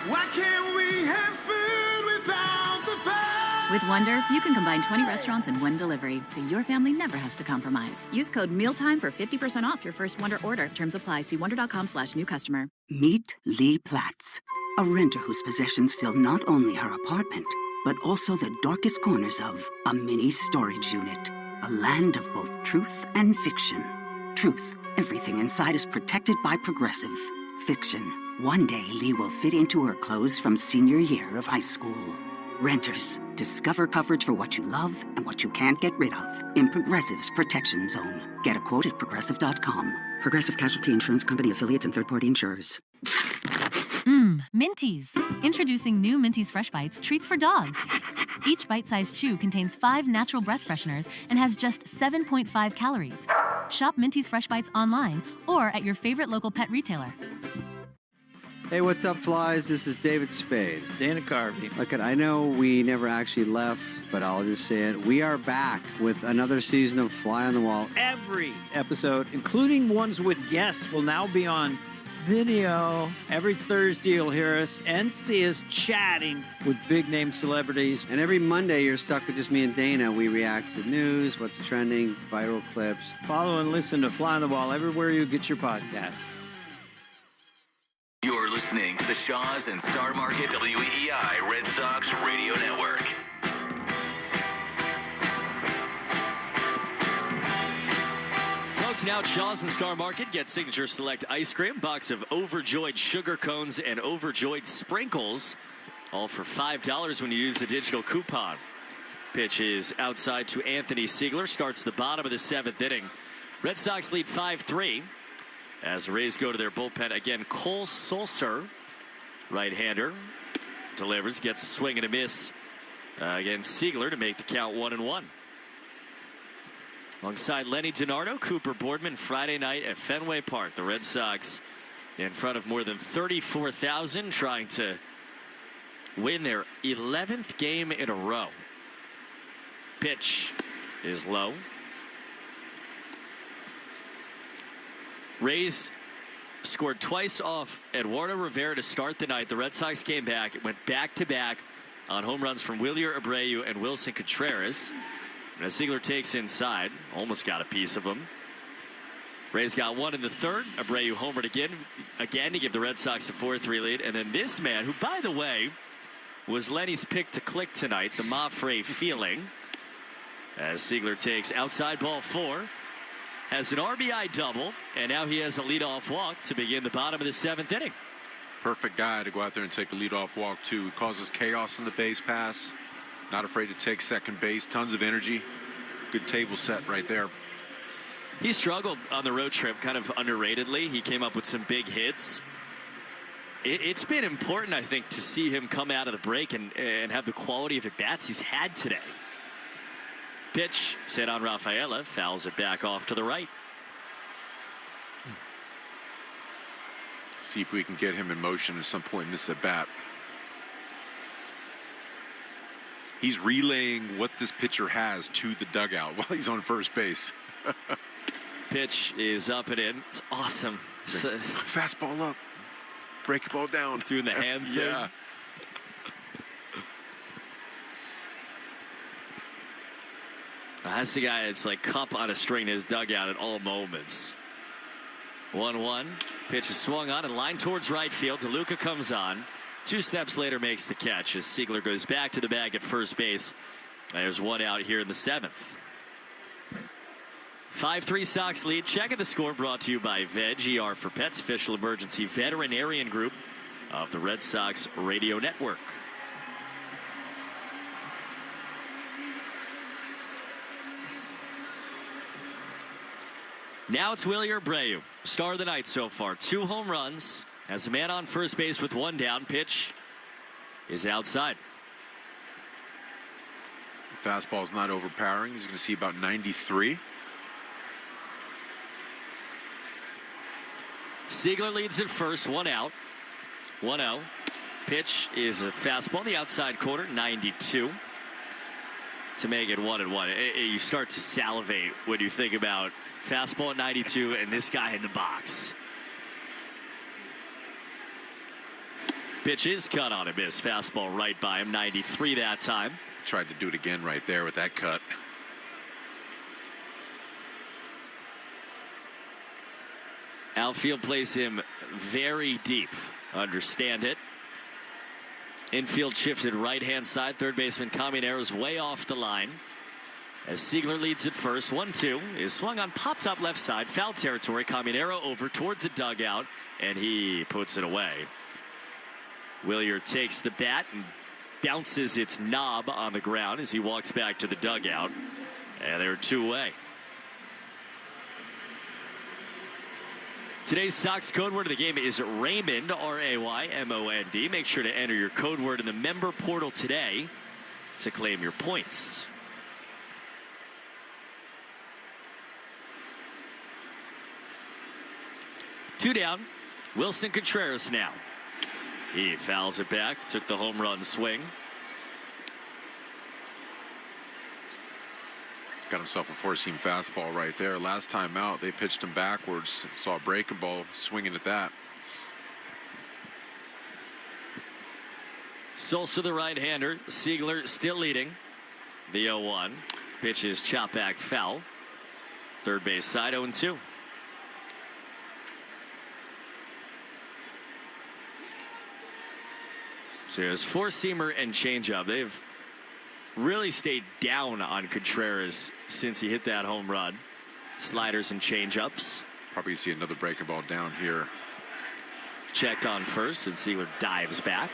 Why can't we have food without the fun? With Wonder, you can combine 20 restaurants in one delivery, so your family never has to compromise. Use code MEALTIME for 50% off your first Wonder order. Terms apply. See wonder.com/new customer. Meet Lee Platts, a renter whose possessions fill not only her apartment, but also the darkest corners of a mini storage unit. A land of both truth and fiction. Truth, everything inside is protected by Progressive. Fiction, one day Lee will fit into her clothes from senior year of high school. Renters, discover coverage for what you love and what you can't get rid of in Progressive's Protection Zone. Get a quote at Progressive.com. Progressive Casualty Insurance Company affiliates and third-party insurers. Minties. Introducing new Minties Fresh Bites treats for dogs. Each bite-sized chew contains 5 natural breath fresheners and has just 7.5 calories. Shop Minties Fresh Bites online or at your favorite local pet retailer. Hey, what's up, Flies? This is David Spade. Dana Carvey. Look, I know we never actually left, but I'll just say it. We are back with another season of Fly on the Wall. Every episode, including ones with guests, will now be on video. Every Thursday, you'll hear us and see us chatting with big-name celebrities. And every Monday, you're stuck with just me and Dana. We react to news, what's trending, viral clips. Follow and listen to Fly on the Wall everywhere you get your podcasts. You're listening to the Shaws and Star Market WEEI Red Sox Radio Network. Folks, now at Shaws and Star Market, get Signature Select Ice Cream, box of Overjoyed Sugar Cones and Overjoyed Sprinkles, all for $5 when you use the digital coupon. Pitch is outside to Anthony Siegler, starts the bottom of the 7th inning. Red Sox lead 5-3. As the Rays go to their bullpen again, Cole Sulser, right-hander, delivers, gets a swing and a miss against Siegler to make the count 1-1. Alongside Lenny DiNardo, Cooper Boardman, Friday night at Fenway Park. The Red Sox in front of more than 34,000, trying to win their 11th game in a row. Pitch is low. Rays scored twice off Eduardo Rivera to start the night. The Red Sox came back. It went back-to-back on home runs from Wilyer Abreu and Wilson Contreras. As Siegler takes inside, almost got a piece of him. Rays got one in the 3rd. Abreu homered again to give the Red Sox a 4-3 lead. And then this man, who, by the way, was Lenny's pick to click tonight, the Mafre feeling. As Siegler takes outside ball 4. Has an RBI double, and now he has a leadoff walk to begin the bottom of the 7th inning. Perfect guy to go out there and take a leadoff walk, too. Causes chaos in the base pass. Not afraid to take second base. Tons of energy. Good table set right there. He struggled on the road trip kind of underratedly. He came up with some big hits. It's been important, I think, to see him come out of the break and have the quality of at-bats he's had today. Pitch set on Rafaela, fouls it back off to the right. See if we can get him in motion at some point in this at-bat. he's relaying what this pitcher has to the dugout while he's on first base. Pitch is up and in. It's awesome. Fastball up. Break ball down. Doing the hand thing. Yeah. That's the guy that's like cup on a string in his dugout at all moments. 1-1. Pitch is swung on and lined towards right field. DeLuca comes on. 2 steps later makes the catch as Siegler goes back to the bag at first base. There's one out here in the 7th. 5-3 Sox lead. Checking the score brought to you by Veg, ER for Pets, official emergency veterinarian group of the Red Sox radio network. Now it's Willie Abreu, star of the night so far. 2 home runs. Has a man on first base with 1 down. Pitch is outside. The fastball is not overpowering. He's going to see about 93. Siegler leads at first, 1 out. 1-0. Pitch is a fastball, the outside corner, 92. To make it 1-1. You start to salivate when you think about fastball at 92 and this guy in the box. Pitch is cut on a miss. Fastball right by him, 93 that time. Tried to do it again right there with that cut. Outfield plays him very deep. Understand it. Infield shifted right-hand side. Third baseman Caminaro's way off the line. As Siegler leads at first, 1-2 is swung on, popped up left side, foul territory. Caminero over towards the dugout, and he puts it away. Willier takes the bat and bounces its knob on the ground as he walks back to the dugout, and they're 2 away. Today's Sox code word of the game is Raymond, R-A-Y-M-O-N-D. Make sure to enter your code word in the member portal today to claim your points. Two down. Wilson Contreras now. He fouls it back, took the home run swing. Got himself a 4-seam fastball right there. Last time out, they pitched him backwards. Saw a breaking ball swinging at that. Solster, the right-hander. Siegler still leading. The 0-1. Pitch is chopped back foul. Third base side, 0-2. So there's 4-seamer and changeup. They've really stayed down on Contreras since he hit that home run. Sliders and changeups. Probably see another breaking ball down here. Checked on first, and Siegler dives back.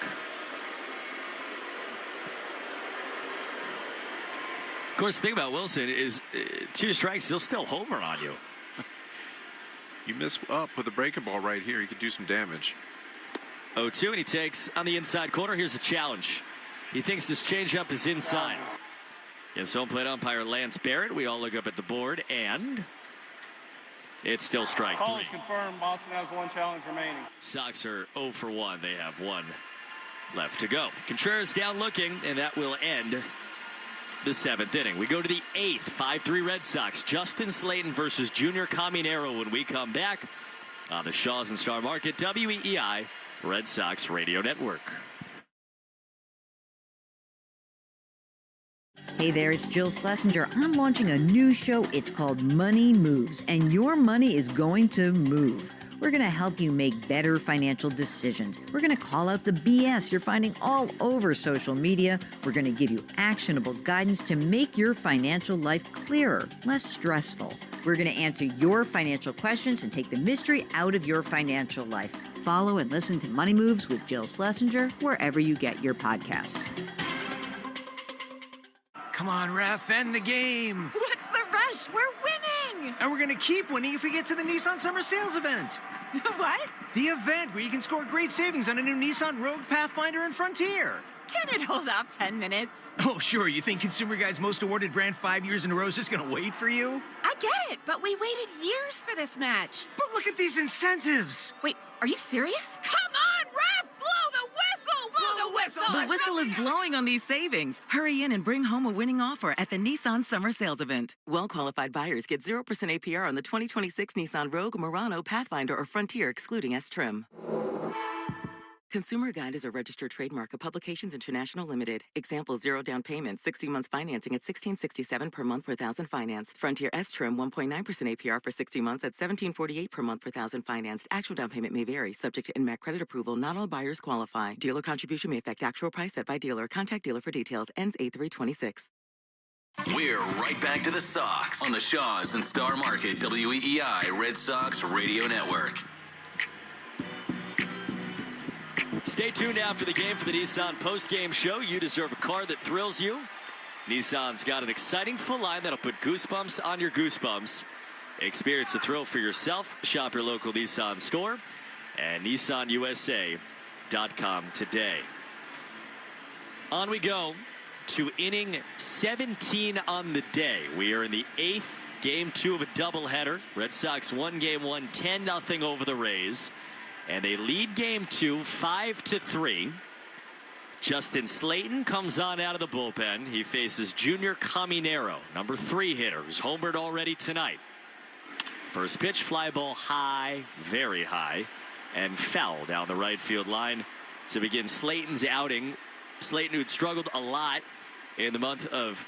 Of course, the thing about Wilson is 2 strikes, he'll still homer on you. You miss up with a breaking ball right here, you could do some damage. 0-2, and he takes on the inside corner. Here's a challenge. He thinks this changeup is inside. Against home plate umpire Lance Barrett, we all look up at the board, and it's still strike 3. Call is confirmed. Boston has 1 challenge remaining. Sox are 0 for 1. They have 1 left to go. Contreras down looking, and that will end the 7th inning. We go to the 8th. 5-3 Red Sox. Justin Slayton versus Junior Caminero when we come back on the Shaws and Star Market WEEI Red Sox Radio Network. Hey there, it's Jill Schlesinger. I'm launching a new show. It's called Money Moves, and your money is going to move. We're going to help you make better financial decisions. We're going to call out the BS you're finding all over social media. We're going to give you actionable guidance to make your financial life clearer, less stressful. We're going to answer your financial questions and take the mystery out of your financial life. Follow and listen to Money Moves with Jill Schlesinger wherever you get your podcasts. Come on, ref, end the game. What's the rush? We're winning. And we're going to keep winning if we get to the Nissan Summer Sales event. What? The event where you can score great savings on a new Nissan Rogue, Pathfinder, and Frontier. Can it hold off 10 minutes? Oh, sure. You think Consumer Guide's most awarded brand 5 years in a row is just going to wait for you? I get it, but we waited years for this match. But look at these incentives. Wait, are you serious? Come on, ref! Blow the whistle! Blow The whistle is blowing on these savings. Hurry in and bring home a winning offer at the Nissan Summer Sales Event. Well-qualified buyers get 0% APR on the 2026 Nissan Rogue, Murano, Pathfinder, or Frontier, excluding S-Trim. Consumer Guide is a registered trademark of Publications International Limited. Example, 0 down payment, 60 months financing at $16.67 per month per thousand financed. Frontier S-Trim, 1.9% APR for 60 months at $17.48 per month per thousand financed. Actual down payment may vary, subject to INMAC credit approval. Not all buyers qualify. Dealer contribution may affect actual price set by dealer. Contact dealer for details. Ends 8/3/26. We're right back to the Sox on the Shaws and Star Market WEEI Red Sox Radio Network. Stay tuned after the game for the Nissan post-game show. You deserve a car that thrills you. Nissan's got an exciting full line that'll put goosebumps on your goosebumps. Experience the thrill for yourself. Shop your local Nissan store and NissanUSA.com today. On we go to inning 17 on the day. We are in the 8th, game 2 of a doubleheader. Red Sox won game 1, 10-0 over the Rays. And they lead game 2, 5-3. Justin Slayton comes on out of the bullpen. He faces Junior Caminero, number 3 hitter, who's homered already tonight. First pitch, fly ball high, very high, and foul down the right field line to begin Slayton's outing. Slayton, who'd struggled a lot in the months of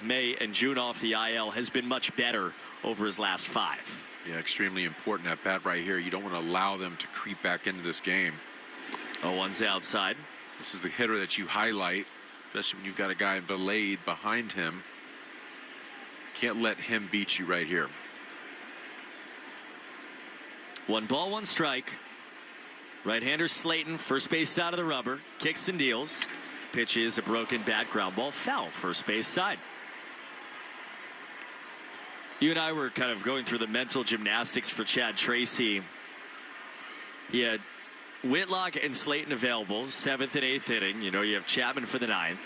May and June off the IL, has been much better over his last 5. Yeah, extremely important at bat right here. You don't want to allow them to creep back into this game. 0-1's outside. This is the hitter that you highlight, especially when you've got a guy Valade behind him. Can't let him beat you right here. 1 ball, 1 strike. Right-hander Slayton, first base side of the rubber, kicks and deals. Pitches a broken bat, ground ball, foul, first base side. You and I were kind of going through the mental gymnastics for Chad Tracy. He had Whitlock and Slayton available, 7th and 8th inning. You know, you have Chapman for the 9th.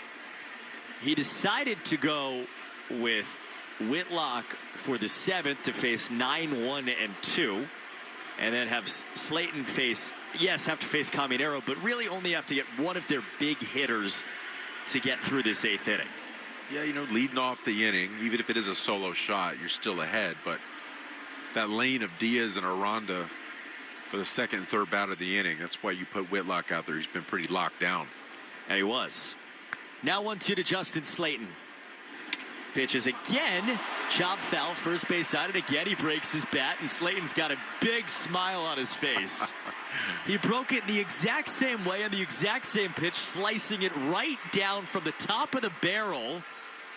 He decided to go with Whitlock for the 7th to face 9-1-2. And then have Slayton have to face Caminero, but really only have to get one of their big hitters to get through this 8th inning. Yeah, you know, leading off the inning, even if it is a solo shot, you're still ahead. But that lane of Diaz and Aranda for the 2nd and 3rd bat of the inning, that's why you put Whitlock out there. He's been pretty locked down. And he was. Now 1-2 to Justin Slayton. Pitches again. Chop foul, first base side, and again he breaks his bat, and Slayton's got a big smile on his face. He broke it the exact same way on the exact same pitch, slicing it right down from the top of the barrel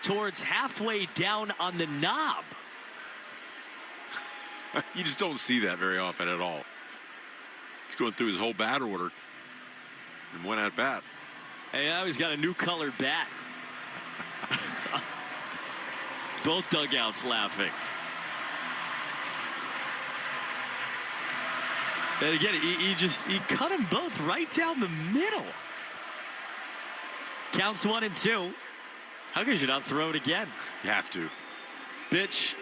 towards halfway down on the knob. You just don't see that very often at all. He's going through his whole bat order and 1 at bat. And now he's got a new colored bat. Both dugouts laughing. And again, he cut them both right down the middle. Counts 1-2. How could you not throw it again? You have to. Pitch.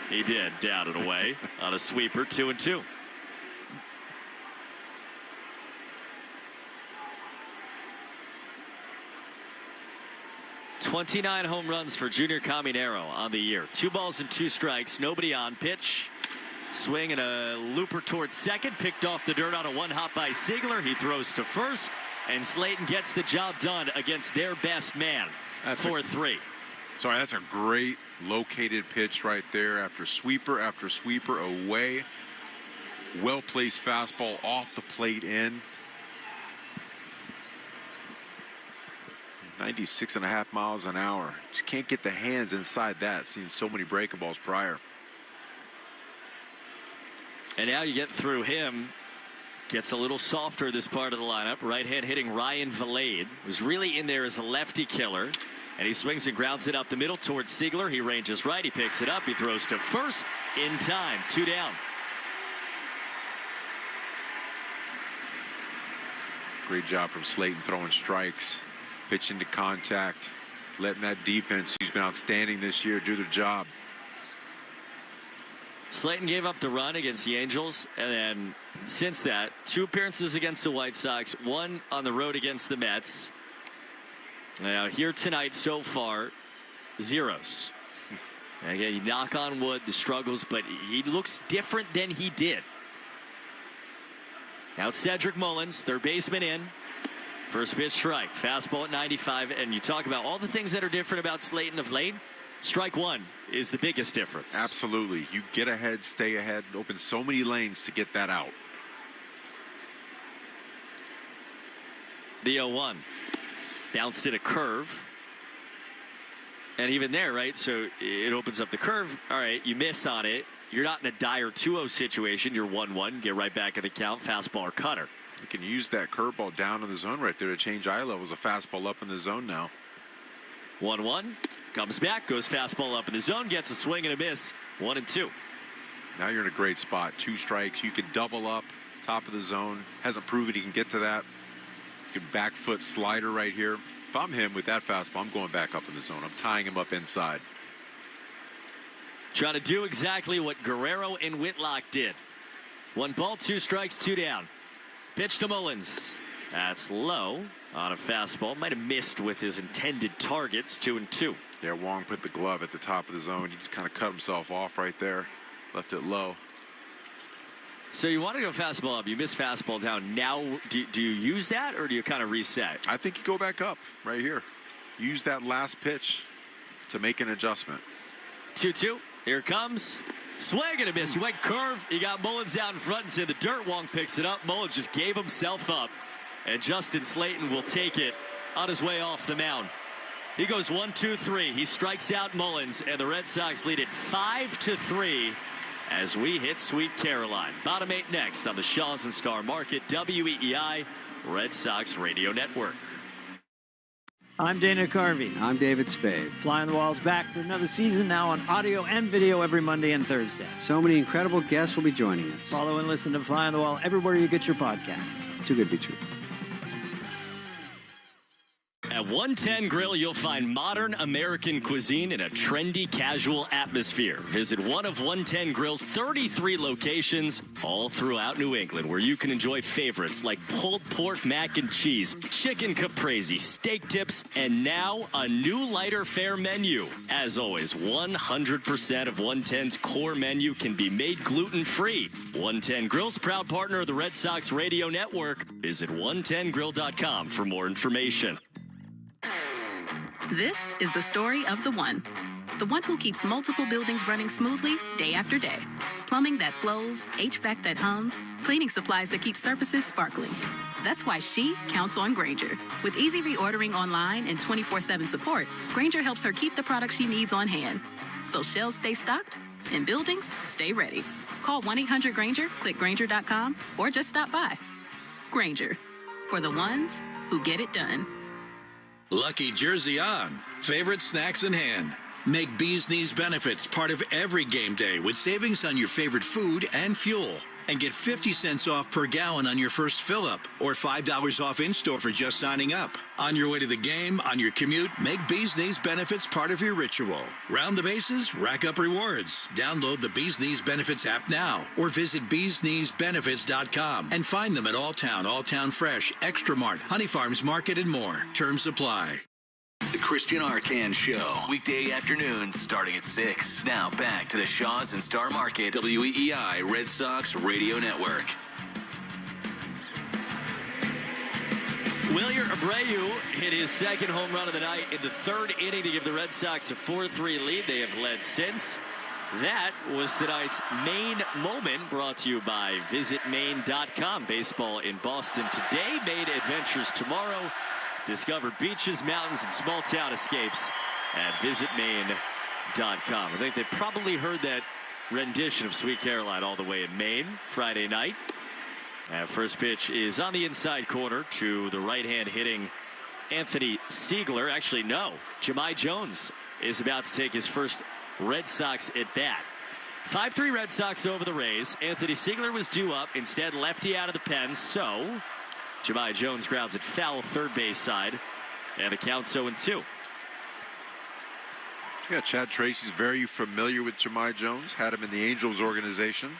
He did, down and away on a sweeper, 2-2. .29 home runs for Junior Caminero on the year. 2 balls and 2 strikes. Nobody on. Pitch. Swing and a looper towards second. Picked off the dirt on a 1-hop by Ziegler. He throws to first. And Slayton gets the job done against their best man. 4-3. Sorry, that's a great located pitch right there. After sweeper away. Well-placed fastball off the plate in. 96.5 miles an hour. Just can't get the hands inside that. Seen so many breakables prior. And now you get through him. Gets a little softer this part of the lineup. Right hand hitting Ryan Valade. Was really in there as a lefty killer. And he swings and grounds it up the middle towards Ziegler. He ranges right. He picks it up. He throws to first in time. 2 down. Great job from Slayton throwing strikes. Pitching to contact, letting that defense, who's been outstanding this year, do their job. Slayton gave up the run against the Angels, and then since that, 2 appearances against the White Sox, 1 on the road against the Mets. Now here tonight so far, 0s. Again, you knock on wood, the struggles, but he looks different than he did. Now it's Cedric Mullins, third baseman in. First pitch strike, fastball at 95, and you talk about all the things that are different about Slayton of late. Strike 1 is the biggest difference. Absolutely. You get ahead, stay ahead, open so many lanes to get that out. The 0-1. Bounced in a curve. And even there, right, so it opens up the curve. All right, you miss on it. You're not in a dire 2-0 situation. You're 1-1. Get right back in the count. Fastball or cutter. You can use that curveball down in the zone right there to change eye levels. A fastball up in the zone now. 1-1. Comes back, goes fastball up in the zone, gets a swing and a miss. 1-2. Now you're in a great spot. 2 strikes. You can double up top of the zone. Hasn't proven he can get to that. You can back foot slider right here. If I'm him with that fastball, I'm going back up in the zone. I'm tying him up inside. Trying to do exactly what Guerrero and Whitlock did. 1 ball, 2 strikes, 2 down. Pitch to Mullins. That's low on a fastball. Might have missed with his intended targets. 2-2. Yeah, Wong put the glove at the top of the zone. He just kind of cut himself off right there. Left it low. So you want to go fastball up. You miss fastball down. Now, do you use that or do you kind of reset? I think you go back up right here. Use that last pitch to make an adjustment. 2-2. Here it comes. Swing and a miss. He went curve. He got Mullins out in front and in the dirt. Wong picks it up. Mullins just gave himself up. And Justin Slayton will take it on his way off the mound. He goes 1-2-3. He strikes out Mullins, and the Red Sox lead it 5-3 as we hit Sweet Caroline. Bottom 8 next on the Shaws and Star Market, WEEI Red Sox Radio Network. I'm Dana Carvey. I'm David Spade. Fly on the Wall's back for another season, now on audio and video every Monday and Thursday. So many incredible guests will be joining us. Follow and listen to Fly on the Wall everywhere you get your podcasts. Too good to be true. At 110 Grill, you'll find modern American cuisine in a trendy, casual atmosphere. Visit one of 110 Grill's 33 locations all throughout New England, where you can enjoy favorites like pulled pork mac and cheese, chicken caprese, steak tips, and now a new lighter fare menu. As always, 100% of 110's core menu can be made gluten-free. 110 Grill's proud partner of the Red Sox Radio Network. Visit 110grill.com for more information. This is the story of the one who keeps multiple buildings running smoothly day after day. Plumbing that flows, HVAC that hums, cleaning supplies that keep surfaces sparkling. That's why she counts on Grainger. With easy reordering online and 24/7 support, Grainger helps her keep the products she needs on hand. So shelves stay stocked and buildings stay ready. Call 1-800-GRAINGER, click Grainger.com, or just stop by. Grainger, for the ones who get it done. Lucky jersey on. Favorite snacks in hand. Make Bee's Knees benefits part of every game day with savings on your favorite food and fuel. And get 50 cents off per gallon on your first fill-up or $5 off in-store for just signing up. On your way to the game, on your commute, make Bee's Knees benefits part of your ritual. Round the bases, rack up rewards. Download the Bee's Knees Benefits app now or visit beeskneesbenefits.com and find them at Alltown Fresh, Extra Mart, Honey Farms Market, and more. Terms apply. The Christian Arcan Show, weekday afternoons starting at 6. Now back to the Shaws and Star Market, WEEI Red Sox Radio Network. Wilyer Abreu hit his second home run of the night in the third inning to give the Red Sox a 4-3 lead. They have led since. That was tonight's Maine moment, brought to you by visitmaine.com. Baseball in Boston today, Maine adventures tomorrow. Discover beaches, mountains, and small town escapes at visitmaine.com. I think they probably heard that rendition of Sweet Caroline all the way in Maine Friday night. First pitch is on the inside corner to the right-hand hitting Anthony Siegler. Actually, no. Jahmai Jones is about to take his first Red Sox at bat. 5-3 Red Sox over the Rays. Anthony Siegler was due up. Instead, lefty out of the pen. So Jahmai Jones grounds it foul third base side, and the count's 0-2. Yeah, Chad Tracy's very familiar with Jahmai Jones. Had him in the Angels organization.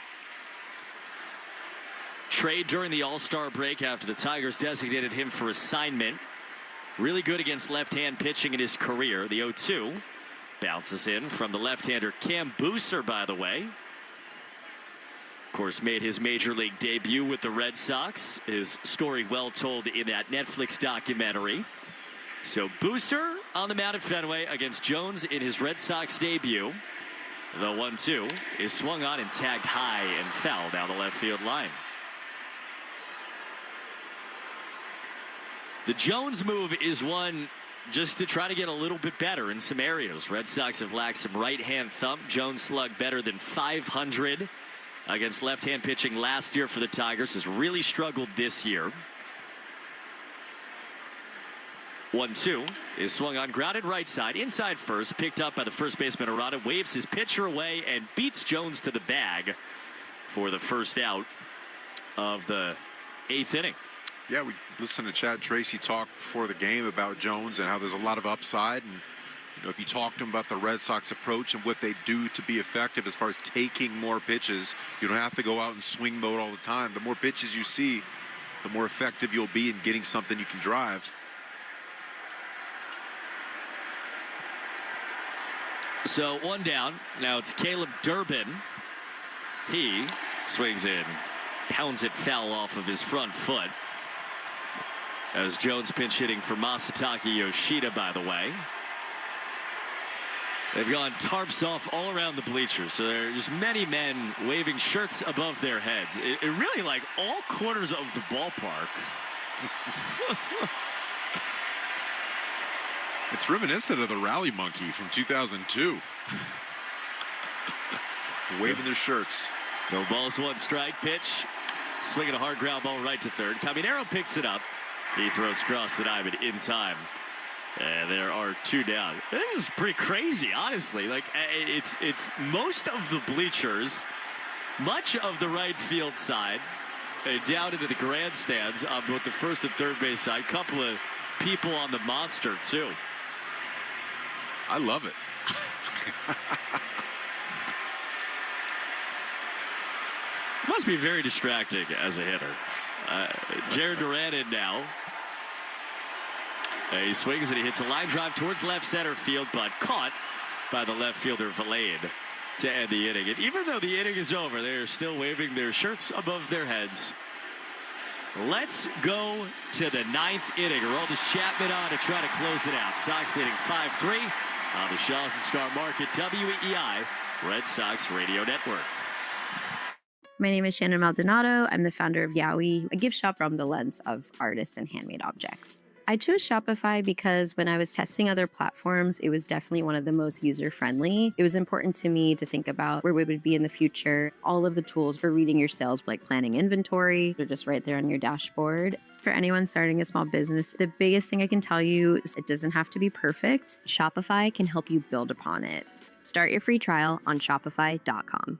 Trade during the All-Star break after the Tigers designated him for assignment. Really good against left-hand pitching in his career. The 0-2 bounces in from the left-hander Cam Booser, by the way. Of course, made his major league debut with the Red Sox. His story well told in that Netflix documentary. So Booser on the mound at Fenway against Jones in his Red Sox debut. The 1-2 is swung on and tagged high and foul down the left field line. The Jones move is one just to try to get a little bit better in some areas. Red Sox have lacked some right-hand thump. Jones slugged better than .500 against left-hand pitching last year for the Tigers. Has really struggled this year. 1-2 is swung on, grounded right side, inside first, picked up by the first baseman Arata, waves his pitcher away and beats Jones to the bag for the first out of the 8th inning. Yeah, we listened to Chad Tracy talk before the game about Jones and how there's a lot of upside. And if you talk to him about the Red Sox approach and what they do to be effective as far as taking more pitches, you don't have to go out in swing mode all the time. The more pitches you see, the more effective you'll be in getting something you can drive. So 1 down. Now it's Caleb Durbin. He swings in, pounds it foul off of his front foot. As Jones pinch hitting for Masataka Yoshida, by the way. They've gone tarps off all around the bleachers, so there are just many men waving shirts above their heads. It really like all corners of the ballpark. It's reminiscent of the Rally Monkey from 2002. Waving their shirts. No balls, 1 strike. Pitch. Swinging a hard ground ball right to third. Caminero picks it up. He throws across the diamond in time. And there are 2 down. This is pretty crazy, honestly. Like, it's most of the bleachers, much of the right field side, down into the grandstands on both the first and third base side. Couple of people on the monster, too. I love it. Must be very distracting as a hitter. Jared Duran in now. He swings and he hits a line drive towards left center field, but caught by the left fielder Valade to end the inning. And even though the inning is over, they're still waving their shirts above their heads. Let's go to the 9th inning. Aroldis Chapman on to try to close it out. Sox leading 5-3 on the Shaw's and Star Market WEEI Red Sox Radio Network. My name is Shannon Maldonado. I'm the founder of Yowie, a gift shop from the lens of artists and handmade objects. I chose Shopify because when I was testing other platforms, it was definitely one of the most user-friendly. It was important to me to think about where we would be in the future. All of the tools for reading your sales, like planning inventory, they're just right there on your dashboard. For anyone starting a small business, the biggest thing I can tell you is it doesn't have to be perfect. Shopify can help you build upon it. Start your free trial on shopify.com.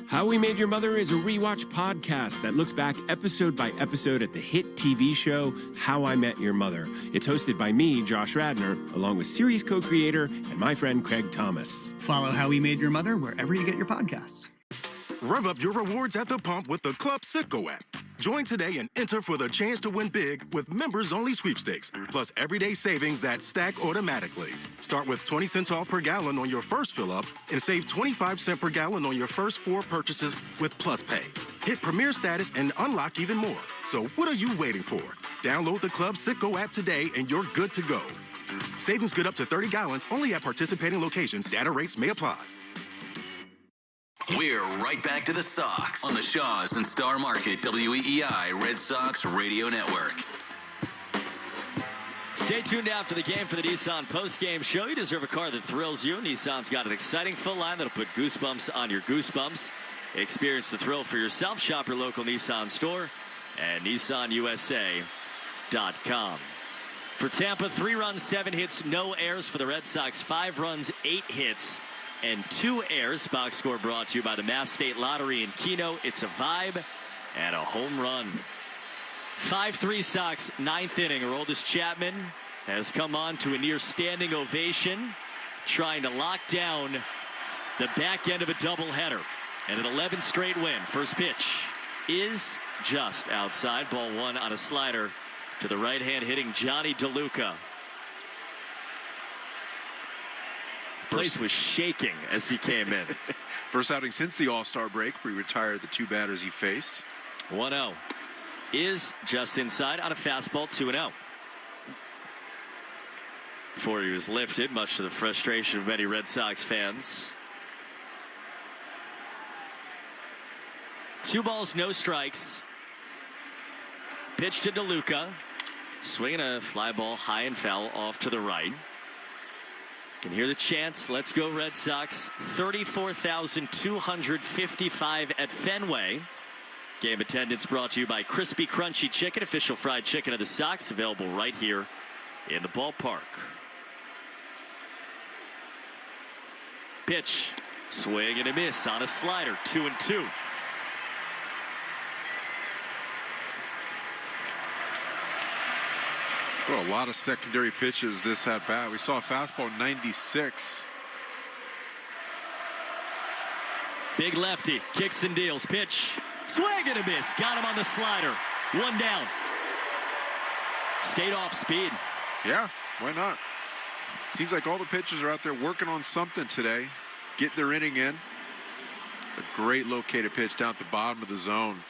How We Made Your Mother is a rewatch podcast that looks back episode by episode at the hit TV show How I Met Your Mother. It's hosted by me, Josh Radnor, along with series co-creator and my friend Craig Thomas. Follow How We Made Your Mother wherever you get your podcasts. Rev up your rewards at the pump with the Club Citgo app. Join today and enter for the chance to win big with members-only sweepstakes, plus everyday savings that stack automatically. Start with 20 cents off per gallon on your first fill-up and save 25 cents per gallon on your first 4 purchases with Plus Pay. Hit Premier status and unlock even more. So what are you waiting for? Download the Club Citgo app today and you're good to go. Savings good up to 30 gallons only at participating locations. Data rates may apply. We're right back to the Sox on the Shaw's and Star Market WEEI Red Sox Radio Network. Stay tuned after the game for the Nissan post-game show. You deserve a car that thrills you. Nissan's got an exciting full line that'll put goosebumps on your goosebumps. Experience the thrill for yourself. Shop your local Nissan store and NissanUSA.com. For Tampa, 3 runs, 7 hits, no errors. For the Red Sox, 5 runs, 8 hits, and 2 errors. Box score brought to you by the Mass State Lottery in Keno. It's a vibe and a home run. 5-3 Sox, 9th inning. Aroldis Chapman has come on to a near standing ovation trying to lock down the back end of a doubleheader. And an 11 straight win. First pitch is just outside. Ball one on a slider to the right-hand hitting Johnny DeLuca. Place was shaking as he came in. First outing since the All-Star break, where he retired the two batters he faced. 1-0 is just inside on a fastball. 2-0. Before he was lifted, much to the frustration of many Red Sox fans. 2 balls, no strikes. Pitch to DeLuca. Swinging a fly ball high and foul off to the right. Can hear the chants. Let's go Red Sox. 34,255 at Fenway. Game attendance brought to you by Crispy Crunchy Chicken, official fried chicken of the Sox, available right here in the ballpark. Pitch, swing and a miss on a slider. 2-2. Well, a lot of secondary pitches this at bat. We saw a fastball 96. Big lefty, kicks and deals. Pitch, swing and a miss. Got him on the slider. 1 down. Stayed off speed. Yeah, why not? Seems like all the pitchers are out there working on something today. Get their inning in. It's a great located pitch down at the bottom of the zone.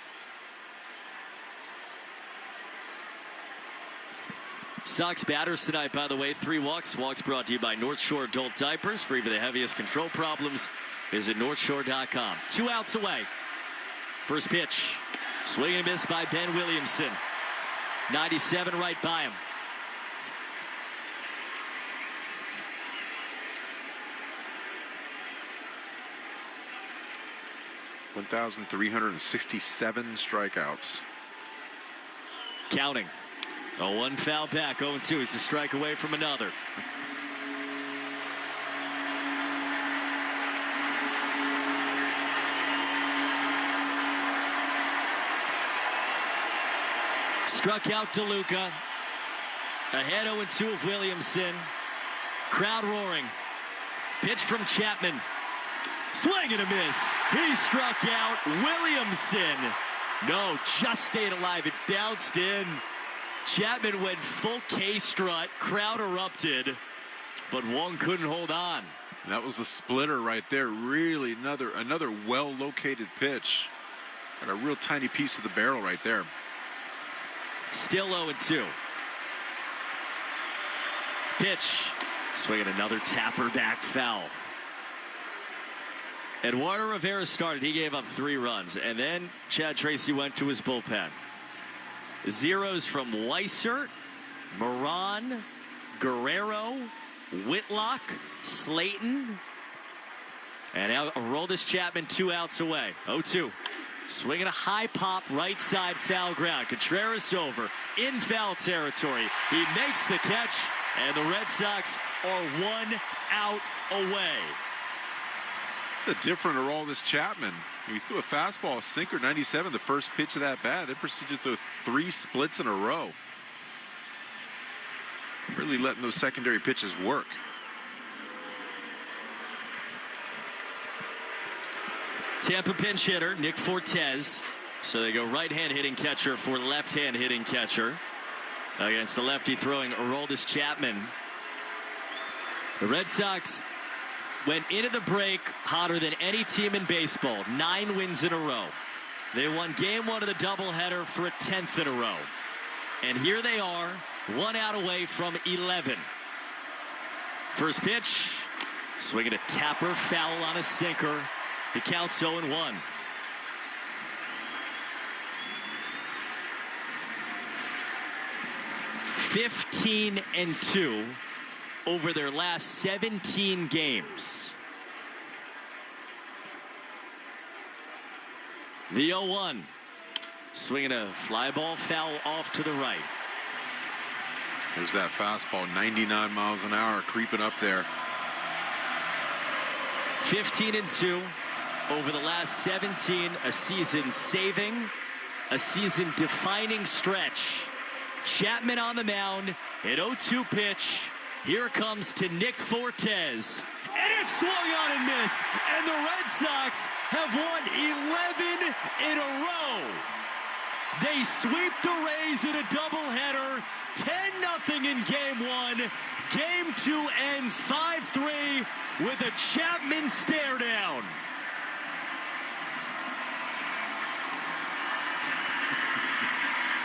Sox batters tonight, by the way, 3 walks. Walks brought to you by North Shore Adult Diapers. Free for the heaviest control problems. Visit NorthShore.com. 2 outs away. First pitch. Swing and miss by Ben Williamson. 97 right by him. (1,367 strikeouts). Counting. A 1 foul back. 0-2. He's a strike away from another. Struck out DeLuca. Ahead 0-2 of Williamson. Crowd roaring. Pitch from Chapman. Swing and a miss. He struck out Williamson. No, just stayed alive. It bounced in. Chapman went full K strut. Crowd erupted, but Wong couldn't hold on. That was the splitter right there. Really another well-located pitch. Got a real tiny piece of the barrel right there. Still 0-2. Pitch. Swinging another tapper back foul. Eduardo Rivera started. He gave up 3 runs, and then Chad Tracy went to his bullpen. Zeros from Weiser, Moran, Guerrero, Whitlock, Slayton. And now Aroldis Chapman 2 outs away. 0-2. Swinging a high pop right side foul ground. Contreras over in foul territory. He makes the catch, and the Red Sox are 1 out away. It's a different Aroldis Chapman. He threw a fastball, a sinker, 97, the first pitch of that bat. Then proceeded to 3 splits in a row. Really letting those secondary pitches work. Tampa pinch hitter Nick Fortes. So they go right-hand hitting catcher for left-hand hitting catcher against the lefty throwing Aroldis Chapman. The Red Sox went into the break hotter than any team in baseball. 9 wins in a row. They won game 1 of the doubleheader for a 10th in a row. And here they are, 1 out away from 11. First pitch, swinging a tapper, foul on a sinker. The count's 0-1. (15-2) over their last 17 games. The 0-1. Swinging a fly ball foul off to the right. There's that fastball, 99 miles an hour, creeping up there. 15-2 over the last 17, a season saving, a season defining stretch. Chapman on the mound, an 0-2 pitch, Here comes to Nick Fortes. And it swung on and missed. And the Red Sox have won 11 in a row. They sweep the Rays in a doubleheader. 10-0 in Game 1. Game 2 ends 5-3 with a Chapman stare down.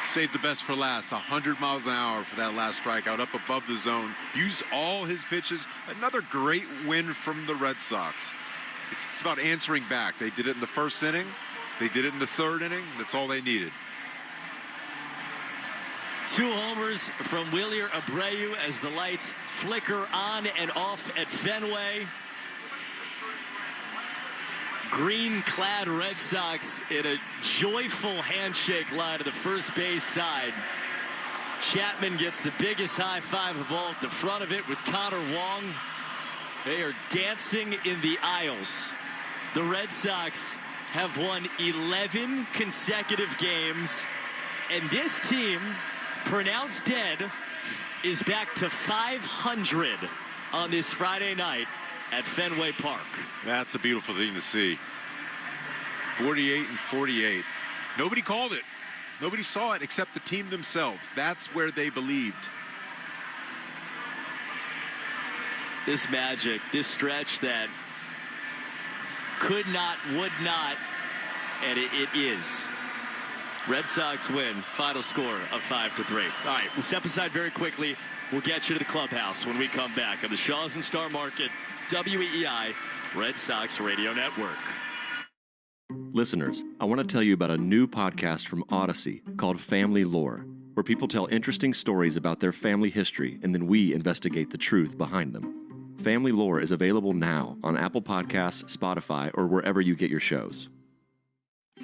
Saved the best for last. 100 miles an hour for that last strikeout up above the zone. Used all his pitches. Another great win from the Red Sox. It's about answering back. They did it in the first inning. They did it in the third inning. That's all they needed. 2 homers from Wilyer Abreu as the lights flicker on and off at Fenway. Green-clad Red Sox in a joyful handshake line to the first base side. Chapman gets the biggest high five of all at the front of it with Connor Wong. They are dancing in the aisles. The Red Sox have won 11 consecutive games, and this team, pronounced dead, is back to 500 on this Friday night at Fenway Park. That's a beautiful thing to see. 48-48. Nobody called it. Nobody saw it except the team themselves. That's where they believed. This magic, this stretch that could not, would not, and it is. Red Sox win. Final score of 5-3. All right, we'll step aside very quickly. We'll get you to the clubhouse when we come back on the Shaws and Star Market WEEI Red Sox Radio Network. Listeners, I want to tell you about a new podcast from Odyssey called Family Lore, where people tell interesting stories about their family history and then we investigate the truth behind them. Family Lore is available now on Apple Podcasts, Spotify, or wherever you get your shows.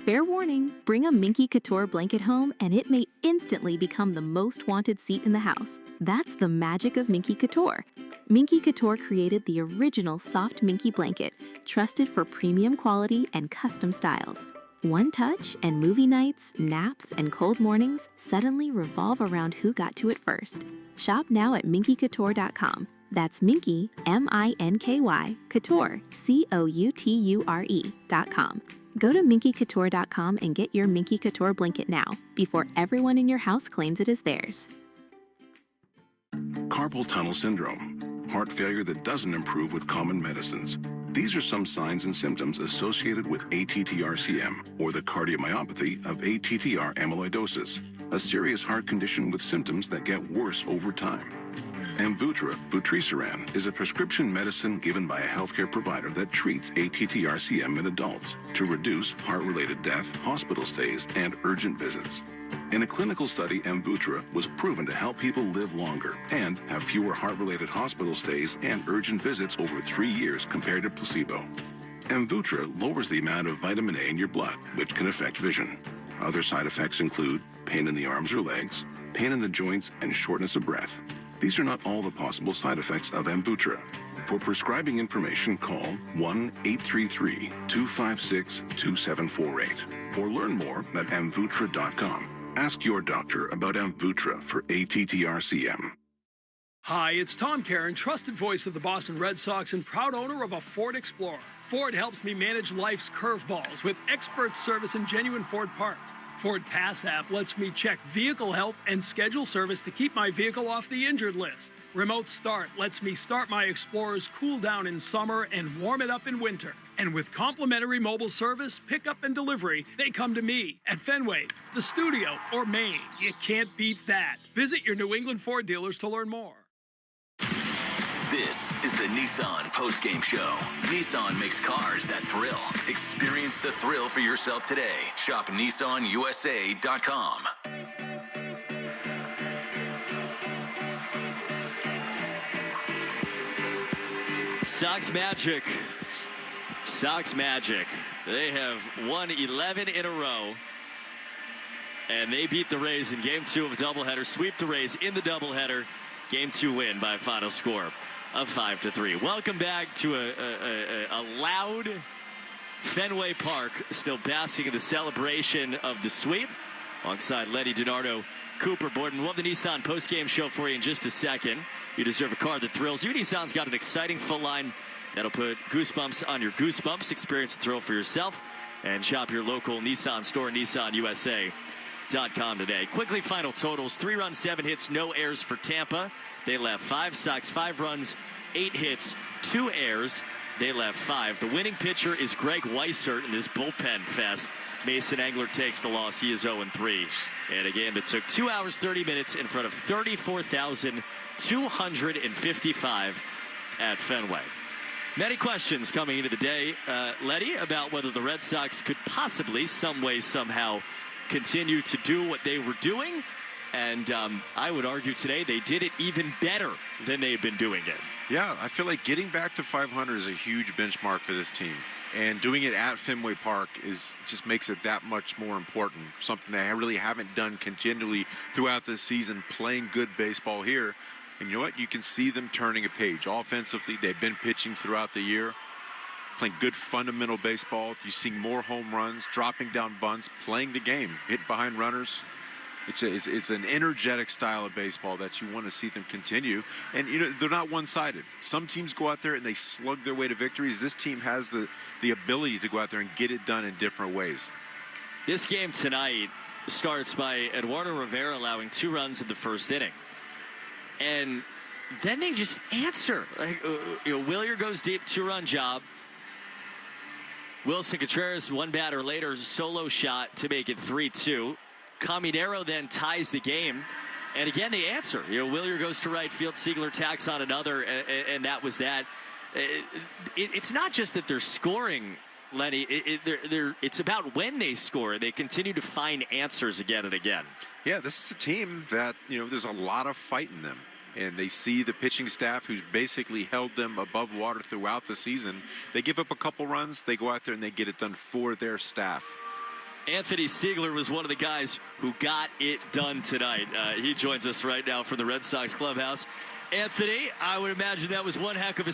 Fair warning, bring a Minky Couture blanket home and it may instantly become the most wanted seat in the house. That's the magic of Minky Couture. Minky Couture created the original soft Minky blanket, trusted for premium quality and custom styles. One touch and movie nights, naps, and cold mornings suddenly revolve around who got to it first. Shop now at minkycouture.com. That's Minky, M-I-N-K-Y, Couture, C-O-U-T-U-R-E.com. Go to minkycouture.com and get your Minky Couture blanket now, before everyone in your house claims it is theirs. Carpal tunnel syndrome, heart failure that doesn't improve with common medicines. These are some signs and symptoms associated with ATTR-CM, or the cardiomyopathy of ATTR amyloidosis, a serious heart condition with symptoms that get worse over time. Amvuttra, vutrisiran, is a prescription medicine given by a healthcare provider that treats ATTR-CM in adults to reduce heart-related death, hospital stays, and urgent visits. In a clinical study, Amvuttra was proven to help people live longer and have fewer heart-related hospital stays and urgent visits over 3 years compared to placebo. Amvuttra lowers the amount of vitamin A in your blood, which can affect vision. Other side effects include pain in the arms or legs, pain in the joints, and shortness of breath. These are not all the possible side effects of Amvuttra. For prescribing information, call 1-833-256-2748 or learn more at amvuttra.com. Ask your doctor about Amvuttra for ATTR-CM. Hi, it's Tom Caron, trusted voice of the Boston Red Sox and proud owner of a Ford Explorer. Ford helps me manage life's curveballs with expert service and genuine Ford parts. Ford Pass app lets me check vehicle health and schedule service to keep my vehicle off the injured list. Remote Start lets me start my Explorer's cool down in summer and warm it up in winter. And with complimentary mobile service, pickup and delivery, they come to me at Fenway, the studio, or Maine. You can't beat that. Visit your New England Ford dealers to learn more. This is the Nissan post-game show. Nissan makes cars that thrill. Experience the thrill for yourself today. Shop NissanUSA.com. Sox Magic. Sox Magic. They have won 11 in a row. And they beat the Rays in Game 2 of a doubleheader. Sweep the Rays in the doubleheader. Game 2 win by a final score of 5-3. Welcome back to a loud Fenway Park, still basking in the celebration of the sweep. Alongside Lenny DiNardo Cooper Borden. We'll have the Nissan postgame show for you in just a second. You deserve a car that thrills you. Nissan's got an exciting full line that'll put goosebumps on your goosebumps. Experience the thrill for yourself and shop your local Nissan store, nissanusa.com today. Quickly, final totals. 3 runs, 7 hits, no errors for Tampa. They left 5. Sox 5 runs, 8 hits, 2 errors. They left 5. The winning pitcher is Greg Weissert in this bullpen fest. Mason Engler takes the loss. He is 0-3. And a game that took 2 hours, 30 minutes in front of 34,255 at Fenway. Many questions coming into the day, Letty, about whether the Red Sox could possibly, some way, somehow, continue to do what they were doing. And I would argue today they did it even better than they've been doing it. Yeah, I feel like getting back to 500 is a huge benchmark for this team. And doing it at Fenway Park just makes it that much more important. Something they really haven't done continually throughout this season, playing good baseball here. And you know what? You can see them turning a page. Offensively, they've been pitching throughout the year, playing good fundamental baseball. You see more home runs, dropping down bunts, playing the game, hit behind runners. It's an energetic style of baseball that you want to see them continue. And, you know, they're not one-sided. Some teams go out there and they slug their way to victories. This team has the ability to go out there and get it done in different ways. This game tonight starts by Eduardo Rivera allowing 2 runs in the first inning. And then they just answer. Like, Willier goes deep, 2-run job. Wilson Contreras, 1 batter later, solo shot to make it 3-2. Caminero then ties the game, and again they answer. Willier goes to right field, Siegler tacks on another, and that was that. It's not just that they're scoring, Lenny. It's about when they score. They continue to find answers again and again. Yeah, this is a team that, there's a lot of fight in them. And they see the pitching staff who's basically held them above water throughout the season. They give up a couple runs, they go out there and they get it done for their staff. Anthony Siegler was one of the guys who got it done tonight. He joins us right now from the Red Sox clubhouse. Anthony, I would imagine that was one heck of a